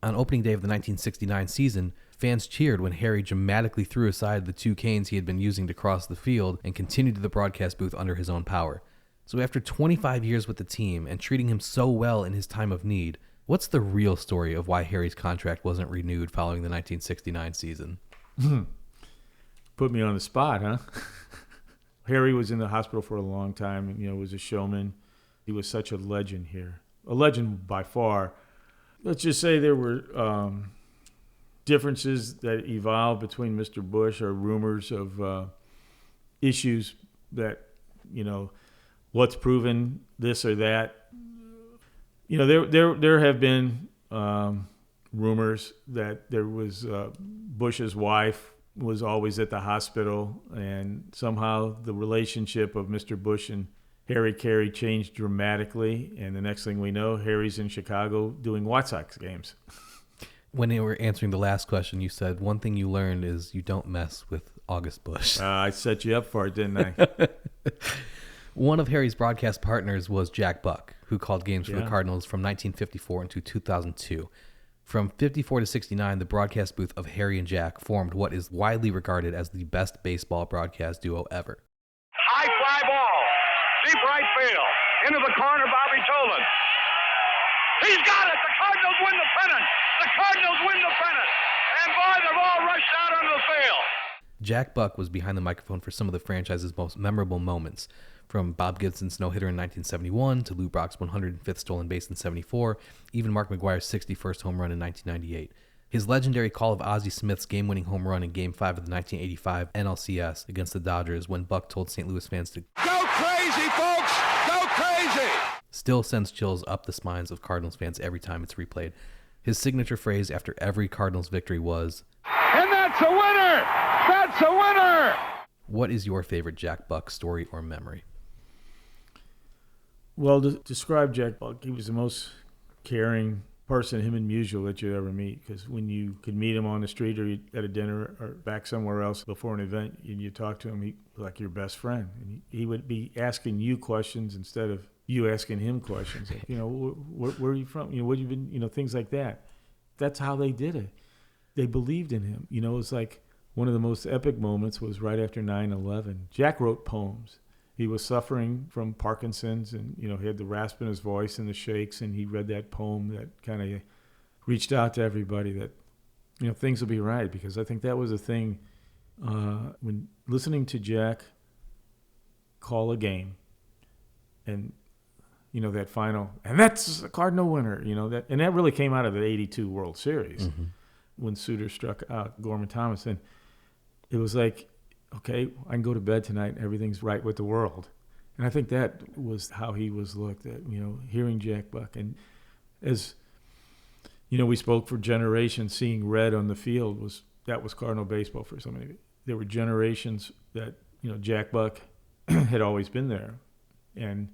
On opening day of the 1969 season, fans cheered when Harry dramatically threw aside the 2 canes he had been using to cross the field and continued to the broadcast booth under his own power. So after 25 years with the team and treating him so well in his time of need, what's the real story of why Harry's contract wasn't renewed following the 1969 season? Put me on the spot, huh? Harry was in the hospital for a long time and, was a showman. He was such a legend here. A legend by far. Let's just say there were differences that evolved between Mr. Bush, or rumors of issues that, what's proven this or that. There have been rumors that there was Bush's wife was always at the hospital, and somehow the relationship of Mr. Bush and Harry Carey changed dramatically, and the next thing we know, Harry's in Chicago doing White Sox games. When you were answering the last question, you said one thing you learned is you don't mess with August Busch. I set you up for it, didn't I? One of Harry's broadcast partners was Jack Buck, who called games for the Cardinals from 1954 into 2002. From 54 to 69, the broadcast booth of Harry and Jack formed what is widely regarded as the best baseball broadcast duo ever. High fly ball, deep right field, into the corner, Bobby Tolan. He's got it! The Cardinals win the pennant! The Cardinals win the pennant! And boy, they've all rushed out onto the field. Jack Buck was behind the microphone for some of the franchise's most memorable moments, from Bob Gibson's no-hitter in 1971 to Lou Brock's 105th stolen base in 74, even Mark McGwire's 61st home run in 1998. His legendary call of Ozzie Smith's game-winning home run in Game 5 of the 1985 NLCS against the Dodgers, when Buck told St. Louis fans to go crazy, folks! Go crazy! still sends chills up the spines of Cardinals fans every time it's replayed. His signature phrase after every Cardinals victory was, "And that's a winner! That's a winner!" What is your favorite Jack Buck story or memory? Well, to describe Jack Buck, he was the most caring person, him and Musial, that you'd ever meet. Because when you could meet him on the street or at a dinner or back somewhere else before an event, and you talk to him, he was like your best friend. And he would be asking you questions instead of you asking him questions. Like, where are you from? What have you been? Things like that. That's how they did it. They believed in him. It was like one of the most epic moments was right after 9/11. Jack wrote poems. He was suffering from Parkinson's, and he had the rasp in his voice and the shakes, and he read that poem that kind of reached out to everybody that things will be right. Because I think that was a thing when listening to Jack call a game, and that final, and that's a Cardinal winner, and that really came out of the '82 World Series when Suter struck out Gorman Thomas, and it was like, okay, I can go to bed tonight and everything's right with the world. And I think that was how he was looked at, hearing Jack Buck. And as, we spoke for generations, seeing red on the field was Cardinal baseball for so many. There were generations that, Jack Buck had always been there. And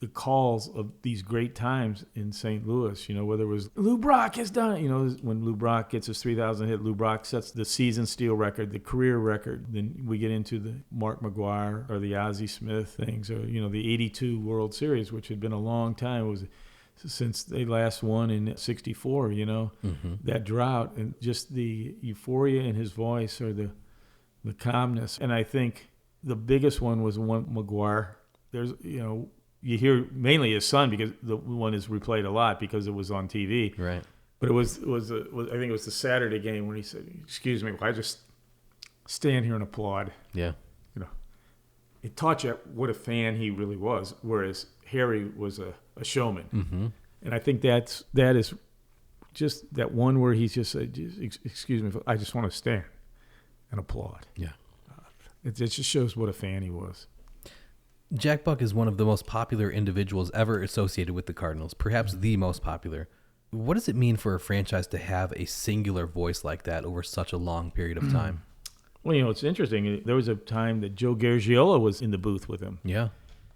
the calls of these great times in St. Louis, whether it was Lou Brock has done it, when Lou Brock gets his 3,000 hit, Lou Brock sets the season steal record, the career record. Then we get into the Mark McGwire or the Ozzie Smith things, or, the '82 World Series, which had been a long time. It was since they last won in '64, that drought, and just the euphoria in his voice, or the calmness. And I think the biggest one was one McGwire. There's, you hear mainly his son, because the one is replayed a lot because it was on TV. Right. But it was I think it was the Saturday game when he said, "Excuse me, I just stand here and applaud." Yeah. It taught you what a fan he really was, whereas Harry was a showman. Mm-hmm. And I think that is just that one where he's just said, "Excuse me, I just want to stand and applaud." Yeah. It just shows what a fan he was. Jack Buck is one of the most popular individuals ever associated with the Cardinals, perhaps the most popular. What does it mean for a franchise to have a singular voice like that over such a long period of time? Well, it's interesting. There was a time that Joe Garagiola was in the booth with him. Yeah.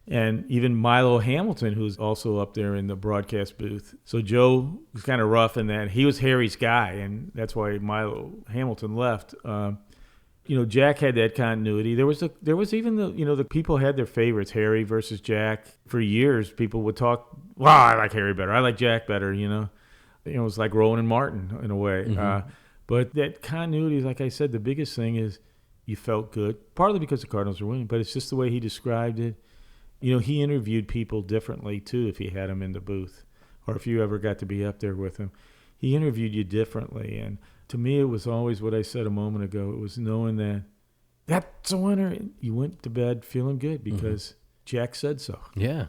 And even Milo Hamilton, who's also up there in the broadcast booth. So Joe was kind of rough in that. He was Harry's guy, and that's why Milo Hamilton left. Jack had that continuity. There was even the people had their favorites, Harry versus Jack. For years, people would talk, well, I like Harry better. I like Jack better, it was like Rowan and Martin in a way. Mm-hmm. But that continuity, like I said, the biggest thing is you felt good, partly because the Cardinals were winning, but it's just the way he described it. He interviewed people differently, too, if he had them in the booth or if you ever got to be up there with him. He interviewed you differently. And to me, it was always what I said a moment ago. It was knowing that that's a winner. You went to bed feeling good because Jack said so. Yeah.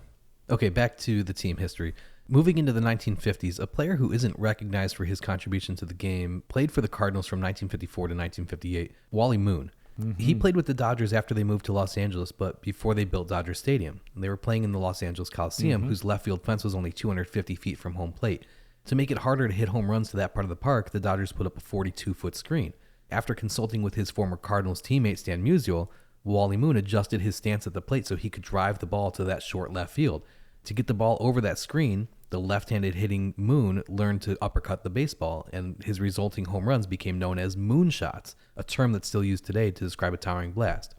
Okay, back to the team history. Moving into the 1950s, a player who isn't recognized for his contribution to the game played for the Cardinals from 1954 to 1958, Wally Moon. Mm-hmm. He played with the Dodgers after they moved to Los Angeles, but before they built Dodger Stadium. They were playing in the Los Angeles Coliseum, whose left field fence was only 250 feet from home plate. To make it harder to hit home runs to that part of the park, the Dodgers put up a 42-foot screen. After consulting with his former Cardinals teammate Stan Musial, Wally Moon adjusted his stance at the plate so he could drive the ball to that short left field. To get the ball over that screen, the left-handed hitting Moon learned to uppercut the baseball, and his resulting home runs became known as moonshots, a term that's still used today to describe a towering blast.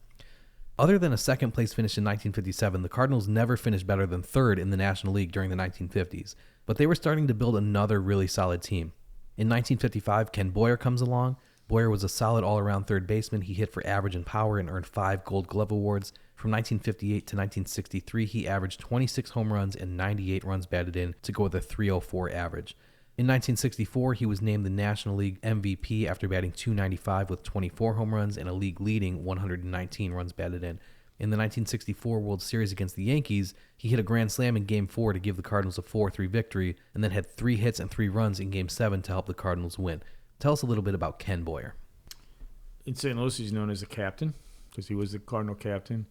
Other than a second-place finish in 1957, the Cardinals never finished better than third in the National League during the 1950s, but they were starting to build another really solid team. In 1955, Ken Boyer comes along. Boyer was a solid all-around third baseman. He hit for average and power and earned 5 Gold Glove awards. From 1958 to 1963, he averaged 26 home runs and 98 runs batted in to go with a .304 average. In 1964, he was named the National League MVP after batting .295 with 24 home runs and a league-leading 119 runs batted in. In the 1964 World Series against the Yankees, he hit a grand slam in Game 4 to give the Cardinals a 4-3 victory, and then had 3 hits and 3 runs in Game 7 to help the Cardinals win. Tell us a little bit about Ken Boyer. In St. Louis, he's known as a captain because he was the Cardinal captain.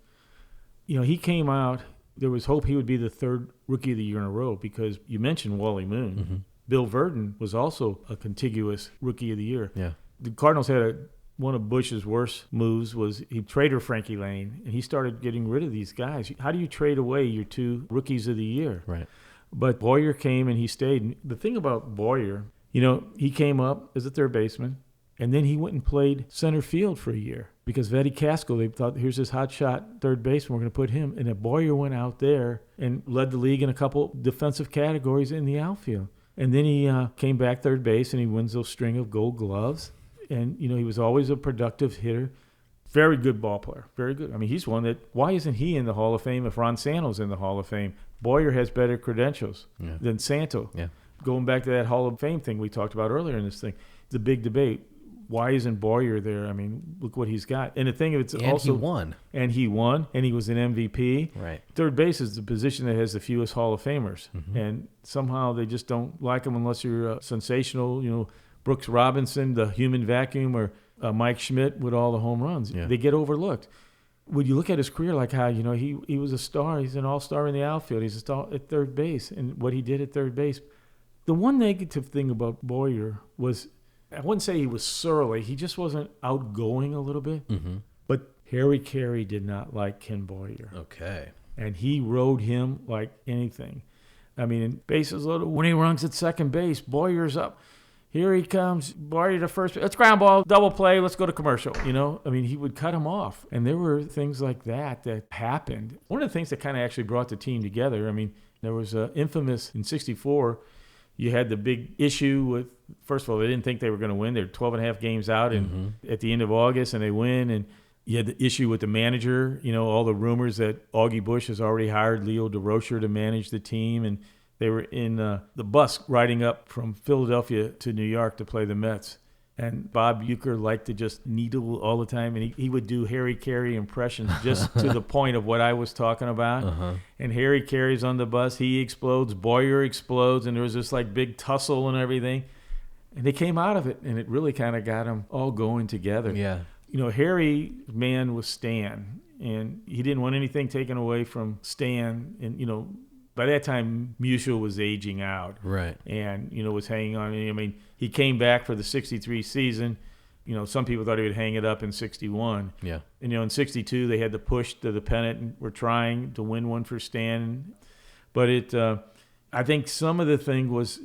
He came out, there was hope he would be the third Rookie of the Year in a row because you mentioned Wally Moon. Mm-hmm. Bill Verdon was also a contiguous Rookie of the Year. Yeah. The Cardinals had one of Bush's worst moves was he traded Frankie Lane, and he started getting rid of these guys. How do you trade away your 2 Rookies of the Year? Right. But Boyer came and he stayed. And the thing about Boyer, he came up as a third baseman, and then he went and played center field for a year because Vetty Casco, they thought, here's this hotshot third baseman, we're going to put him. And then Boyer went out there and led the league in a couple defensive categories in the outfield. And then he came back third base, and he wins those string of Gold Gloves. And, he was always a productive hitter. Very good ball player. Very good. I mean, he's one that, why isn't he in the Hall of Fame if Ron Santo's in the Hall of Fame? Boyer has better credentials than Santo. Yeah. Going back to that Hall of Fame thing we talked about earlier in this thing, the big debate. Why isn't Boyer there? I mean, look what he's got. And the thing of it's also... And he won. And he won, and he was an MVP. Right. Third base is the position that has the fewest Hall of Famers. Mm-hmm. And somehow they just don't like him unless you're sensational, Brooks Robinson, the human vacuum, or Mike Schmidt with all the home runs. Yeah. They get overlooked. When you look at his career, like how, he was a star. He's an all-star in the outfield. He's a star at third base, and what he did at third base. The one negative thing about Boyer was... I wouldn't say he was surly. He just wasn't outgoing a little bit. Mm-hmm. But Harry Carey did not like Ken Boyer. Okay. And he rode him like anything. I mean, in bases loaded, when he runs at second base, Boyer's up. Here he comes, Boyer to first base. Let's ground ball, double play, let's go to commercial. I mean, he would cut him off. And there were things like that happened. One of the things that kind of actually brought the team together, I mean, there was an infamous, in 64, you had the big issue with, first of all, they didn't think they were going to win. They're 12 and a half games out at the end of August, and they win. And you had the issue with the manager, all the rumors that Augie Busch has already hired Leo DeRocher to manage the team. And they were in the bus riding up from Philadelphia to New York to play the Mets. And Bob Uecker liked to just needle all the time, and he would do Harry Carey impressions just to the point of what I was talking about. Uh-huh. And Harry Carey's on the bus. He explodes. Boyer explodes, and there was this big tussle and everything. And they came out of it, and it really kind of got them all going together. Yeah. Harry, man, was Stan. and he didn't want anything taken away from Stan. And, you know, by that time, Musial was aging out. Right. And, you know, was hanging on. I mean, he came back for the 63 season. You know, some people thought he would hang it up in 61. Yeah. And, you know, in 62, they had the push to the pennant and were trying to win one for Stan. But I think some of the thing was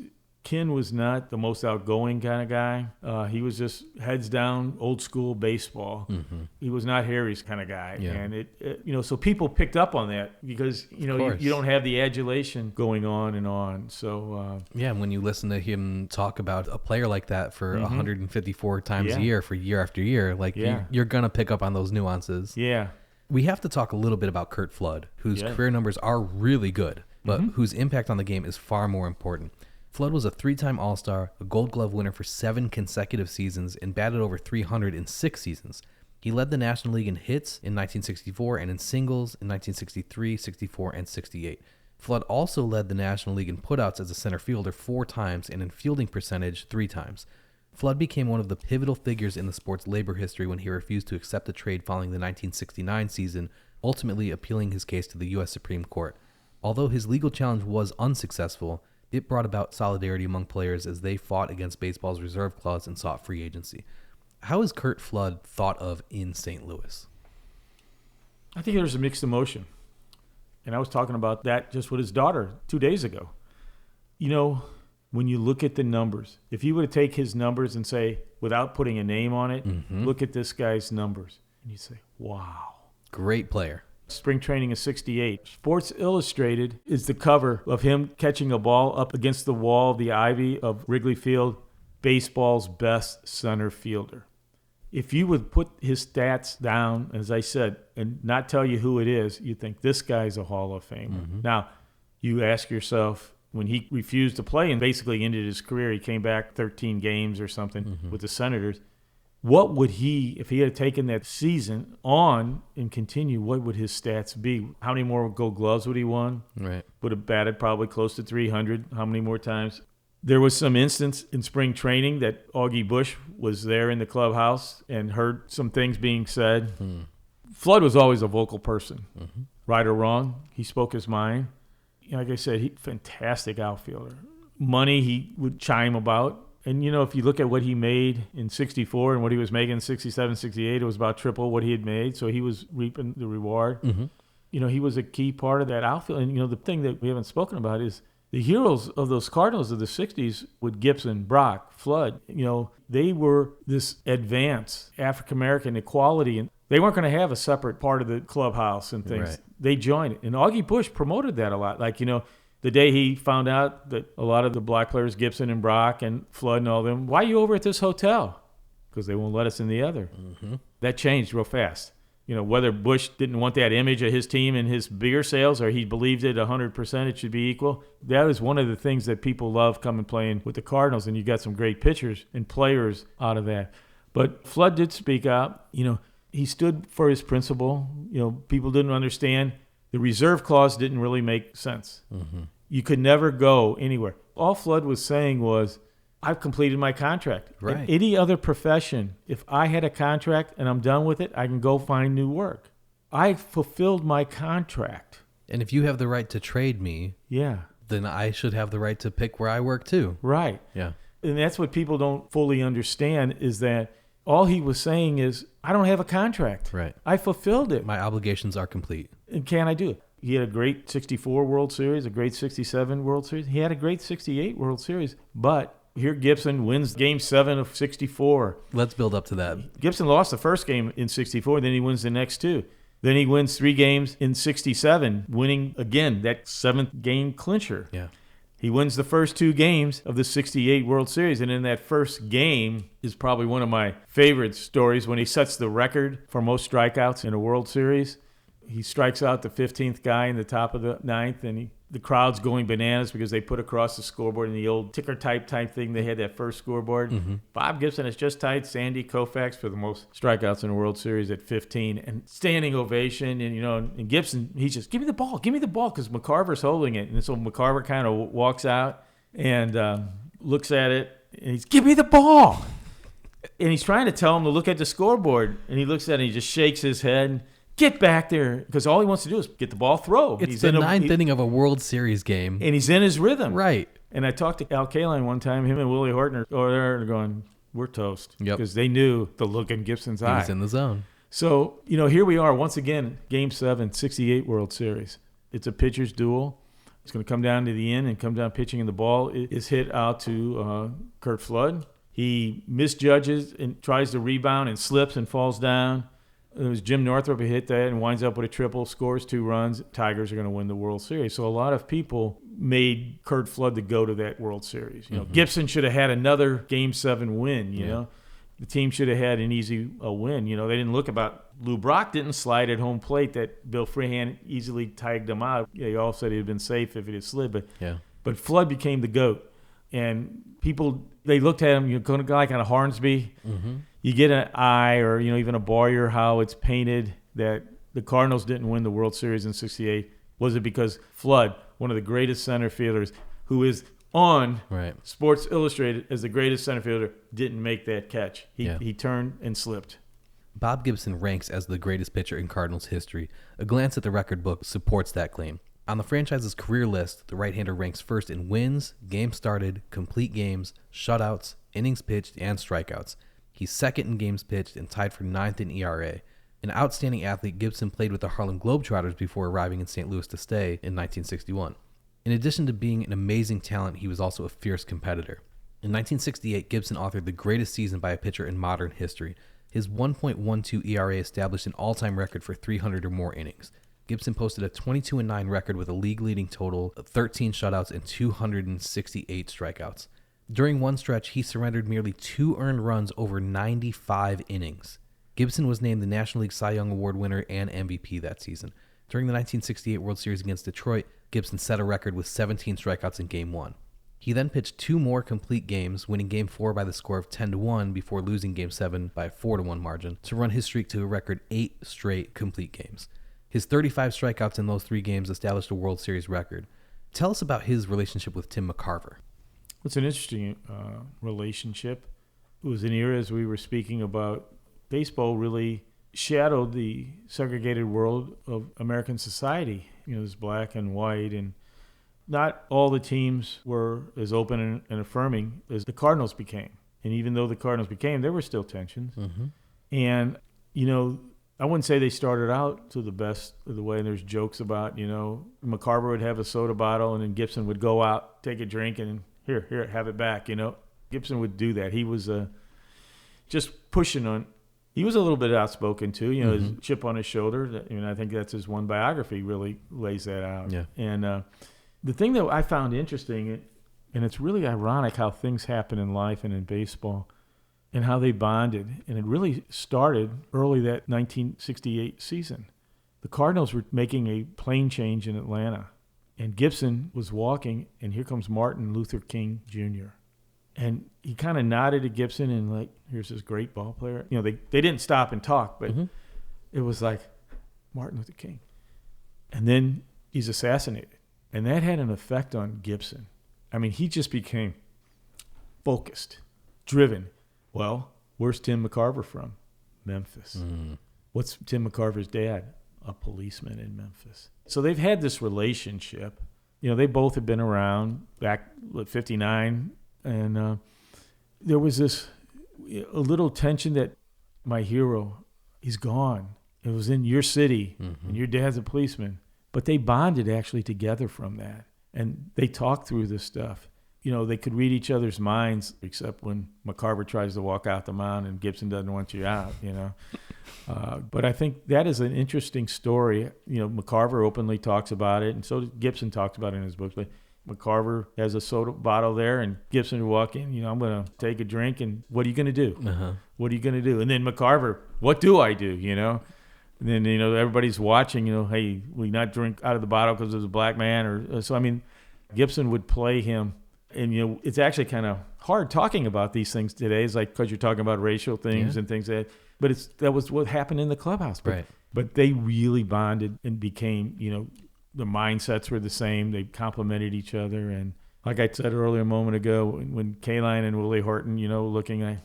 Ken was not the most outgoing kind of guy. He was just heads down, old school baseball. Mm-hmm. He was not Harry's kind of guy. Yeah. And it you know, so people picked up on that because, you know, you don't have the adulation going on and on. So yeah, when you listen to him talk about a player like that for 154 times a year for year after year, like you're gonna pick up on those nuances. Yeah. We have to talk a little bit about Curt Flood, whose career numbers are really good, but whose impact on the game is far more important. Flood was a 3-time All-Star, a Gold Glove winner for 7 consecutive seasons, and batted over 300 in 6 seasons. He led the National League in hits in 1964 and in singles in 1963, 64, and 68. Flood also led the National League in putouts as a center fielder 4 times and in fielding percentage 3 times. Flood became one of the pivotal figures in the sport's labor history when he refused to accept a trade following the 1969 season, ultimately appealing his case to the U.S. Supreme Court. Although his legal challenge was unsuccessful, it brought about solidarity among players as they fought against baseball's reserve clause and sought free agency. How is Curt Flood thought of in St. Louis? I think there's a mixed emotion. And I was talking about that just with his daughter 2 days ago. You know, when you look at the numbers, if you were to take his numbers and say, without putting a name on it, look at this guy's numbers. And you say, wow. Great player. Spring training is 68. Sports Illustrated is the cover of him catching a ball up against the wall of the ivy of Wrigley Field, baseball's best center fielder. If you would put his stats down, as I said, and not tell you who it is, you'd think this guy's a Hall of Famer. Now, you ask yourself, when he refused to play and basically ended his career, he came back 13 games or something with the Senators. What would he, if he had taken that season on and continued, what would his stats be? How many more Gold Gloves would he won? Right. Would have batted probably close to 300. How many more times? There was some instance in spring training that Augie Busch was there in the clubhouse and heard some things being said. Flood was always a vocal person. Right or wrong, he spoke his mind. You know, like I said, fantastic outfielder. Money he would chime about. And, you know, if you look at what he made in 64 and what he was making in 67, 68, it was about triple what he had made. So he was reaping the reward. You know, he was a key part of that outfield. And, you know, the thing that we haven't spoken about is the heroes of those Cardinals of the 60s with Gibson, Brock, Flood, you know, they were this advanced African-American equality. And they weren't going to have a separate part of the clubhouse and things. Right. They joined it. And Augie Busch promoted that a lot. Like, you know, the day he found out that a lot of the black players, Gibson and Brock and Flood and all them, why are you over at this hotel? Because they won't let us in the other. That changed real fast. You know, whether Bush didn't want that image of his team and his beer sales or he believed it 100% it should be equal, that is one of the things that people love coming playing with the Cardinals, and you got some great pitchers and players out of that. But Flood did speak out. You know, he stood for his principle. You know, people didn't understand. The reserve clause didn't really make sense. You could never go anywhere. All Flood was saying was, I've completed my contract. Right. In any other profession, if I had a contract and I'm done with it, I can go find new work. I fulfilled my contract. And if you have the right to trade me, then I should have the right to pick where I work too. Right. Yeah. And that's what people don't fully understand is that all he was saying is, I don't have a contract. Right. I fulfilled it. My obligations are complete. And can I do it? He had a great 64 World Series, a great 67 World Series. He had a great 68 World Series. But here Gibson wins Game 7 of 64. Let's build up to that. Gibson lost the first game in 64, then he wins the next 2. Then he wins 3 games in 67, winning again that 7th game clincher. Yeah. He wins the first 2 games of the 68 World Series, and in that first game is probably one of my favorite stories when he sets the record for most strikeouts in a World Series. He strikes out the 15th guy in the top of the 9th, and the crowd's going bananas because they put across the scoreboard in the old ticker type thing. They had that first scoreboard. Bob Gibson has just tied Sandy Koufax for the most strikeouts in a World Series at 15, and standing ovation. And, you know, and Gibson, he's just, give me the ball, because McCarver's holding it. And so McCarver kind of walks out and looks at it, and he's, give me the ball. And he's trying to tell him to look at the scoreboard, and he looks at it and he just shakes his head. get back there, because all he wants to do is get the ball, throw. It's the ninth inning of a World Series game. And he's in his rhythm. Right. And I talked to Al Kaline one time, him and Willie Horton are over there going, we're toast. Yep. Because they knew the look in Gibson's eye. He's in the zone. So, here we are once again, Game 7, 68 World Series. It's a pitcher's duel. It's going to come down to the end and come down pitching, and the ball is hit out to Curt Flood. He misjudges and tries to rebound and slips and falls down. It was Jim Northrup who hit that and winds up with a triple, scores 2 runs. Tigers are going to win the World Series. So a lot of people made Curt Flood to go to that World Series. Gibson should have had another Game 7 win, you know. The team should have had an easy win. They didn't look about – Lou Brock didn't slide at home plate that Bill Freehan easily tagged him out. They all said he'd have been safe if it had slid. But Flood became the GOAT. And people – they looked at him, going to like on a Hornsby. Mm-hmm. You get an eye or, even a Boyer, how it's painted that the Cardinals didn't win the World Series in 68. Was it because Flood, one of the greatest center fielders, who is – on Sports Illustrated as the greatest center fielder, didn't make that catch. He turned and slipped. Bob Gibson ranks as the greatest pitcher in Cardinals history. A glance at the record book supports that claim. On the franchise's career list, the right-hander ranks first in wins, games started, complete games, shutouts, innings pitched, and strikeouts. He's second in games pitched and tied for 9th in ERA. An outstanding athlete, Gibson played with the Harlem Globetrotters before arriving in St. Louis to stay in 1961. In addition to being an amazing talent, he was also a fierce competitor. In 1968, Gibson authored the greatest season by a pitcher in modern history. His 1.12 ERA established an all-time record for 300 or more innings. Gibson posted a 22-9 record with a league-leading total of 13 shutouts and 268 strikeouts. During one stretch, he surrendered merely 2 earned runs over 95 innings. Gibson was named the National League Cy Young Award winner and MVP that season. During the 1968 World Series against Detroit, Gibson set a record with 17 strikeouts in Game 1. He then pitched 2 more complete games, winning Game 4 by the score of 10-1 before losing Game 7 by a 4-1 margin to run his streak to a record 8 straight complete games. His 35 strikeouts in those 3 games established a World Series record. Tell us about his relationship with Tim McCarver. It's an interesting relationship. It was an era, as we were speaking about, baseball really shadowed the segregated world of American society. There's black and white, and not all the teams were as open and affirming as the Cardinals became. And even though the Cardinals became, there were still tensions. Mm-hmm. And, I wouldn't say they started out to the best of the way. And there's jokes about, McCarver would have a soda bottle, and then Gibson would go out, take a drink, and here, have it back, Gibson would do that. He was just pushing on. He was a little bit outspoken too, his chip on his shoulder. I think that's his one biography really lays that out. Yeah. And the thing that I found interesting, and it's really ironic how things happen in life and in baseball, and how they bonded. And it really started early that 1968 season. The Cardinals were making a plane change in Atlanta, and Gibson was walking, and here comes Martin Luther King Jr. And he kind of nodded at Gibson and like, here's this great ball player. They didn't stop and talk, but it was like Martin Luther King. And then he's assassinated. And that had an effect on Gibson. He just became focused, driven. Well, where's Tim McCarver from? Memphis. What's Tim McCarver's dad? A policeman in Memphis. So they've had this relationship. They both had been around back at 59. And there was a little tension that my hero, he's gone. It was in your city, and your dad's a policeman. But they bonded actually together from that. And they talked through this stuff. They could read each other's minds, except when McCarver tries to walk out the mound and Gibson doesn't want you out, But I think that is an interesting story. McCarver openly talks about it, and so Gibson talks about it in his books. But McCarver has a soda bottle there, and Gibson would walk in, I'm going to take a drink, and what are you going to do? What are you going to do? And then McCarver, what do I do, And then, everybody's watching, hey, we not drink out of the bottle because there's a black man. Gibson would play him. And, it's actually kind of hard talking about these things today. It's like because you're talking about racial things and things like that. But that was what happened in the clubhouse. But they really bonded and became, the mindsets were the same. They complemented each other. And like I said earlier a moment ago, when Kaline and Willie Horton, looking at,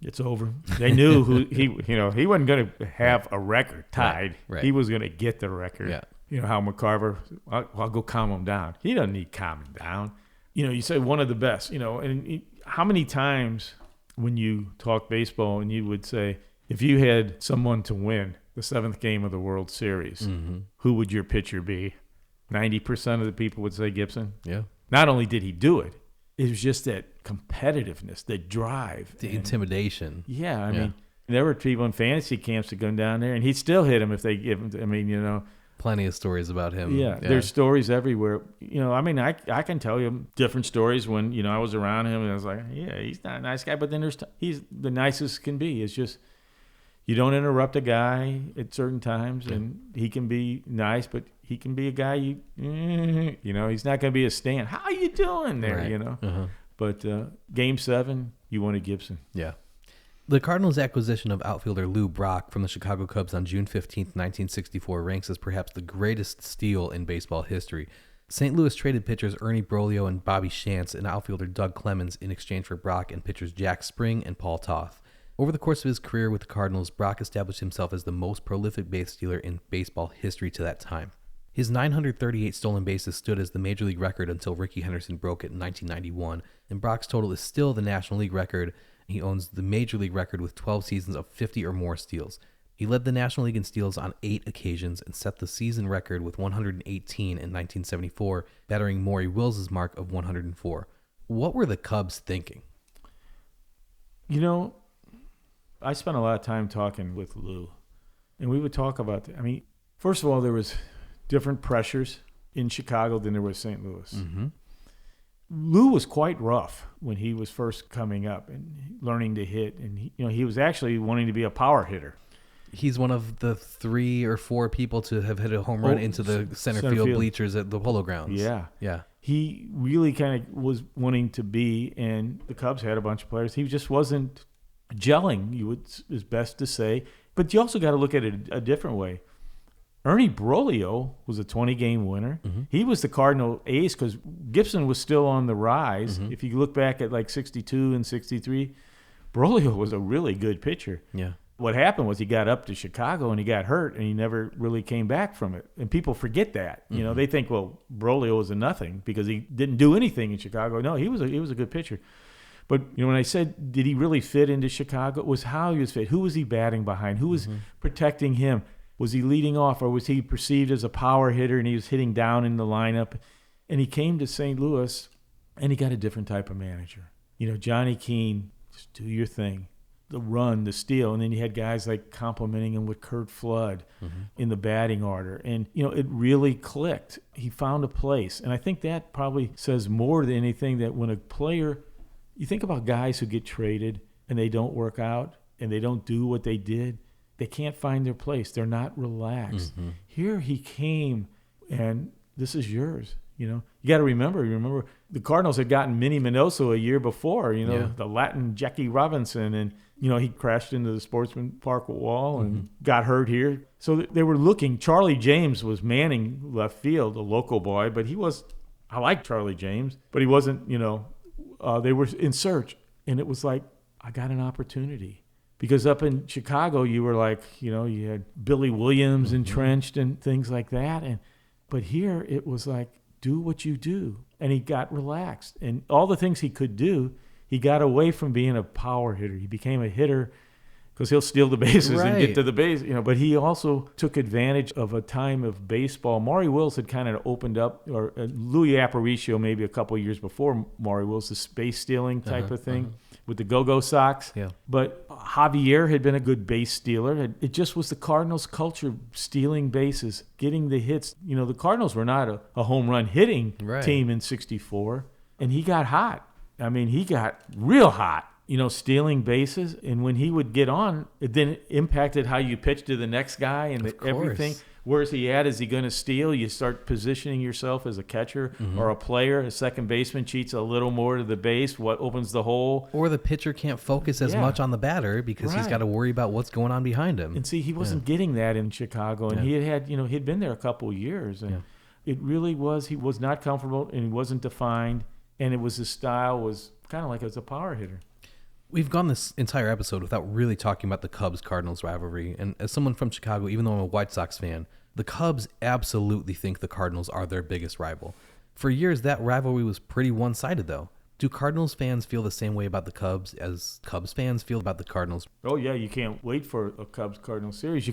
It's over. They knew he wasn't going to have a record tied. Right. He was going to get the record. Yeah. You know how McCarver, I'll go calm him down. He doesn't need calming down. You know, you say one of the best, you know, and how many times when you talk baseball and you would say, if you had someone to win the 7th game of the World Series, who would your pitcher be? 90% of the people would say Gibson. Yeah. Not only did he do it, it was just that competitiveness, the drive. The intimidation. Yeah, I mean, there were people in fantasy camps that go down there, and he'd still hit him if they give him. I mean, you know. Plenty of stories about him. Yeah, there's stories everywhere. You know, I mean, I can tell you different stories when, you know, I was around him and I was like, yeah, he's not a nice guy. But then he's the nicest can be. It's just you don't interrupt a guy at certain times, and he can be nice, but he can be a guy you know, he's not going to be a stand. How you doing there, right. You know? But Game 7, you wanted Gibson. Yeah. The Cardinals' acquisition of outfielder Lou Brock from the Chicago Cubs on June 15, 1964 ranks as perhaps the greatest steal in baseball history. St. Louis traded pitchers Ernie Broglio and Bobby Shantz and outfielder Doug Clemens in exchange for Brock and pitchers Jack Spring and Paul Toth. Over the course of his career with the Cardinals, Brock established himself as the most prolific base stealer in baseball history to that time. His 938 stolen bases stood as the Major League record until Rickey Henderson broke it in 1991, and Brock's total is still the National League record. He owns the Major League record with 12 seasons of 50 or more steals. He led the National League in steals on 8 occasions and set the season record with 118 in 1974, battering Maury Wills' mark of 104. What were the Cubs thinking? You know, I spent a lot of time talking with Lou, and we would talk about that. I mean, first of all, there was different pressures in Chicago than there was St. Louis. Mm-hmm. Lou was quite rough when he was first coming up and learning to hit, and he was actually wanting to be a power hitter. He's one of the 3 or 4 people to have hit a home run into the center field bleachers at the Polo Grounds. Yeah. He really kind of was wanting to be, and the Cubs had a bunch of players. He just wasn't gelling, is best to say. But you also got to look at it a different way. Ernie Broglio was a 20-game winner. Mm-hmm. He was the Cardinal ace because Gibson was still on the rise. Mm-hmm. If you look back at like 62 and 63, Broglio was a really good pitcher. Yeah. What happened was he got up to Chicago and he got hurt and he never really came back from it. And people forget that. You know, they think, well, Broglio was a nothing because he didn't do anything in Chicago. No, he was a good pitcher. But when I said, did he really fit into Chicago? It was how he was fit. Who was he batting behind? Who was protecting him? Was he leading off, or was he perceived as a power hitter and he was hitting down in the lineup? And he came to St. Louis and he got a different type of manager. You know, Johnny Keane, just do your thing. The run, the steal, and then you had guys like complimenting him with Curt Flood in the batting order. And, it really clicked. He found a place. And I think that probably says more than anything, that when a player, you think about guys who get traded and they don't work out and they don't do what they did, they can't find their place. They're not relaxed. Here he came, and this is yours. You got to remember the Cardinals had gotten Minnie Minoso a year before, the Latin Jackie Robinson, and, he crashed into the Sportsman Park wall and got hurt here. So they were looking. Charlie James was manning left field, a local boy, but I like Charlie James, but he wasn't, they were in search. And it was like, I got an opportunity. Because up in Chicago, you were like, you had Billy Williams entrenched and things like that. But here it was like, do what you do. And he got relaxed. And all the things he could do, he got away from being a power hitter. He became a hitter because he'll steal the bases and get to the base. But he also took advantage of a time of baseball. Maury Wills had kind of opened up, or Louis Aparicio maybe a couple of years before Maury Wills, the space stealing type of thing. With the Go-Go Sox. Yeah. But Javier had been a good base stealer. It just was the Cardinals' culture, stealing bases, getting the hits. The Cardinals were not a home run hitting team in 64. And he got hot. I mean, he got real hot, stealing bases. And when he would get on, it then impacted how you pitch to the next guy and everything. Where's he at? Is he going to steal? You start positioning yourself as a catcher or a player. A second baseman cheats a little more to the base. What opens the hole? Or the pitcher can't focus as much on the batter because he's got to worry about what's going on behind him. And see, he wasn't getting that in Chicago. And he had he'd been there a couple of years. And it really was, he was not comfortable and he wasn't defined. And his style was kind of like as a power hitter. We've gone this entire episode without really talking about the Cubs-Cardinals rivalry. And as someone from Chicago, even though I'm a White Sox fan, the Cubs absolutely think the Cardinals are their biggest rival. For years, that rivalry was pretty one-sided, though. Do Cardinals fans feel the same way about the Cubs as Cubs fans feel about the Cardinals? Oh, yeah, you can't wait for a Cubs-Cardinals series.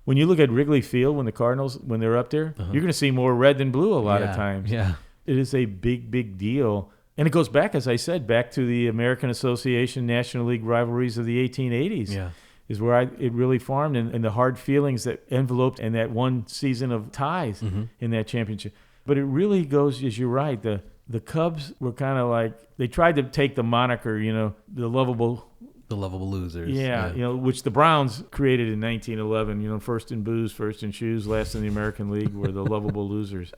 When you look at Wrigley Field, when the Cardinals, when they're up there, you're going to see more red than blue a lot of times. Yeah. It is a big, big deal. And it goes back, as I said, back to the American Association National League rivalries of the 1880s. Yeah. Is where it really formed, and the hard feelings that enveloped and that one season of ties in that championship. But it really goes, as you're right, the Cubs were kind of like, they tried to take the moniker, the lovable losers. Yeah, which the Browns created in 1911, first in booze, first in shoes, last in the American League, were the lovable losers.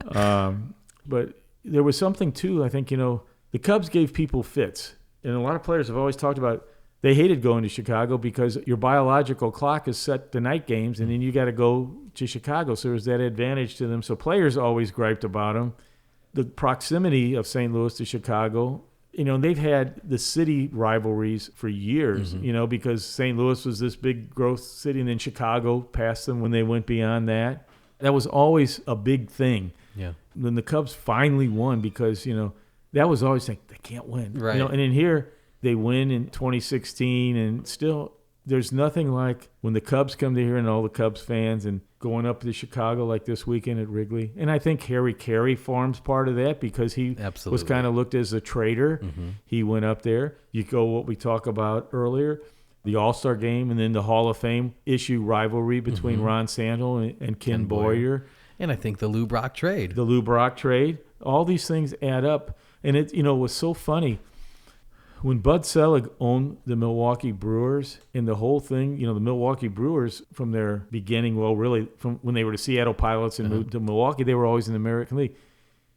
But there was something, too, I think, the Cubs gave people fits. And a lot of players have always talked about they hated going to Chicago because your biological clock is set to night games, and then you got to go to Chicago. So there's that advantage to them. So players always griped about them. The proximity of St. Louis to Chicago, they've had the city rivalries for years, because St. Louis was this big growth city, and then Chicago passed them when they went beyond that. That was always a big thing. Yeah. When the Cubs finally won, because, that was always like, they can't win. Right. And in here, they win in 2016, and still there's nothing like when the Cubs come to here and all the Cubs fans and going up to Chicago like this weekend at Wrigley. And I think Harry Carey forms part of that because he was kind of looked as a traitor. He went up there. You go what we talked about earlier, the All-Star game, and then the Hall of Fame issue rivalry between Ron Sandow and Ken Boyer. And I think the Lou Brock trade. All these things add up. And it was so funny. When Bud Selig owned the Milwaukee Brewers and the whole thing, the Milwaukee Brewers from their beginning, well, really from when they were the Seattle Pilots and moved to Milwaukee, they were always in the American League.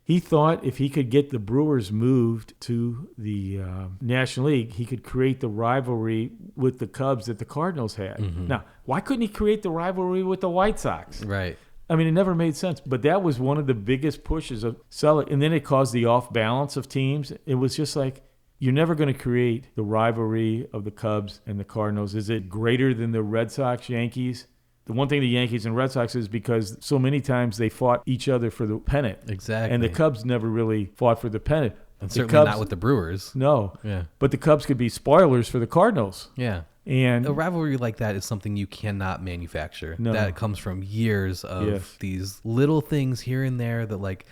He thought if he could get the Brewers moved to the National League, he could create the rivalry with the Cubs that the Cardinals had. Now, why couldn't he create the rivalry with the White Sox? Right. I mean, it never made sense. But that was one of the biggest pushes of Selig. And then it caused the off balance of teams. It was just like, you're never going to create the rivalry of the Cubs and the Cardinals. Is it greater than the Red Sox, Yankees? The one thing the Yankees and Red Sox is because so many times they fought each other for the pennant. Exactly. And the Cubs never really fought for the pennant. And certainly not with the Brewers. No. Yeah. But the Cubs could be spoilers for the Cardinals. Yeah. And a rivalry like that is something you cannot manufacture. No. That comes from years of these little things here and there that, like,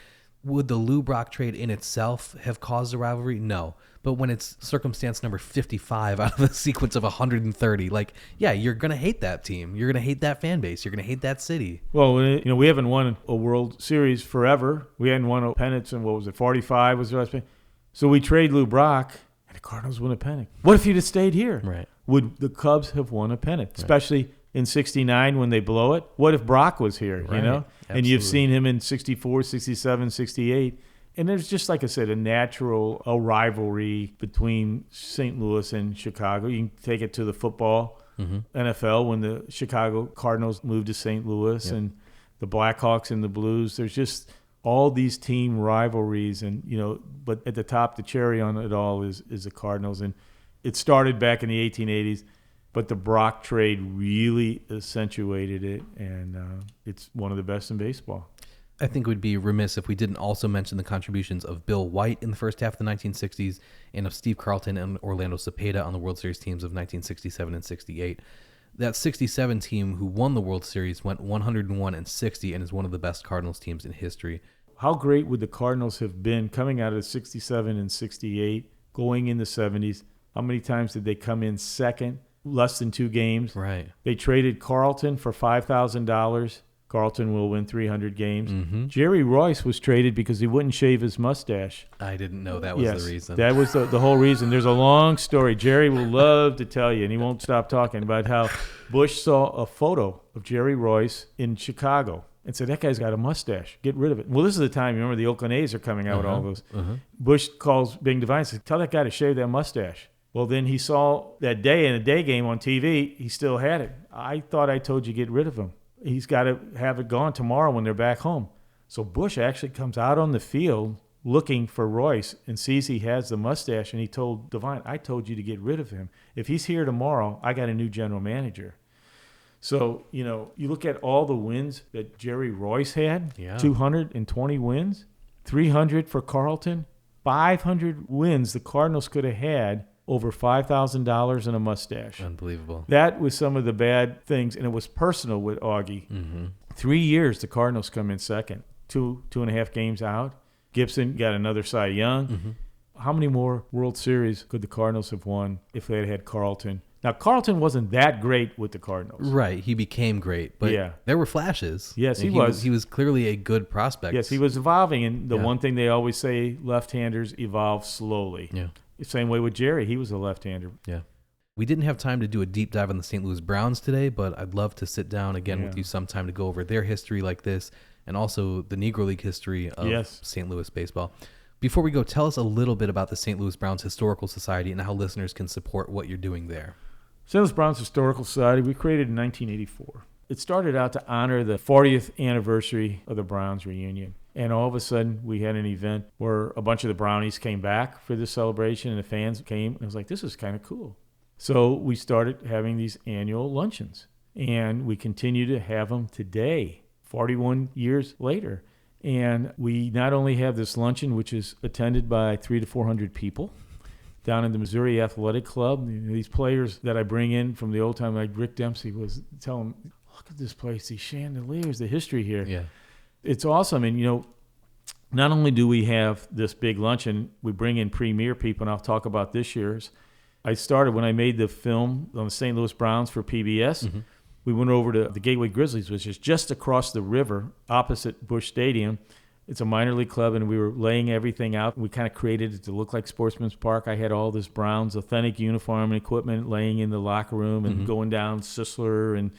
would the Lou Brock trade in itself have caused a rivalry? No. But when it's circumstance number 55 out of a sequence of 130, like, yeah, you're going to hate that team. You're going to hate that fan base. You're going to hate that city. Well, we haven't won a World Series forever. We hadn't won a pennant in, 45 was the last pennant. So we trade Lou Brock, and the Cardinals win a pennant. What if he'd have stayed here? Right. Would the Cubs have won a pennant, especially in 69 when they blow it? What if Brock was here, Right. And Absolutely. you've seen him in 64, 67, 68. And there's just, like I said, a rivalry between St. Louis and Chicago. You can take it to the football, NFL, when the Chicago Cardinals moved to St. Louis, and the Blackhawks and the Blues. There's just all these team rivalries, and but at the top, the cherry on it all is the Cardinals. And it started back in the 1880s, but the Brock trade really accentuated it, and it's one of the best in baseball. I think we'd be remiss if we didn't also mention the contributions of Bill White in the first half of the 1960s and of Steve Carlton and Orlando Cepeda on the World Series teams of 1967 and 68. That 67 team who won the World Series went 101-60 and is one of the best Cardinals teams in history. How great would the Cardinals have been coming out of 67 and 68, going in the 70s? How many times did they come in second, less than 2 games? Right. They traded Carlton for $5,000. Carlton will win 300 games. Jerry Royce was traded because he wouldn't shave his mustache. I didn't know that was the reason. That was the whole reason. There's a long story. Jerry will love to tell you, and he won't stop talking about how Bush saw a photo of Jerry Royce in Chicago and said, that guy's got a mustache. Get rid of it. Well, this is the time, remember, the Oakland A's are coming out with all those. Bush calls Bing Devine and says, tell that guy to shave that mustache. Well, then he saw that day in a day game on TV, he still had it. I thought I told you get rid of him. He's got to have it gone tomorrow when they're back home. So Bush actually comes out on the field looking for Royce and sees he has the mustache, and he told Devine, I told you to get rid of him. If he's here tomorrow, I got a new general manager. So, you look at all the wins that Jerry Royce had, 220 wins, 300 for Carlton, 500 wins the Cardinals could have had, over $5,000 and a mustache. Unbelievable. That was some of the bad things, and it was personal with Augie. 3 years, the Cardinals come in second, 2.5 games out. Gibson got another Cy Young. How many more World Series could the Cardinals have won if they had had Carlton? Now, Carlton wasn't that great with the Cardinals. Right. He became great, but there were flashes. Yes, he was. He was clearly a good prospect. Yes, he was evolving, and the one thing they always say, left-handers evolve slowly. Yeah. Same way with Jerry. He was a left-hander. Yeah. We didn't have time to do a deep dive on the St. Louis Browns today, but I'd love to sit down again with you sometime to go over their history like this and also the Negro League history of St. Louis baseball. Before we go, tell us a little bit about the St. Louis Browns Historical Society and how listeners can support what you're doing there. St. Louis Browns Historical Society, we created in 1984. It started out to honor the 40th anniversary of the Browns reunion. And all of a sudden, we had an event where a bunch of the Brownies came back for this celebration, and the fans came. And I was like, this is kind of cool. So we started having these annual luncheons. And we continue to have them today, 41 years later. And we not only have this luncheon, which is attended by 300 to 400 people, down in the Missouri Athletic Club. These players that I bring in from the old time, like Rick Dempsey, was telling them, look at this place, these chandeliers, the history here. Yeah. It's awesome. And, not only do we have this big luncheon, we bring in premier people, and I'll talk about this year's. I started when I made the film on the St. Louis Browns for PBS. We went over to the Gateway Grizzlies, which is just across the river opposite Busch Stadium. It's a minor league club, and we were laying everything out. We kind of created it to look like Sportsman's Park. I had all this Browns authentic uniform and equipment laying in the locker room and going down Sisler and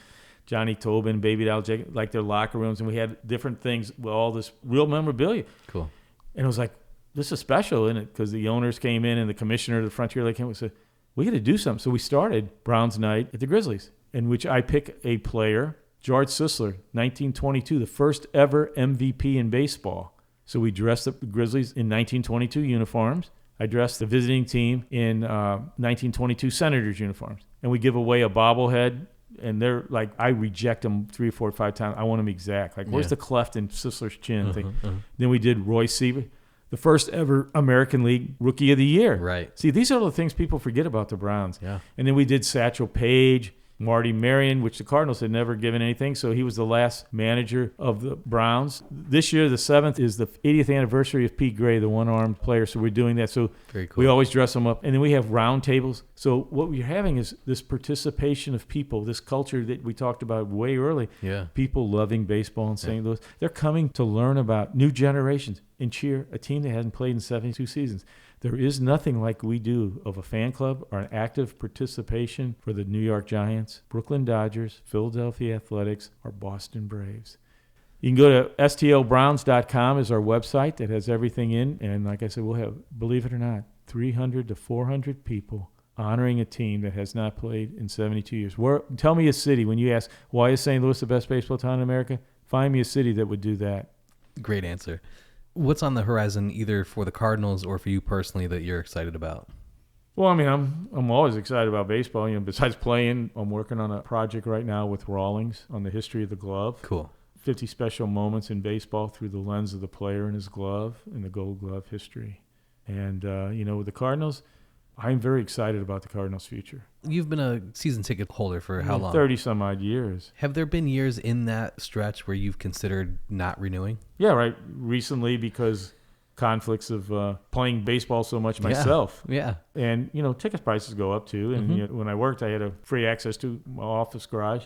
Johnny Tobin, Baby Doll, like their locker rooms. And we had different things with all this real memorabilia. Cool. And it was like, this is special, isn't it? Because the owners came in and the commissioner of the Frontier League came and said, we got to do something. So we started Browns Night at the Grizzlies, in which I pick a player, George Sisler, 1922, the first ever MVP in baseball. So we dressed up the Grizzlies in 1922 uniforms. I dressed the visiting team in 1922 Senators uniforms. And we give away a bobblehead, and they're like, I reject them 3, 4, 5 times. I want them exact. Like, where's the cleft in Sisler's chin thing? Then we did Roy Seaver, the first ever American League Rookie of the Year. Right. See, these are the things people forget about the Browns. Yeah. And then we did Satchel Paige, Marty Marion, which the Cardinals had never given anything, so he was the last manager of the Browns. This year, the 7th, is the 80th anniversary of Pete Gray, the one-armed player, so we're doing that. So very cool. We always dress them up. And then we have round tables. So what we're having is this participation of people, this culture that we talked about way early. Yeah. People loving baseball in St. Louis. They're coming to learn about new generations and cheer a team that hasn't played in 72 seasons. There is nothing like we do of a fan club or an active participation for the New York Giants, Brooklyn Dodgers, Philadelphia Athletics, or Boston Braves. You can go to stlbrowns.com is our website that has everything in. And like I said, we'll have, believe it or not, 300 to 400 people honoring a team that has not played in 72 years. Tell me a city. When you ask, why is St. Louis the best baseball town in America? Find me a city that would do that. Great answer. What's on the horizon either for the Cardinals or for you personally that you're excited about? Well, I mean, I'm always excited about baseball. Besides playing, I'm working on a project right now with Rawlings on the history of the glove. Cool. 50 special moments in baseball through the lens of the player and his glove and the Gold Glove history. And, with the Cardinals, I'm very excited about the Cardinals' future. You've been a season ticket holder for how long? 30-some-odd years. Have there been years in that stretch where you've considered not renewing? Yeah, right. Recently, because conflicts of playing baseball so much myself. Yeah. And, ticket prices go up, too. And when I worked, I had a free access to my office garage.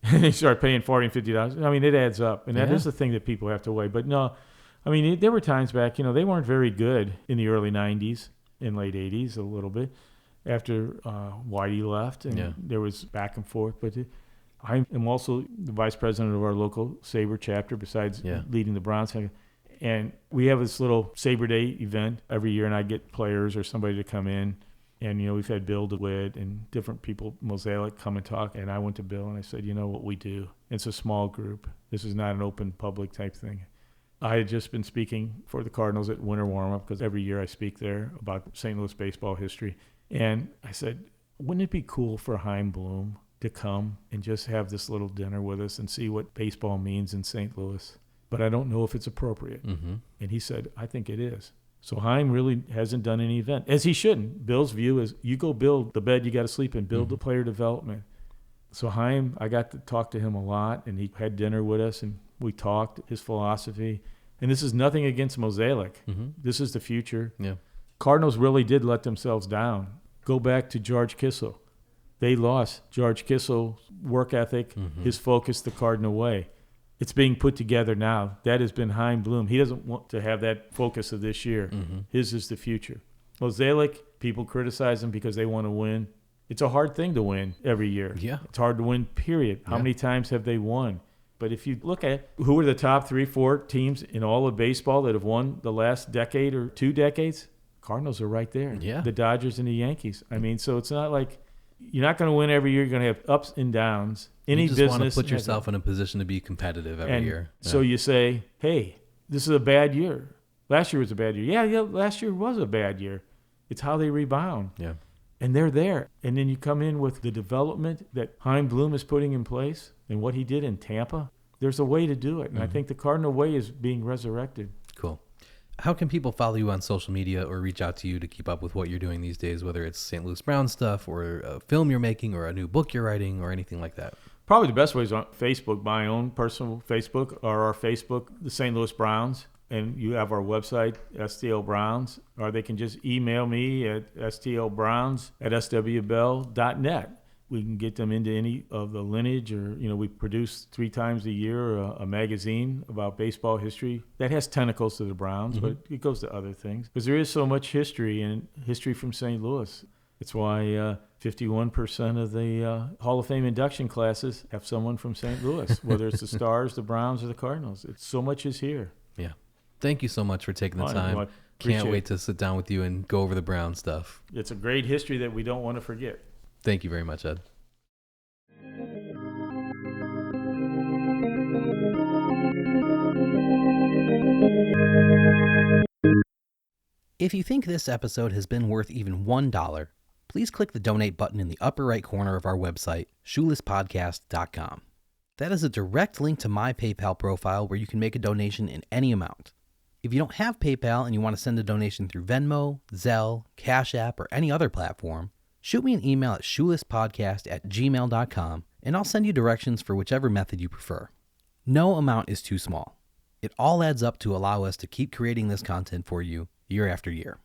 And they start paying $40 and $50. I mean, it adds up. And that is the thing that people have to weigh. But, no, I mean, there were times back, they weren't very good in the early 90s. In late 80s a little bit after Whitey left, and there was back and forth. But I am also the vice president of our local Sabre chapter besides leading the Browns. And we have this little Sabre Day event every year, and I get players or somebody to come in. And, we've had Bill DeWitt and different people, Mosaic, come and talk. And I went to Bill and I said, what we do? It's a small group. This is not an open public type thing. I had just been speaking for the Cardinals at winter warm-up because every year I speak there about St. Louis baseball history. And I said, wouldn't it be cool for Chaim Bloom to come and just have this little dinner with us and see what baseball means in St. Louis? But I don't know if it's appropriate. Mm-hmm. And he said, I think it is. So Chaim really hasn't done any event, as he shouldn't. Bill's view is you go build the bed you got to sleep in, build the player development. So Chaim, I got to talk to him a lot, and he had dinner with us, and we talked his philosophy. And this is nothing against Mosaic. Mm-hmm. This is the future. Yeah. Cardinals really did let themselves down. Go back to George Kissel. They lost George Kissel's work ethic, his focus the Cardinal way. It's being put together now. That has been Chaim Bloom. He doesn't want to have that focus of this year. Mm-hmm. His is the future. Mosaic, people criticize him because they want to win. It's a hard thing to win every year. Yeah. It's hard to win, period. How many times have they won? But if you look at who are the top 3, 4 teams in all of baseball that have won the last decade or 2 decades, Cardinals are right there. Yeah. The Dodgers and the Yankees. I mean, so it's not like you're not going to win every year. You're going to have ups and downs. You just want to put yourself in a position to be competitive every year. Yeah. So you say, hey, this is a bad year. Last year was a bad year. Yeah, last year was a bad year. It's how they rebound. Yeah. And they're there. And then you come in with the development that Chaim Bloom is putting in place and what he did in Tampa. There's a way to do it. And I think the Cardinal way is being resurrected. Cool. How can people follow you on social media or reach out to you to keep up with what you're doing these days, whether it's St. Louis Brown stuff or a film you're making or a new book you're writing or anything like that? Probably the best way is on Facebook, my own personal Facebook, or our Facebook, the St. Louis Browns. And you have our website, STL Browns, or they can just email me at stlbrowns@swbell.net. We can get them into any of the lineage, or, we produce 3 times a year a magazine about baseball history that has tentacles to the Browns, but it goes to other things. Because there is so much history, and history from St. Louis. It's why 51% of the Hall of Fame induction classes have someone from St. Louis, whether it's the Stars, the Browns, or the Cardinals. So much is here. Yeah. Thank you so much for taking the time. Can't wait to sit down with you and go over the Brown stuff. It's a great history that we don't want to forget. Thank you very much, Ed. If you think this episode has been worth even $1, please click the donate button in the upper right corner of our website, shoelesspodcast.com. That is a direct link to my PayPal profile where you can make a donation in any amount. If you don't have PayPal and you want to send a donation through Venmo, Zelle, Cash App, or any other platform, shoot me an email at shoelesspodcast@gmail.com and I'll send you directions for whichever method you prefer. No amount is too small. It all adds up to allow us to keep creating this content for you year after year.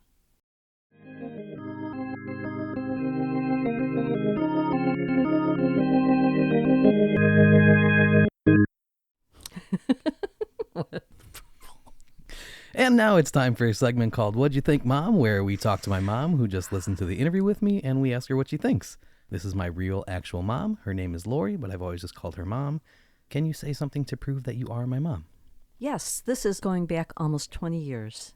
And now it's time for a segment called What'd You Think, Mom?, where we talk to my mom who just listened to the interview with me and we ask her what she thinks. This is my real, actual mom. Her name is Lori, but I've always just called her Mom. Can you say something to prove that you are my mom? Yes, this is going back almost 20 years.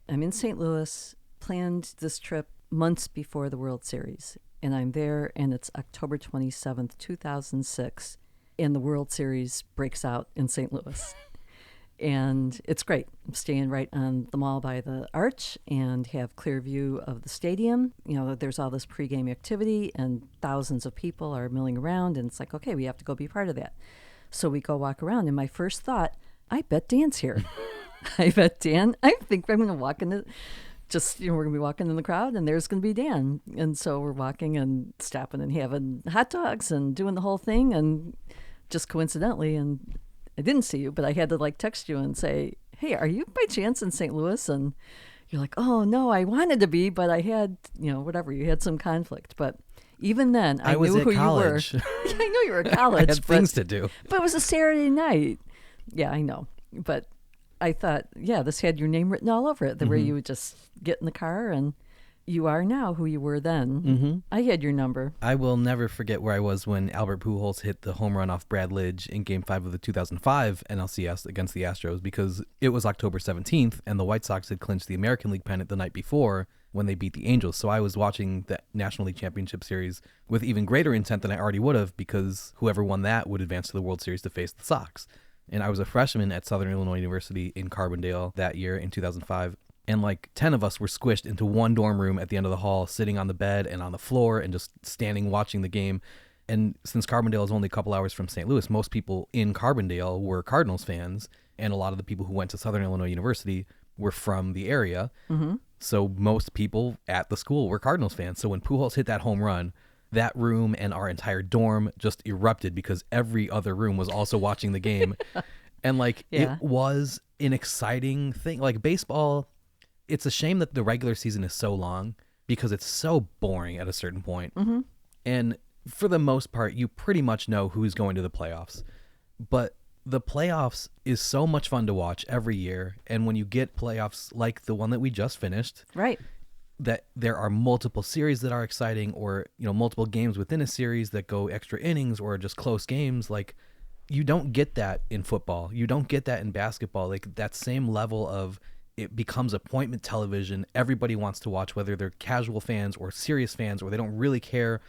I'm in St. Louis, planned this trip months before the World Series, and I'm there, and it's October 27th, 2006, and the World Series breaks out in St. Louis. And it's great. I'm staying right on the mall by the Arch and have clear view of the stadium. There's all this pregame activity and thousands of people are milling around. And it's like, okay, we have to go be part of that. So we go walk around. And my first thought, I bet Dan's here. I bet Dan, I think I'm going to walk in we're going to be walking in the crowd and there's going to be Dan. And so we're walking and stopping and having hot dogs and doing the whole thing. And just coincidentally, and I didn't see you, but I had to text you and say, hey, are you by chance in St. Louis? And you're like, oh, no, I wanted to be, but I had, whatever, you had some conflict. But even then, I knew who college. You were. I knew you were at college. I had things to do. But it was a Saturday night. Yeah, I know. But I thought, yeah, this had your name written all over it, the way you would just get in the car and you are now who you were then. Mm-hmm. I had your number. I will never forget where I was when Albert Pujols hit the home run off Brad Lidge in Game 5 of the 2005 NLCS against the Astros, because it was October 17th and the White Sox had clinched the American League pennant the night before when they beat the Angels. So I was watching the National League Championship Series with even greater intent than I already would have, because whoever won that would advance to the World Series to face the Sox. And I was a freshman at Southern Illinois University in Carbondale that year in 2005. And like 10 of us were squished into one dorm room at the end of the hall, sitting on the bed and on the floor and just standing watching the game. And since Carbondale is only a couple hours from St. Louis, most people in Carbondale were Cardinals fans. And a lot of the people who went to Southern Illinois University were from the area. Mm-hmm. So most people at the school were Cardinals fans. So when Pujols hit that home run, that room and our entire dorm just erupted because every other room was also watching the game. And like, it was an exciting thing. Like baseball, it's a shame that the regular season is so long because it's so boring at a certain point. Mm-hmm. And for the most part, you pretty much know who's going to the playoffs. But the playoffs is so much fun to watch every year. And when you get playoffs like the one that we just finished, right, that there are multiple series that are exciting, or, you know, multiple games within a series that go extra innings or just close games. Like, you don't get that in football. You don't get that in basketball. Like, that same level of, it becomes appointment television. Everybody wants to watch, whether they're casual fans or serious fans, or they don't really care.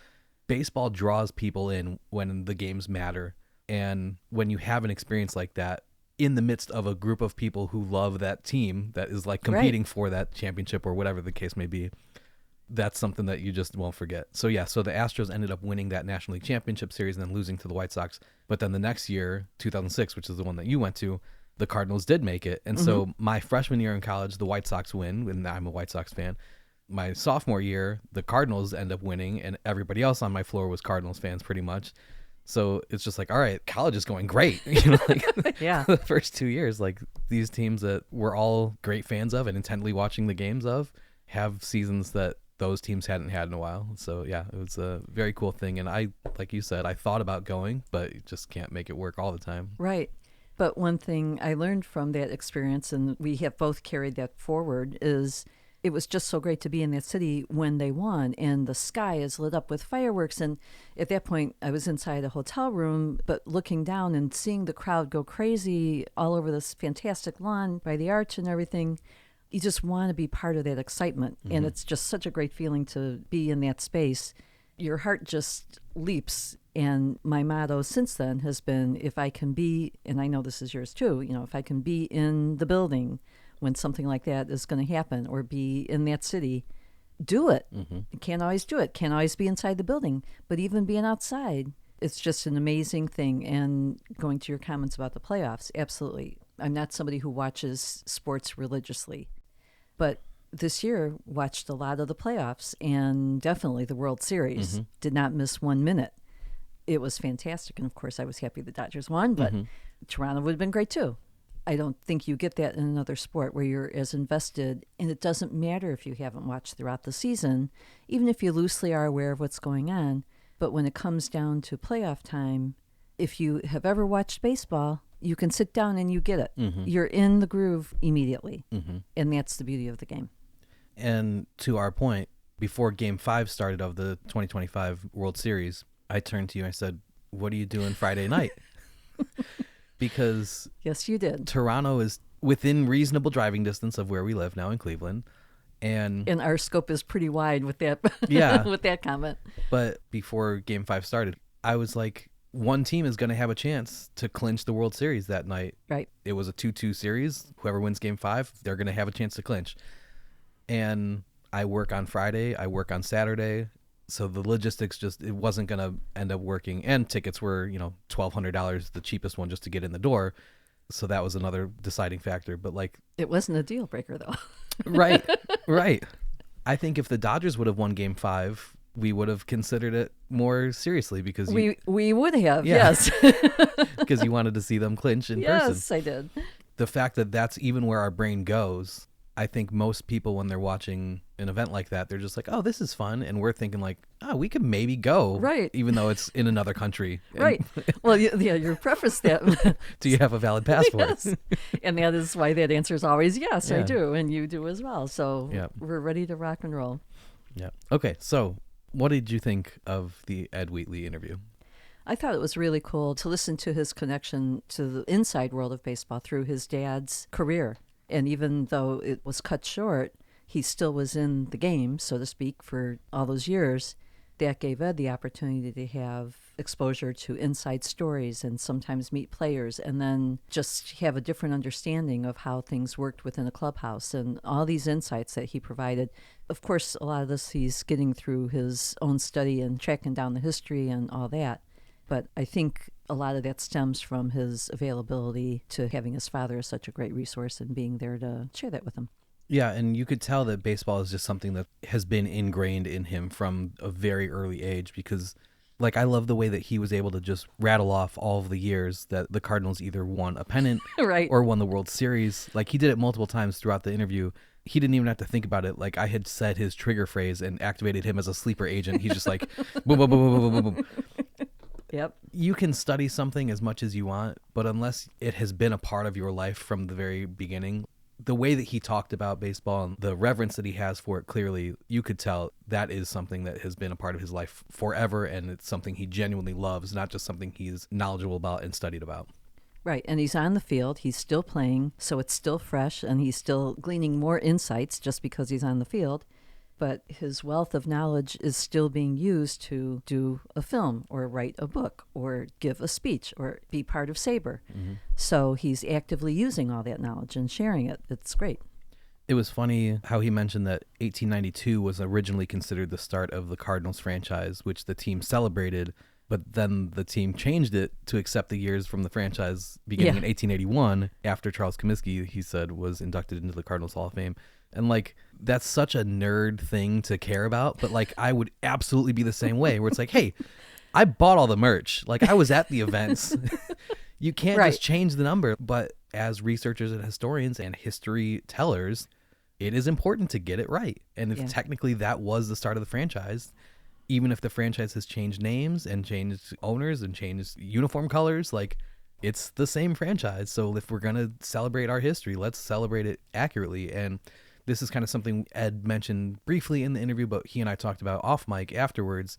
Baseball draws people in when the games matter. And when you have an experience like that in the midst of a group of people who love that team that is like competing for that championship or whatever the case may be, that's something that you just won't forget. So yeah, so the Astros ended up winning that National League Championship Series and then losing to the White Sox. But then the next year, 2006, which is the one that you went to, the Cardinals did make it. And so my freshman year in college, the White Sox win, and I'm a White Sox fan. My sophomore year, the Cardinals end up winning, and everybody else on my floor was Cardinals fans pretty much. So it's just like, all right, college is going great. You know, like the first 2 years, like these teams that we're all great fans of and intently watching the games of have seasons that those teams hadn't had in a while. So yeah, it was a very cool thing. And I, like you said, I thought about going, but you just can't make it work all the time. Right. But one thing I learned from that experience, and we have both carried that forward, is it was just so great to be in that city when they won, and the sky is lit up with fireworks. And at that point, I was inside a hotel room, but looking down and seeing the crowd go crazy all over this fantastic lawn by the arch and everything, you just want to be part of that excitement. Mm-hmm. And it's just such a great feeling to be in that space. Your heart just leaps. And my motto since then has been, if I can be, and I know this is yours too, you know, if I can be in the building when something like that is going to happen, or be in that city, do it. Mm-hmm. You can't always do it. Can't always be inside the building, but even being outside, it's just an amazing thing. And going to your comments about the playoffs, absolutely. I'm not somebody who watches sports religiously, but this year watched a lot of the playoffs and definitely the World Series. Mm-hmm. Did not miss 1 minute. It was fantastic. And of course, I was happy the Dodgers won, but Toronto would have been great too. I don't think you get that in another sport where you're as invested, and it doesn't matter if you haven't watched throughout the season, even if you loosely are aware of what's going on. But when it comes down to playoff time, if you have ever watched baseball, you can sit down and you get it. Mm-hmm. You're in the groove immediately, and that's the beauty of the game. And to our point, before Game 5 started of the 2025 World Series, I turned to you and I said, what are you doing Friday night? Because yes, you did. Toronto is within reasonable driving distance of where we live now in Cleveland. And our scope is pretty wide with that with that comment. But before Game 5 started, I was like, one team is going to have a chance to clinch the World Series that night. Right. It was a 2-2 series. Whoever wins Game 5, they're going to have a chance to clinch. And I work on Friday. I work on Saturday. So the logistics just, it wasn't going to end up working. And tickets were, you know, $1,200, the cheapest one just to get in the door. So that was another deciding factor. But like, it wasn't a deal breaker though. Right. I think if the Dodgers would have won Game 5, we would have considered it more seriously because we would have, yes. Because you wanted to see them clinch in person. Yes, I did. The fact that that's even where our brain goes, I think most people when they're watching an event like that, they're just like, oh, this is fun. And we're thinking like, oh, we could maybe go. Right. Even though it's in another country. Right. Well, you preface that. Do you have a valid passport? Yes. And that is why that answer is always yes, yeah. I do. And you do as well. So we're ready to rock and roll. Yeah. Okay. So what did you think of the Ed Wheatley interview? I thought it was really cool to listen to his connection to the inside world of baseball through his dad's career. And even though it was cut short, he still was in the game, so to speak, for all those years. that gave Ed the opportunity to have exposure to inside stories and sometimes meet players and then just have a different understanding of how things worked within a clubhouse and all these insights that he provided. Of course, a lot of this he's getting through his own study and tracking down the history and all that. But I think a lot of that stems from his availability to having his father as such a great resource and being there to share that with him. Yeah, and you could tell that baseball is just something that has been ingrained in him from a very early age because, like, I love the way that he was able to just rattle off all of the years that the Cardinals either won a pennant Right. or won the World Series. Like, he did it multiple times throughout the interview. He didn't even have to think about it. Like, I had said his trigger phrase and activated him as a sleeper agent. He's just like, boom, boom, boom, boom, boom, boom, boom. Yep. You can study something as much as you want, but unless it has been a part of your life from the very beginning, the way that he talked about baseball and the reverence that he has for it, clearly, you could tell that is something that has been a part of his life forever, and it's something he genuinely loves, not just something he's knowledgeable about and studied about. Right, and he's on the field, he's still playing, so it's still fresh, and he's still gleaning more insights just because he's on the field. But his wealth of knowledge is still being used to do a film or write a book or give a speech or be part of SABR. Mm-hmm. So he's actively using all that knowledge and sharing it. It's great. It was funny how he mentioned that 1892 was originally considered the start of the Cardinals franchise, which the team celebrated, but then the team changed it to accept the years from the franchise beginning in 1881 after Charles Comiskey, he said, was inducted into the Cardinals Hall of Fame. And, like, that's such a nerd thing to care about, but, like, I would absolutely be the same way, where it's like, hey, I bought all the merch. Like, I was at the events. You can't just change the number. But as researchers and historians and history tellers, it is important to get it right. And if technically that was the start of the franchise, even if the franchise has changed names and changed owners and changed uniform colors, like, it's the same franchise. So if we're going to celebrate our history, let's celebrate it accurately. And this is kind of something Ed mentioned briefly in the interview, but he and I talked about off mic afterwards.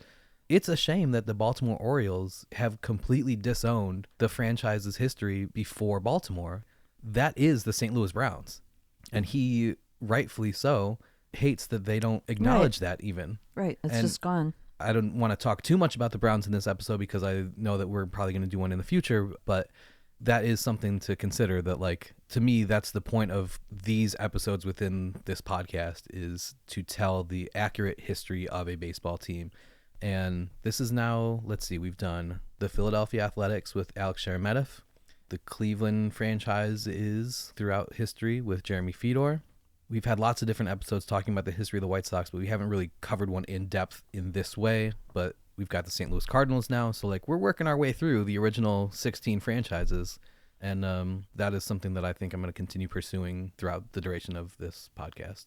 It's a shame that the Baltimore Orioles have completely disowned the franchise's history before Baltimore. That is the St. Louis Browns. And he, rightfully so, hates that they don't acknowledge that even. Right. It's just gone. I don't want to talk too much about the Browns in this episode because I know that we're probably going to do one in the future, but that is something to consider that, like, to me, that's the point of these episodes within this podcast, is to tell the accurate history of a baseball team. And this is now, let's see, we've done the Philadelphia Athletics with Alex Sheremetyev. The Cleveland franchise is throughout history with Jeremy Fedor. We've had lots of different episodes talking about the history of the White Sox, but we haven't really covered one in depth in this way. But we've got the St. Louis Cardinals now. So, like, we're working our way through the original 16 franchises. And that is something that I think I'm going to continue pursuing throughout the duration of this podcast.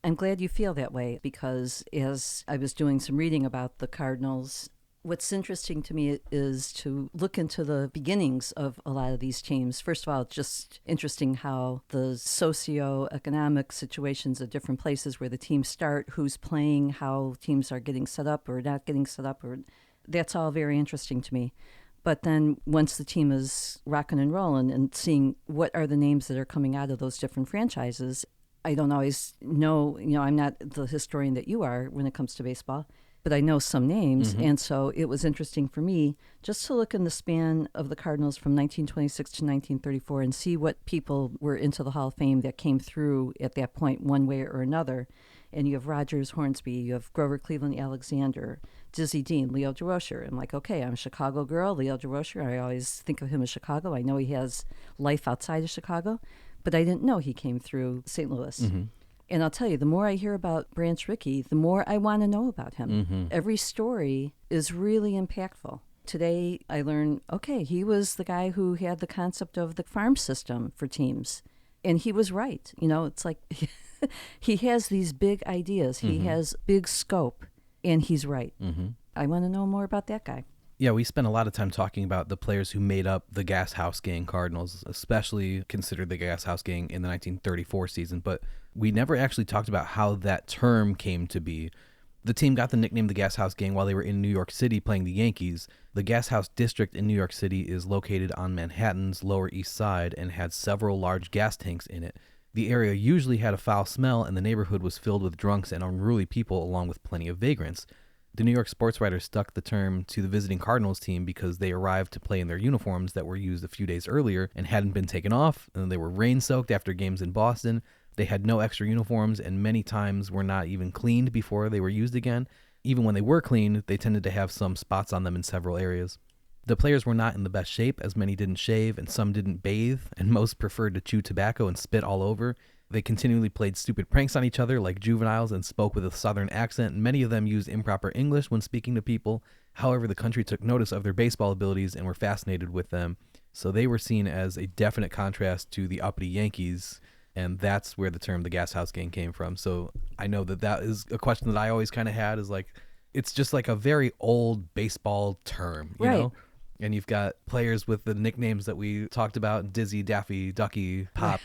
I'm glad you feel that way because as I was doing some reading about the Cardinals, what's interesting to me is to look into the beginnings of a lot of these teams. First of all, it's just interesting how the socioeconomic situations of different places where the teams start, who's playing, how teams are getting set up or not getting set up, or that's all very interesting to me. But then once the team is rocking and rolling and seeing what are the names that are coming out of those different franchises, I don't always know, I'm not the historian that you are when it comes to baseball, but I know some names. Mm-hmm. And so it was interesting for me just to look in the span of the Cardinals from 1926 to 1934 and see what people were into the Hall of Fame that came through at that point one way or another. And you have Rogers Hornsby, you have Grover Cleveland Alexander, Dizzy Dean, Leo DeRocher. I'm like, okay, I'm a Chicago girl, Leo DeRocher. I always think of him as Chicago. I know he has life outside of Chicago, but I didn't know he came through St. Louis. Mm-hmm. And I'll tell you, the more I hear about Branch Rickey, the more I want to know about him. Mm-hmm. Every story is really impactful. Today, I learned, okay, he was the guy who had the concept of the farm system for teams. And he was right. It's like he has these big ideas. He has big scope, and he's right. Mm-hmm. I want to know more about that guy. Yeah, we spent a lot of time talking about the players who made up the Gas House Gang Cardinals, especially considered the Gas House Gang in the 1934 season, but we never actually talked about how that term came to be. The team got the nickname the Gas House Gang while they were in New York City playing the Yankees. The Gas House District in New York City is located on Manhattan's Lower East Side and had several large gas tanks in it. The area usually had a foul smell, and the neighborhood was filled with drunks and unruly people along with plenty of vagrants. The New York sports writer stuck the term to the visiting Cardinals team because they arrived to play in their uniforms that were used a few days earlier and hadn't been taken off, and they were rain-soaked after games in Boston. They had no extra uniforms and many times were not even cleaned before they were used again. Even when they were cleaned, they tended to have some spots on them in several areas. The players were not in the best shape, as many didn't shave and some didn't bathe, and most preferred to chew tobacco and spit all over. They continually played stupid pranks on each other like juveniles and spoke with a southern accent, and many of them used improper English when speaking to people. However, the country took notice of their baseball abilities and were fascinated with them, so they were seen as a definite contrast to the uppity Yankees, and that's where the term the Gas House Gang came from. So I know that is a question that I always kind of had, is like, it's just like a very old baseball term, you know? And you've got players with the nicknames that we talked about, Dizzy, Daffy, Ducky, Pop,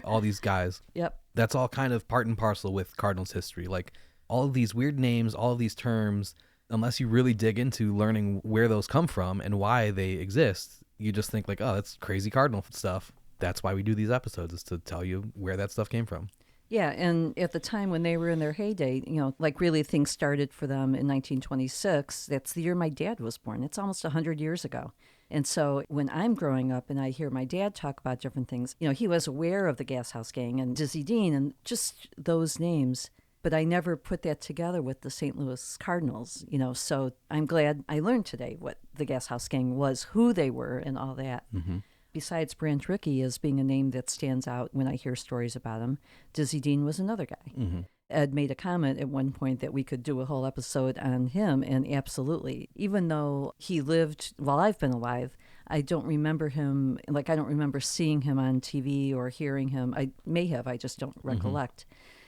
all these guys. Yep. That's all kind of part and parcel with Cardinals history. Like, all of these weird names, all of these terms, unless you really dig into learning where those come from and why they exist, you just think like, oh, that's crazy Cardinal stuff. That's why we do these episodes, is to tell you where that stuff came from. Yeah, and at the time when they were in their heyday, like really things started for them in 1926. That's the year my dad was born. It's almost 100 years ago. And so when I'm growing up and I hear my dad talk about different things, he was aware of the Gas House Gang and Dizzy Dean and just those names. But I never put that together with the St. Louis Cardinals, so I'm glad I learned today what the Gas House Gang was, who they were, and all that. Mm-hmm. Besides Branch Rickey as being a name that stands out when I hear stories about him, Dizzy Dean was another guy. Mm-hmm. Ed made a comment at one point that we could do a whole episode on him, and absolutely. Even though he lived while I've been alive, I don't remember him, I don't remember seeing him on TV or hearing him. I may have, I just don't recollect.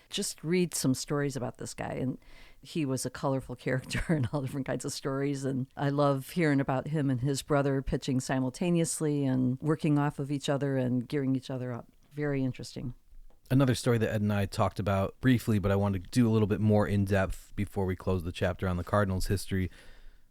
Just read some stories about this guy, and he was a colorful character in all different kinds of stories, and I love hearing about him and his brother pitching simultaneously and working off of each other and gearing each other up. Very interesting. Another story that Ed and I talked about briefly, but I wanted to do a little bit more in depth before we close the chapter on the Cardinals' history.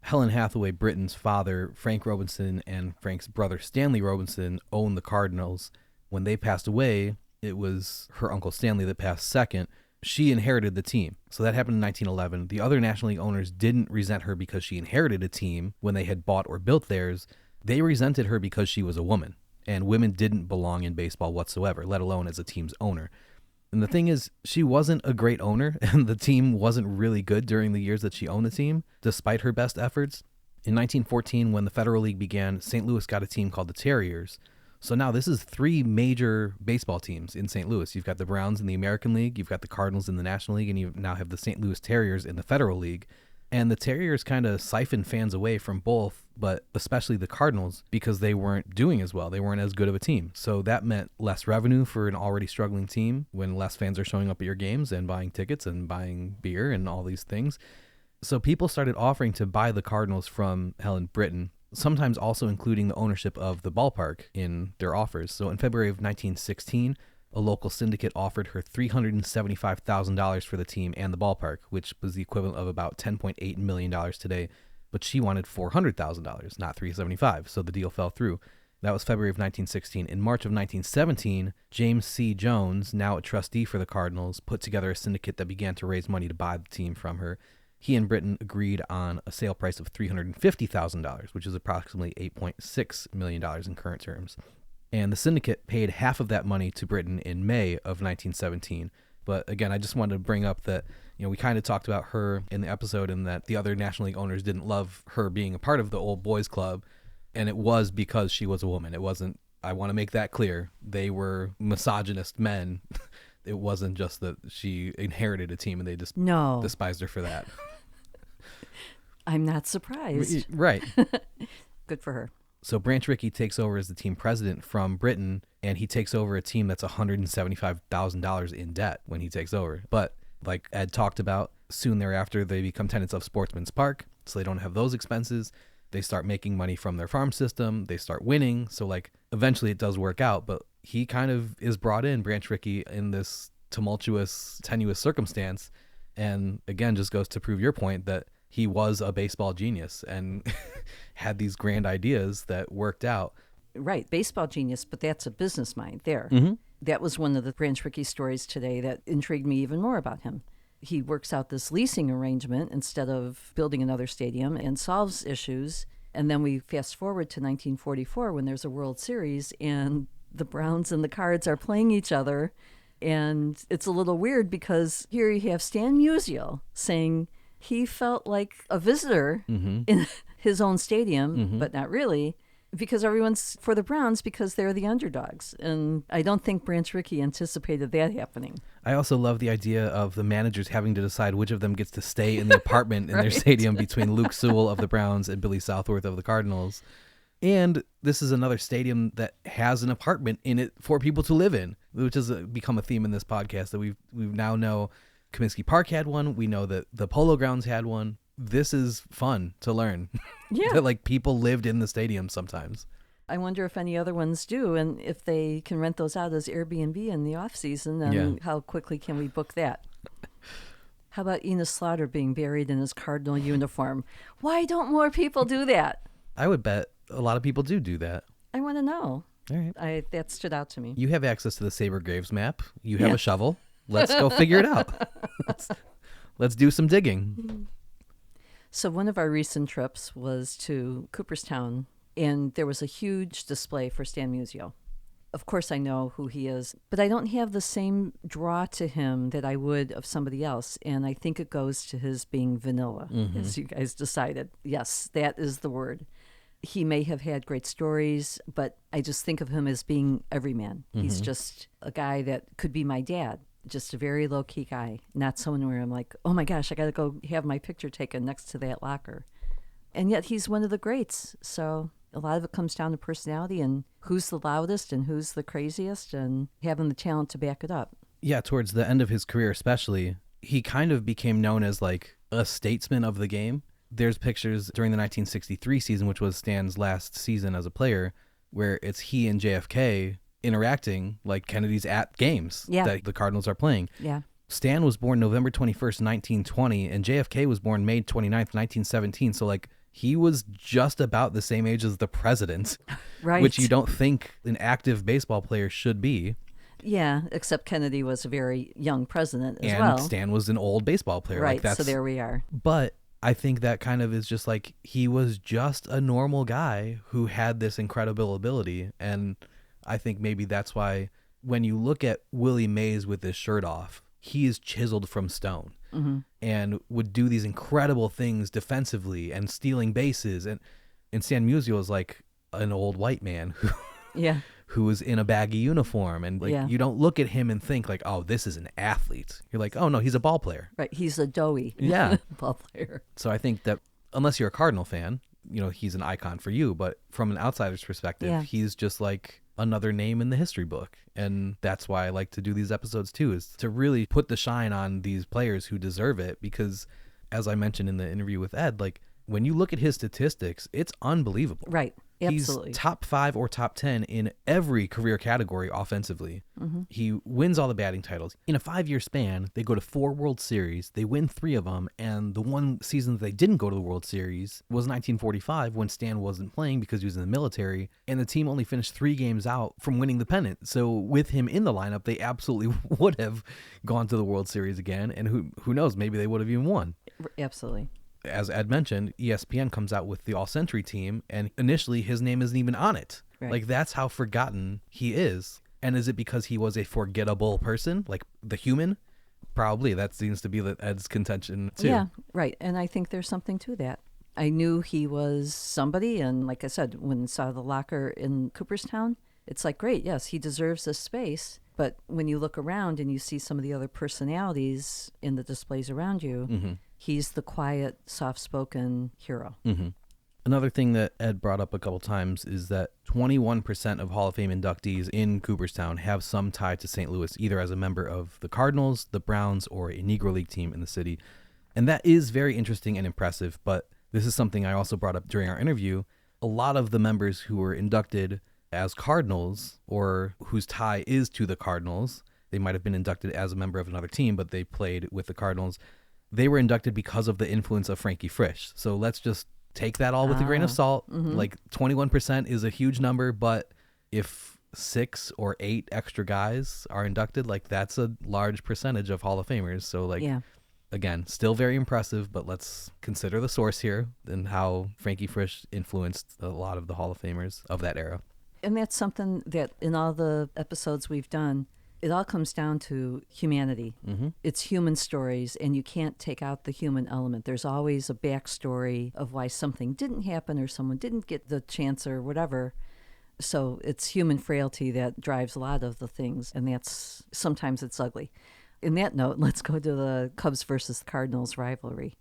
Helen Hathaway Britton's father, Frank Robinson, and Frank's brother, Stanley Robinson, owned the Cardinals. When they passed away, it was her uncle Stanley that passed second. She inherited the team. So that happened in 1911. The other National League owners didn't resent her because she inherited a team when they had bought or built theirs. They resented her because she was a woman, and women didn't belong in baseball whatsoever, let alone as a team's owner. And the thing is, she wasn't a great owner, and the team wasn't really good during the years that she owned the team, despite her best efforts. In 1914, when the Federal League began, St. Louis got a team called the Terriers. So now this is three major baseball teams in St. Louis. You've got the Browns in the American League, you've got the Cardinals in the National League, and you now have the St. Louis Terriers in the Federal League. And the Terriers kind of siphoned fans away from both, but especially the Cardinals, because they weren't doing as well. They weren't as good of a team. So that meant less revenue for an already struggling team when less fans are showing up at your games and buying tickets and buying beer and all these things. So people started offering to buy the Cardinals from Helen Britton, sometimes also including the ownership of the ballpark in their offers. So in February of 1916, a local syndicate offered her $375,000 for the team and the ballpark, which was the equivalent of about $10.8 million today. But she wanted $400,000, not $375,000, so the deal fell through. That was February of 1916. In March of 1917, James C. Jones, now a trustee for the Cardinals, put together a syndicate that began to raise money to buy the team from her. He and Britton agreed on a sale price of $350,000, which is approximately $8.6 million in current terms. And the syndicate paid half of that money to Britton in May of 1917. But again, I just wanted to bring up that, we kind of talked about her in the episode and that the other National League owners didn't love her being a part of the old boys club. And it was because she was a woman. It wasn't, I want to make that clear, they were misogynist men. It wasn't just that she inherited a team and they just despised her for that. I'm not surprised. Right. Good for her. So Branch Rickey takes over as the team president from Britton, and he takes over a team that's $175,000 in debt when he takes over. But like Ed talked about, soon thereafter, they become tenants of Sportsman's Park, so they don't have those expenses. They start making money from their farm system. They start winning. So eventually it does work out, but he kind of is brought in, Branch Rickey, in this tumultuous, tenuous circumstance. And again, just goes to prove your point that he was a baseball genius and had these grand ideas that worked out. Right, baseball genius, but that's a business mind there. That was one of the Branch Rickey stories today that intrigued me even more about him. he works out this leasing arrangement instead of building another stadium and solves issues. And then we fast forward to 1944 when there's a World Series and the Browns and the Cards are playing each other. And it's a little weird because here you have Stan Musial saying he felt like a visitor in his own stadium, but not really, because everyone's for the Browns because they're the underdogs. And I don't think Branch Rickey anticipated that happening. I also love the idea of the managers having to decide which of them gets to stay in the apartment in their stadium between Luke Sewell of the Browns and Billy Southworth of the Cardinals. And this is another stadium that has an apartment in it for people to live in, which has become a theme in this podcast that we now know Comiskey Park had one. We know that the Polo Grounds had one. This is fun to learn. Yeah. That like people lived in the stadium sometimes. I wonder if any other ones do, and if they can rent those out as Airbnb in the off season, and how quickly can we book that? How about Enos Slaughter being buried in his Cardinal uniform? Why don't more people do that? I would bet a lot of people do that. I want to know. All right. That stood out to me. You have access to the Sabre Graves map. You have a shovel. Let's go figure it out. Let's do some digging. So one of our recent trips was to Cooperstown, and there was a huge display for Stan Musial. Of course, I know who he is, but I don't have the same draw to him that I would of somebody else, and I think it goes to his being vanilla, as you guys decided. Yes, that is the word. He may have had great stories, but I just think of him as being everyman. He's just a guy that could be my dad, just a very low-key guy, not someone where I'm like, oh my gosh, I got to go have my picture taken next to that locker. And yet he's one of the greats. So a lot of it comes down to personality and who's the loudest and who's the craziest and having the talent to back it up. Yeah, towards the end of his career especially, he kind of became known as like a statesman of the game. There's pictures during the 1963 season, which was Stan's last season as a player, where it's he and JFK interacting like Kennedy's at games that the Cardinals are playing. Yeah. Stan was born November 21st, 1920, and JFK was born May 29th, 1917. So like he was just about the same age as the president, Right. which you don't think an active baseball player should be. Yeah, except Kennedy was a very young president as and well. Stan was an old baseball player. Right, Like that's, so there we are. But I think that kind of is just like he was just a normal guy who had this incredible ability. And I think maybe that's why when you look at Willie Mays with his shirt off, he is chiseled from stone and would do these incredible things defensively and stealing bases. And Stan Musial is like an old white man who is in a baggy uniform. And like you don't look at him and think like, oh, this is an athlete. You're like, oh, no, he's a ball player. Right, he's a doughy ball player. So I think that unless you're a Cardinal fan, you know, he's an icon for you. But from an outsider's perspective, he's just like another name in the history book. And that's why I like to do these episodes too, is to really put the shine on these players who deserve it. Because as I mentioned in the interview with Ed, like when you look at his statistics, it's unbelievable. Right. Absolutely. He's top 5 or top 10 in every career category offensively. He wins all the batting titles. In a 5-year span, they go to 4 World Series. They win 3 of them. And the one season that they didn't go to the World Series was 1945 when Stan wasn't playing because he was in the military. And the team only finished 3 games out from winning the pennant. So with him in the lineup, they absolutely would have gone to the World Series again. And who knows, maybe they would have even won. Absolutely. As Ed mentioned, ESPN comes out with the All-Century team, and initially his name isn't even on it. Right. Like, that's how forgotten he is. And is it because he was a forgettable person, like the human? Probably. That seems to be Ed's contention, too. Yeah, right. And I think there's something to that. I knew he was somebody, and like I said, when I saw the locker in Cooperstown, it's like, great, yes, he deserves this space. But when you look around and you see some of the other personalities in the displays around you, he's the quiet, soft-spoken hero. Another thing that Ed brought up a couple times is that 21% of Hall of Fame inductees in Cooperstown have some tie to St. Louis, either as a member of the Cardinals, the Browns, or a Negro League team in the city. And that is very interesting and impressive, but this is something I also brought up during our interview. A lot of the members who were inducted as Cardinals, or whose tie is to the Cardinals, they might have been inducted as a member of another team, but they played with the Cardinals. They were inducted because of the influence of Frankie Frisch. So let's just take that all with a grain of salt. Like 21% is a huge number, but if 6 or 8 extra guys are inducted, like that's a large percentage of Hall of Famers. So like again, still very impressive, but let's consider the source here and how Frankie Frisch influenced a lot of the Hall of Famers of that era. And that's something that in all the episodes we've done, it all comes down to humanity. Mm-hmm. It's human stories, and you can't take out the human element. There's always a backstory of why something didn't happen or someone didn't get the chance or whatever. So it's human frailty that drives a lot of the things, and that's sometimes it's ugly. In that note, let's go to the Cubs versus the Cardinals rivalry.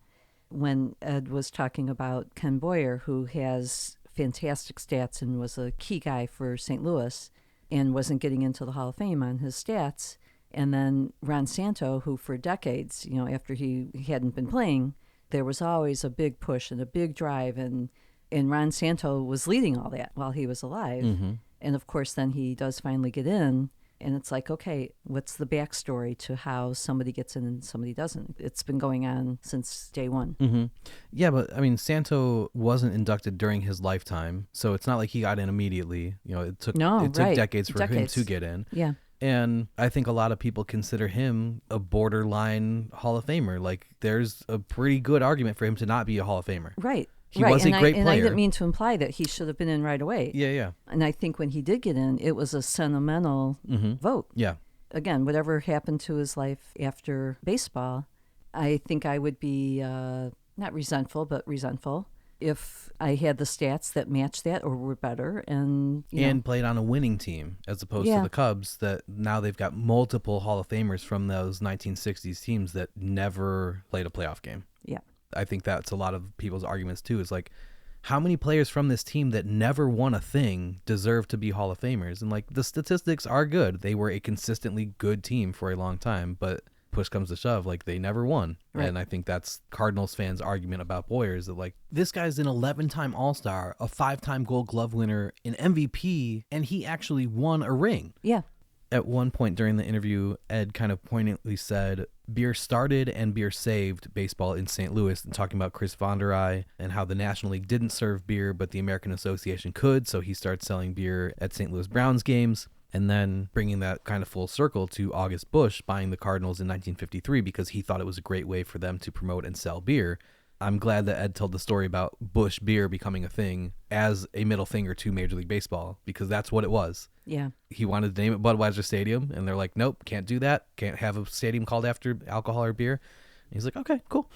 When Ed was talking about Ken Boyer, who has fantastic stats and was a key guy for St. Louis and wasn't getting into the Hall of Fame on his stats, and then Ron Santo, who for decades, after he hadn't been playing, there was always a big push and a big drive, and Ron Santo was leading all that while he was alive. Mm-hmm. And of course, then he does finally get in. And it's like, okay, what's the backstory to how somebody gets in and somebody doesn't? It's been going on since day one. Mm-hmm. Yeah, but I mean, Santo wasn't inducted during his lifetime, so it's not like he got in immediately. It took decades for him to get in. Yeah. And I think a lot of people consider him a borderline Hall of Famer. Like, there's a pretty good argument for him to not be a Hall of Famer. Right. He was a great player. And I didn't mean to imply that he should have been in right away. Yeah. And I think when he did get in, it was a sentimental vote. Yeah. Again, whatever happened to his life after baseball, I think I would be not resentful, but resentful if I had the stats that matched that or were better. And played on a winning team as opposed to the Cubs, that now they've got multiple Hall of Famers from those 1960s teams that never played a playoff game. Yeah. I think that's a lot of people's arguments too, is like, how many players from this team that never won a thing deserve to be Hall of Famers? And like, the statistics are good. They were a consistently good team for a long time, but push comes to shove, like, they never won. Right. And I think that's Cardinals fans' argument about Boyer, is that like, this guy's an 11-time All-Star, a 5-time Gold Glove winner, an MVP, and he actually won a ring. Yeah. At one point during the interview, Ed kind of poignantly said, beer started and beer saved baseball in St. Louis, and talking about Chris Vonderai and how the National League didn't serve beer, but the American Association could, so he started selling beer at St. Louis Browns games, and then bringing that kind of full circle to August Busch buying the Cardinals in 1953 because he thought it was a great way for them to promote and sell beer. I'm glad that Ed told the story about Busch beer becoming a thing as a middle finger to Major League Baseball, because that's what it was. Yeah. He wanted to name it Budweiser Stadium, and they're like, nope, can't do that. Can't have a stadium called after alcohol or beer. And he's like, okay, cool.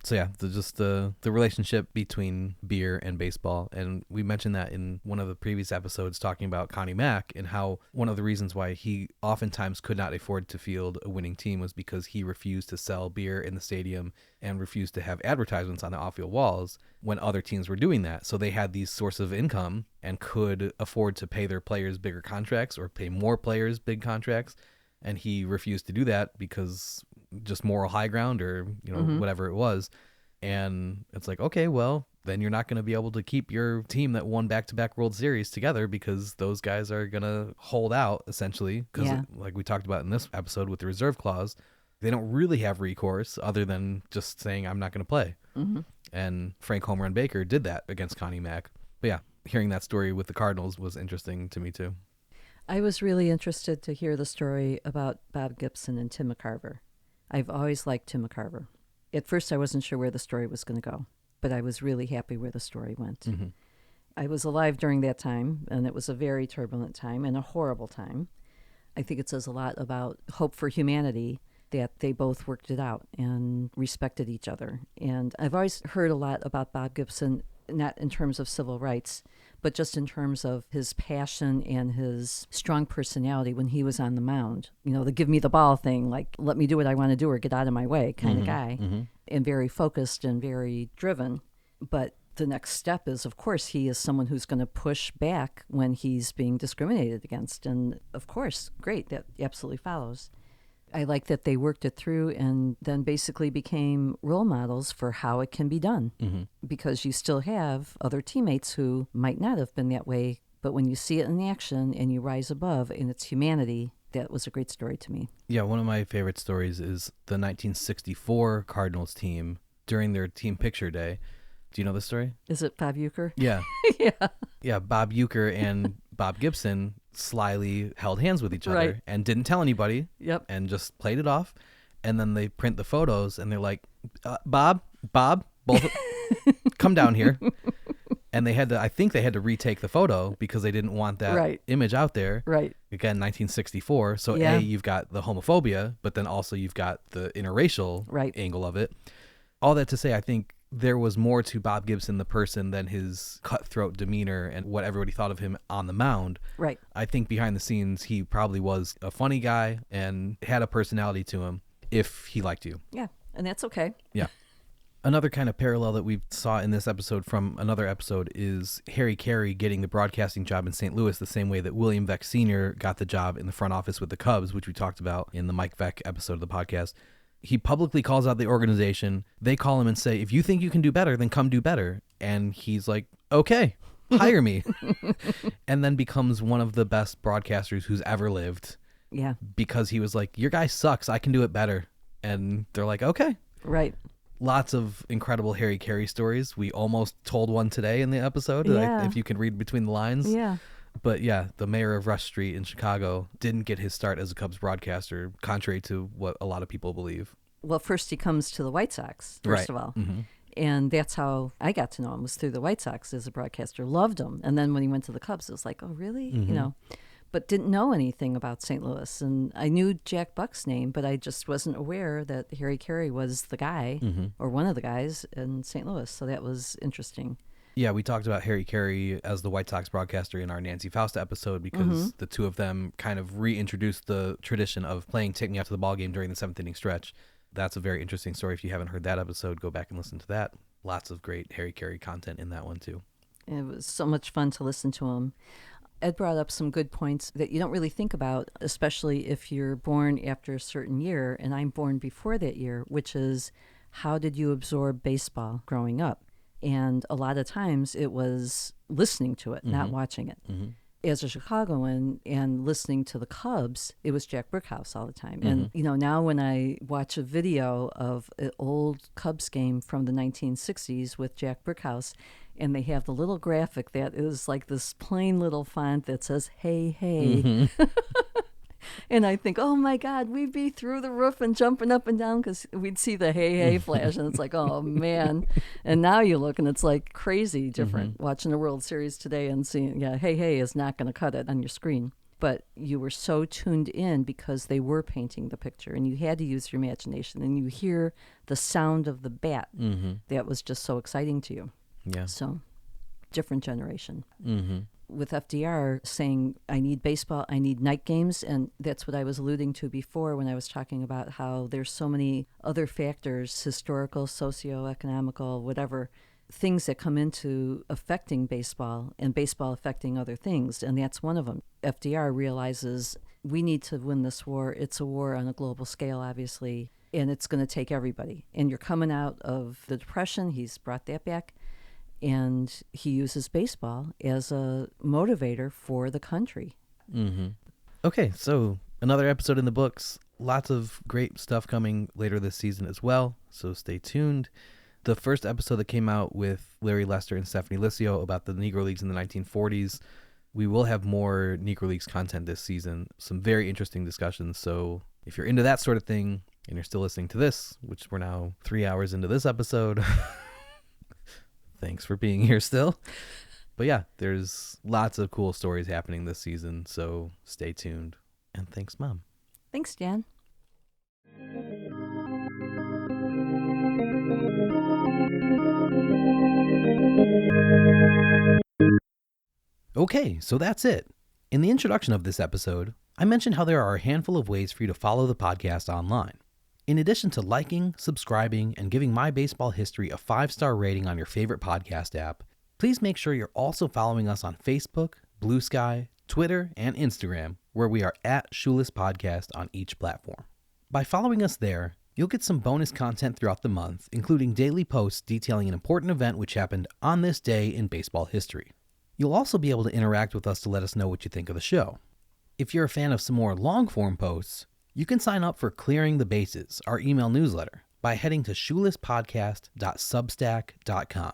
So yeah, just the relationship between beer and baseball. And we mentioned that in one of the previous episodes talking about Connie Mack, and how one of the reasons why he oftentimes could not afford to field a winning team was because he refused to sell beer in the stadium and refused to have advertisements on the outfield walls when other teams were doing that. So they had these sources of income and could afford to pay their players bigger contracts or pay more players big contracts. And he refused to do that because just moral high ground, or whatever it was. And it's like, okay, well, then you're not going to be able to keep your team that won back-to-back World Series together, because those guys are going to hold out, essentially, because like we talked about in this episode with the reserve clause, they don't really have recourse other than just saying, I'm not going to play. Mm-hmm. And Frank Home Run Baker did that against Connie Mack. But yeah, hearing that story with the Cardinals was interesting to me too. I was really interested to hear the story about Bob Gibson and Tim McCarver. I've always liked Tim McCarver. At first, I wasn't sure where the story was going to go, but I was really happy where the story went. Mm-hmm. I was alive during that time, and it was a very turbulent time and a horrible time. I think it says a lot about hope for humanity that they both worked it out and respected each other. And I've always heard a lot about Bob Gibson, not in terms of civil rights, but just in terms of his passion and his strong personality when he was on the mound. The give me the ball thing, like, let me do what I want to do or get out of my way kind of guy, and very focused and very driven. But the next step is, of course, he is someone who's going to push back when he's being discriminated against. And of course, great, that absolutely follows. I like that they worked it through and then basically became role models for how it can be done, because you still have other teammates who might not have been that way, but when you see it in action and you rise above in its humanity, that was a great story to me. Yeah, one of my favorite stories is the 1964 Cardinals team during their team picture day. Do you know this story? Is it Bob Uecker? Yeah. Yeah. Yeah, Bob Uecker and Bob Gibson slyly held hands with each other Right. and didn't tell anybody. Yep. And just played it off. And then they print the photos and they're like, Bob, both come down here. And I think they had to retake the photo because they didn't want that image out there. Right. Again, 1964. So A, you've got the homophobia, but then also you've got the interracial angle of it. All that to say, I think there was more to Bob Gibson, the person, than his cutthroat demeanor and what everybody thought of him on the mound. Right. I think behind the scenes, he probably was a funny guy and had a personality to him if he liked you. Yeah. And that's okay. Yeah. Another kind of parallel that we saw in this episode from another episode is Harry Carey getting the broadcasting job in St. Louis the same way that William Veeck Sr. got the job in the front office with the Cubs, which we talked about in the Mike Veeck episode of the podcast. He publicly calls out the organization. They call him and say, if you think you can do better, then come do better. And he's like, okay, hire me. And then becomes one of the best broadcasters who's ever lived. Yeah. Because he was like, your guy sucks. I can do it better. And they're like, okay. Right. Lots of incredible Harry Carey stories. We almost told one today in the episode, if you can read between the lines. Yeah. But yeah, the mayor of Rush Street in Chicago didn't get his start as a Cubs broadcaster, contrary to what a lot of people believe. Well, first he comes to the White Sox, first of all. Mm-hmm. And that's how I got to know him, was through the White Sox as a broadcaster. Loved him. And then when he went to the Cubs, it was like, oh, really? Mm-hmm. But didn't know anything about St. Louis. And I knew Jack Buck's name, but I just wasn't aware that Harry Carey was the guy or one of the guys in St. Louis. So that was interesting. Yeah, we talked about Harry Carey as the White Sox broadcaster in our Nancy Fausta episode because the two of them kind of reintroduced the tradition of playing Take Me Out to the Ballgame during the 7th inning stretch. That's a very interesting story. If you haven't heard that episode, go back and listen to that. Lots of great Harry Carey content in that one, too. It was so much fun to listen to him. Ed brought up some good points that you don't really think about, especially if you're born after a certain year, and I'm born before that year, which is how did you absorb baseball growing up? And a lot of times it was listening to it, not watching it. Mm-hmm. As a Chicagoan and listening to the Cubs, it was Jack Brickhouse all the time. And, now when I watch a video of an old Cubs game from the 1960s with Jack Brickhouse, and they have the little graphic that is like this plain little font that says, hey, hey. And I think, oh, my God, we'd be through the roof and jumping up and down because we'd see the hey, hey flash. And it's like, oh, man. And now you look and it's like crazy different watching the World Series today and seeing, hey, hey is not going to cut it on your screen. But you were so tuned in because they were painting the picture and you had to use your imagination. And you hear the sound of the bat. That was just so exciting to you. Yeah. So, different generation. With FDR saying, I need baseball, I need night games, and that's what I was alluding to before when I was talking about how there's so many other factors, historical, socioeconomical, whatever, things that come into affecting baseball and baseball affecting other things, and that's one of them. FDR realizes we need to win this war. It's a war on a global scale, obviously, and it's going to take everybody. And you're coming out of the Depression. He's brought that back. And he uses baseball as a motivator for the country. Okay, so another episode in the books. Lots of great stuff coming later this season as well, so stay tuned. The first episode that came out with Larry Lester and Stephanie Liscio about the Negro Leagues in the 1940s. We will have more Negro Leagues content this season. Some very interesting discussions, so if you're into that sort of thing and you're still listening to this, which we're now 3 hours into this episode... Thanks for being here still. But yeah, there's lots of cool stories happening this season, so stay tuned. And thanks, Mom. Thanks, Dan. Okay, so that's it. In the introduction of this episode, I mentioned how there are a handful of ways for you to follow the podcast online. In addition to liking, subscribing, and giving My Baseball History a 5-star rating on your favorite podcast app, please make sure you're also following us on Facebook, Blue Sky, Twitter, and Instagram, where we are at Shoeless Podcast on each platform. By following us there, you'll get some bonus content throughout the month, including daily posts detailing an important event which happened on this day in baseball history. You'll also be able to interact with us to let us know what you think of the show. If you're a fan of some more long-form posts, you can sign up for Clearing the Bases, our email newsletter, by heading to shoelesspodcast.substack.com.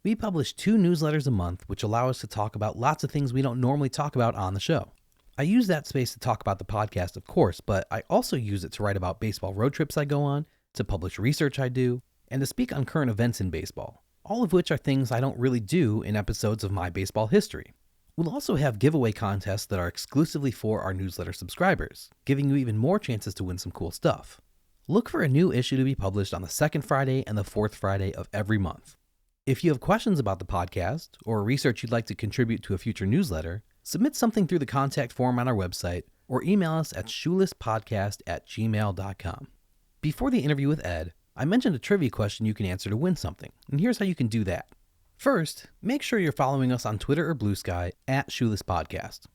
We publish 2 newsletters a month, which allow us to talk about lots of things we don't normally talk about on the show. I use that space to talk about the podcast, of course, but I also use it to write about baseball road trips I go on, to publish research I do, and to speak on current events in baseball, all of which are things I don't really do in episodes of My Baseball History. We'll also have giveaway contests that are exclusively for our newsletter subscribers, giving you even more chances to win some cool stuff. Look for a new issue to be published on the second Friday and the fourth Friday of every month. If you have questions about the podcast or research you'd like to contribute to a future newsletter, submit something through the contact form on our website or email us at shoelesspodcast@gmail.com. Before the interview with Ed, I mentioned a trivia question you can answer to win something, and here's how you can do that. First, make sure you're following us on Twitter or Blue Sky at @shoelespodcast.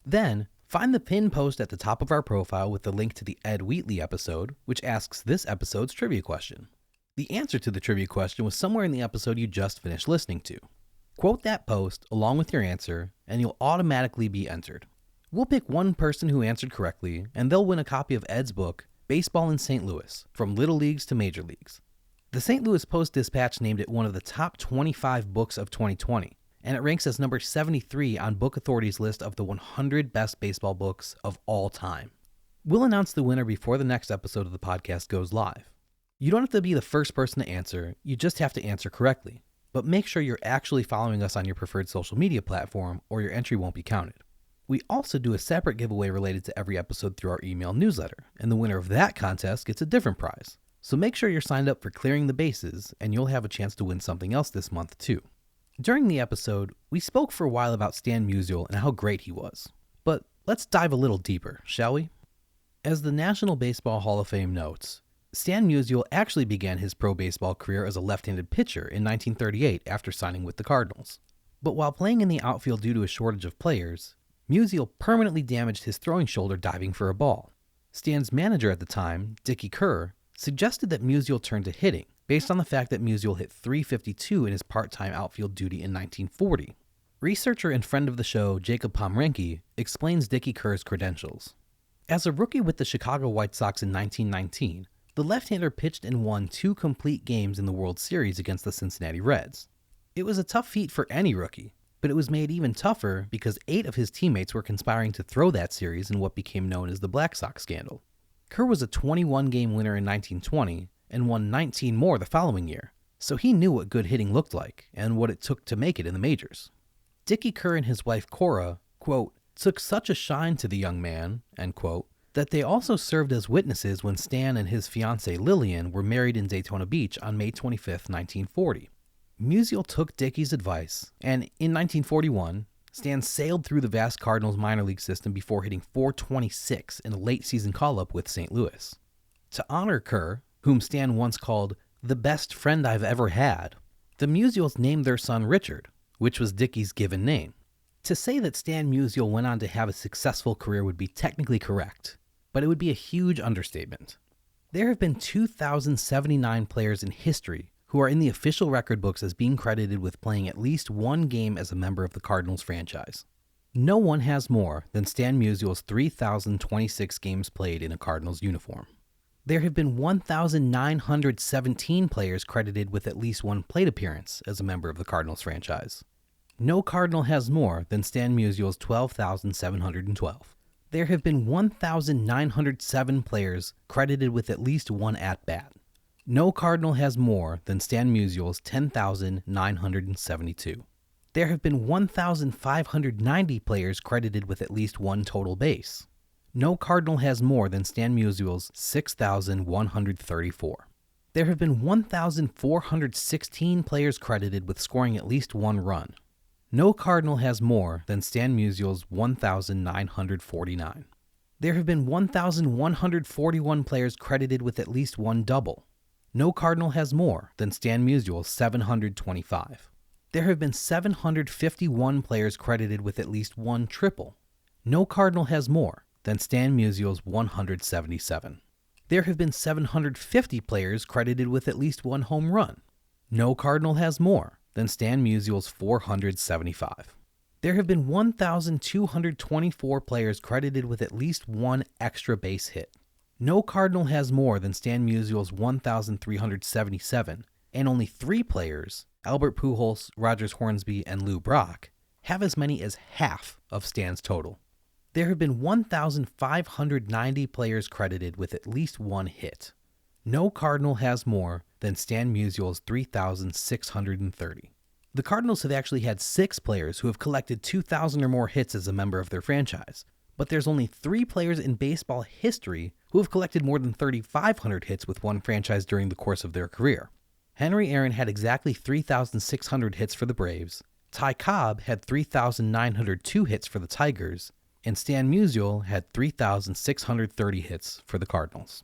Then, find the pinned post at the top of our profile with the link to the Ed Wheatley episode, which asks this episode's trivia question. The answer to the trivia question was somewhere in the episode you just finished listening to. Quote that post along with your answer, and you'll automatically be entered. We'll pick one person who answered correctly, and they'll win a copy of Ed's book, Baseball in St. Louis, From Little Leagues to Major Leagues. The St. Louis Post-Dispatch named it one of the top 25 books of 2020, and it ranks as number 73 on Book Authority's list of the 100 best baseball books of all time. We'll announce the winner before the next episode of the podcast goes live. You don't have to be the first person to answer, you just have to answer correctly. But make sure you're actually following us on your preferred social media platform or your entry won't be counted. We also do a separate giveaway related to every episode through our email newsletter, and the winner of that contest gets a different prize. So make sure you're signed up for Clearing the Bases, and you'll have a chance to win something else this month too. During the episode, we spoke for a while about Stan Musial and how great he was. But let's dive a little deeper, shall we? As the National Baseball Hall of Fame notes, Stan Musial actually began his pro baseball career as a left-handed pitcher in 1938 after signing with the Cardinals. But while playing in the outfield due to a shortage of players, Musial permanently damaged his throwing shoulder diving for a ball. Stan's manager at the time, Dickie Kerr, suggested that Musial turn to hitting, based on the fact that Musial hit .352 in his part-time outfield duty in 1940. Researcher and friend of the show, Jacob Pomrenke, explains Dickie Kerr's credentials. As a rookie with the Chicago White Sox in 1919, the left-hander pitched and won 2 complete games in the World Series against the Cincinnati Reds. It was a tough feat for any rookie, but it was made even tougher because 8 of his teammates were conspiring to throw that series in what became known as the Black Sox scandal. Kerr was a 21-game winner in 1920 and won 19 more the following year, so he knew what good hitting looked like and what it took to make it in the majors. Dickie Kerr and his wife Cora, quote, took such a shine to the young man, end quote, that they also served as witnesses when Stan and his fiancée Lillian were married in Daytona Beach on May 25, 1940. Musial took Dickie's advice, and in 1941, Stan sailed through the vast Cardinals minor league system before hitting .426 in a late-season call-up with St. Louis. To honor Kerr, whom Stan once called the best friend I've ever had, the Musials named their son Richard, which was Dickie's given name. To say that Stan Musial went on to have a successful career would be technically correct, but it would be a huge understatement. There have been 2,079 players in history who are in the official record books as being credited with playing at least one game as a member of the Cardinals franchise. No one has more than Stan Musial's 3,026 games played in a Cardinals uniform. There have been 1,917 players credited with at least one plate appearance as a member of the Cardinals franchise. No Cardinal has more than Stan Musial's 12,712. There have been 1,907 players credited with at least one at-bat. No Cardinal has more than Stan Musial's 10,972. There have been 1,590 players credited with at least one total base. No Cardinal has more than Stan Musial's 6,134. There have been 1,416 players credited with scoring at least one run. No Cardinal has more than Stan Musial's 1,949. There have been 1,141 players credited with at least one double. No Cardinal has more than Stan Musial's 725. There have been 751 players credited with at least one triple. No Cardinal has more than Stan Musial's 177. There have been 750 players credited with at least one home run. No Cardinal has more than Stan Musial's 475. There have been 1,224 players credited with at least one extra base hit. No Cardinal has more than Stan Musial's 1,377, and only 3 players, Albert Pujols, Rogers Hornsby, and Lou Brock, have as many as half of Stan's total. there have been 1,590 players credited with at least one hit. No Cardinal has more than Stan Musial's 3,630. The Cardinals have actually had 6 players who have collected 2,000 or more hits as a member of their franchise, but there's only 3 players in baseball history who have collected more than 3,500 hits with one franchise during the course of their career. Henry Aaron had exactly 3,600 hits for the Braves, Ty Cobb had 3,902 hits for the Tigers, and Stan Musial had 3,630 hits for the Cardinals.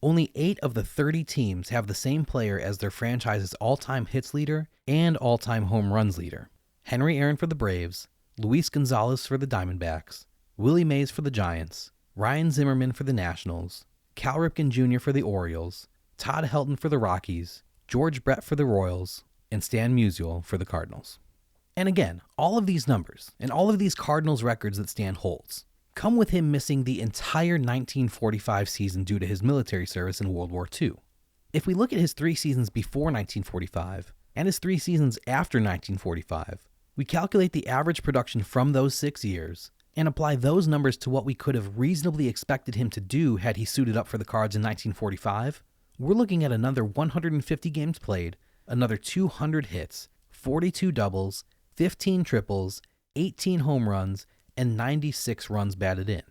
Only 8 of the 30 teams have the same player as their franchise's all-time hits leader and all-time home runs leader. Henry Aaron for the Braves, Luis Gonzalez for the Diamondbacks, Willie Mays for the Giants, Ryan Zimmerman for the Nationals, Cal Ripken Jr. for the Orioles, Todd Helton for the Rockies, George Brett for the Royals, and Stan Musial for the Cardinals. And again, all of these numbers and all of these Cardinals records that Stan holds come with him missing the entire 1945 season due to his military service in World War II. If we look at his 3 seasons before 1945 and his 3 seasons after 1945, we calculate the average production from those 6 years and apply those numbers to what we could have reasonably expected him to do had he suited up for the Cards in 1945, we're looking at another 150 games played, another 200 hits, 42 doubles, 15 triples, 18 home runs, and 96 runs batted in.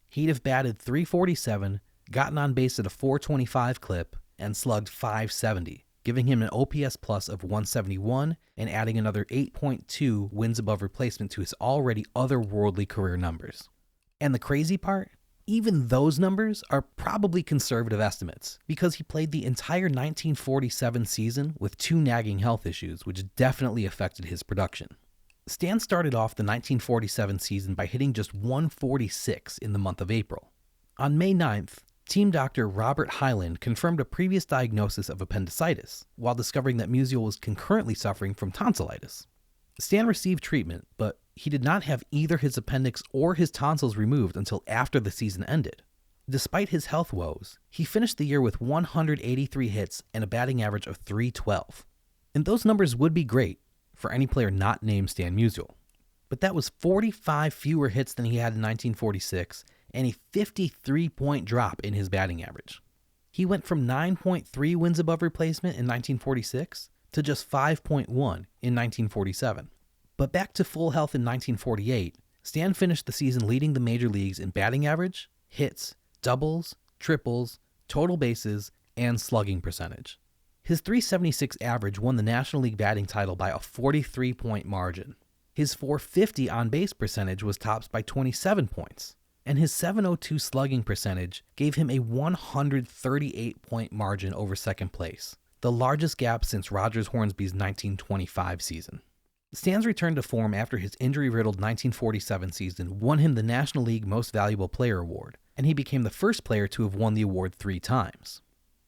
He'd have batted .347, gotten on base at a .425 clip, and slugged .570, giving him an OPS plus of 171 and adding another 8.2 wins above replacement to his already otherworldly career numbers. And the crazy part? Even those numbers are probably conservative estimates because he played the entire 1947 season with 2 nagging health issues, which definitely affected his production. Stan started off the 1947 season by hitting just .146 in the month of April. On May 9th, team doctor Robert Hyland confirmed a previous diagnosis of appendicitis, while discovering that Musial was concurrently suffering from tonsillitis. Stan received treatment, but he did not have either his appendix or his tonsils removed until after the season ended. Despite his health woes, he finished the year with 183 hits and a batting average of .312. And those numbers would be great for any player not named Stan Musial. But that was 45 fewer hits than he had in 1946 and a 53-point drop in his batting average. He went from 9.3 wins above replacement in 1946 to just 5.1 in 1947. But back to full health in 1948, Stan finished the season leading the major leagues in batting average, hits, doubles, triples, total bases, and slugging percentage. His .376 average won the National League batting title by a 43-point margin. His .450 on-base percentage was topped by 27 points, and his .702 slugging percentage gave him a 138-point margin over second place, the largest gap since Rogers Hornsby's 1925 season. Stan's return to form after his injury-riddled 1947 season won him the National League Most Valuable Player award, and he became the first player to have won the award 3 times.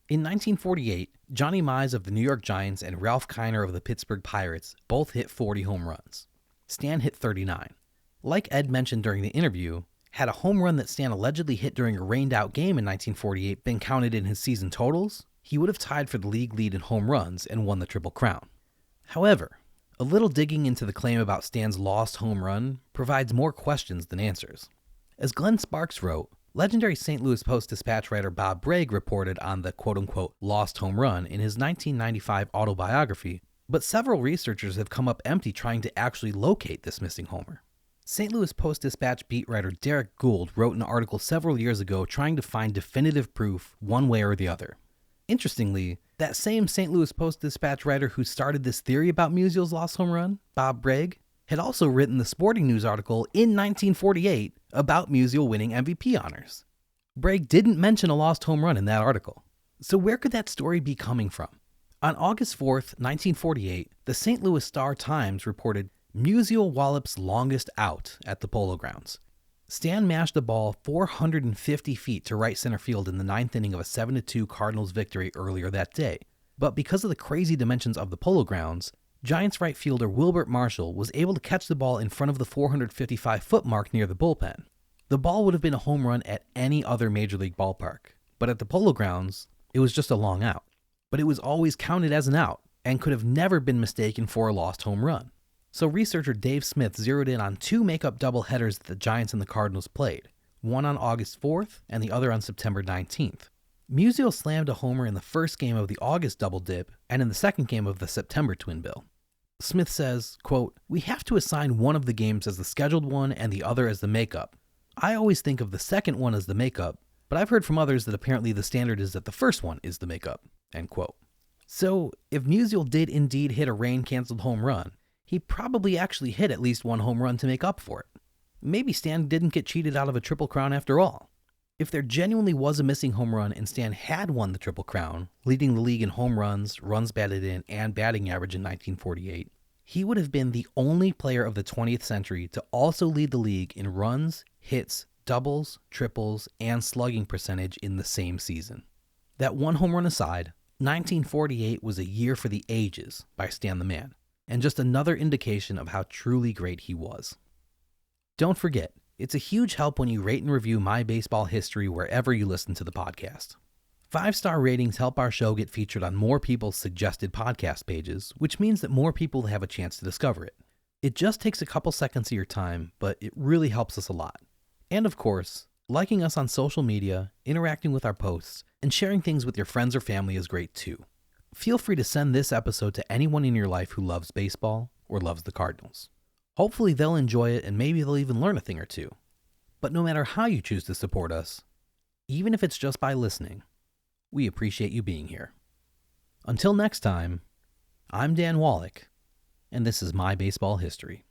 In 1948, Johnny Mize of the New York Giants and Ralph Kiner of the Pittsburgh Pirates both hit 40 home runs. Stan hit 39. Like Ed mentioned during the interview, had a home run that Stan allegedly hit during a rained-out game in 1948 been counted in his season totals, he would have tied for the league lead in home runs and won the Triple Crown. However, a little digging into the claim about Stan's lost home run provides more questions than answers. As Glenn Sparks wrote, legendary St. Louis Post-Dispatch writer Bob Bragg reported on the quote-unquote lost home run in his 1995 autobiography, but several researchers have come up empty trying to actually locate this missing homer. St. Louis Post-Dispatch beat writer Derek Gould wrote an article several years ago trying to find definitive proof one way or the other. Interestingly, that same St. Louis Post-Dispatch writer who started this theory about Musial's lost home run, Bob Bragg, had also written the Sporting News article in 1948 about Musial winning MVP honors. Bragg didn't mention a lost home run in that article. So where could that story be coming from? On August 4th, 1948, the St. Louis Star-Times reported Musial wallops longest out at the Polo Grounds. Stan mashed the ball 450 feet to right center field in the 9th inning of a 7-2 Cardinals victory earlier that day. But because of the crazy dimensions of the Polo Grounds, Giants right fielder Wilbert Marshall was able to catch the ball in front of the 455-foot mark near the bullpen. The ball would have been a home run at any other major league ballpark, but at the Polo Grounds, it was just a long out. But it was always counted as an out, and could have never been mistaken for a lost home run. So researcher Dave Smith zeroed in on 2 makeup doubleheaders that the Giants and the Cardinals played, one on August 4th and the other on September 19th. Musial slammed a homer in the first game of the August double dip and in the second game of the September twin bill. Smith says, quote, "We have to assign one of the games as the scheduled one and the other as the makeup. I always think of the second one as the makeup, but I've heard from others that apparently the standard is that the first one is the makeup." End quote. So, if Musial did indeed hit a rain-canceled home run, he probably actually hit at least one home run to make up for it. Maybe Stan didn't get cheated out of a Triple Crown after all. If there genuinely was a missing home run and Stan had won the Triple Crown, leading the league in home runs, runs batted in, and batting average in 1948, he would have been the only player of the 20th century to also lead the league in runs, hits, doubles, triples, and slugging percentage in the same season. That one home run aside, 1948 was a year for the ages by Stan the Man, and just another indication of how truly great he was. Don't forget, it's a huge help when you rate and review My Baseball History wherever you listen to the podcast. 5-star ratings help our show get featured on more people's suggested podcast pages, which means that more people have a chance to discover it. It just takes a couple seconds of your time, but it really helps us a lot. And of course, liking us on social media, interacting with our posts, and sharing things with your friends or family is great too. Feel free to send this episode to anyone in your life who loves baseball or loves the Cardinals. Hopefully they'll enjoy it and maybe they'll even learn a thing or two. But no matter how you choose to support us, even if it's just by listening, we appreciate you being here. Until next time, I'm Dan Wallach, and this is My Baseball History.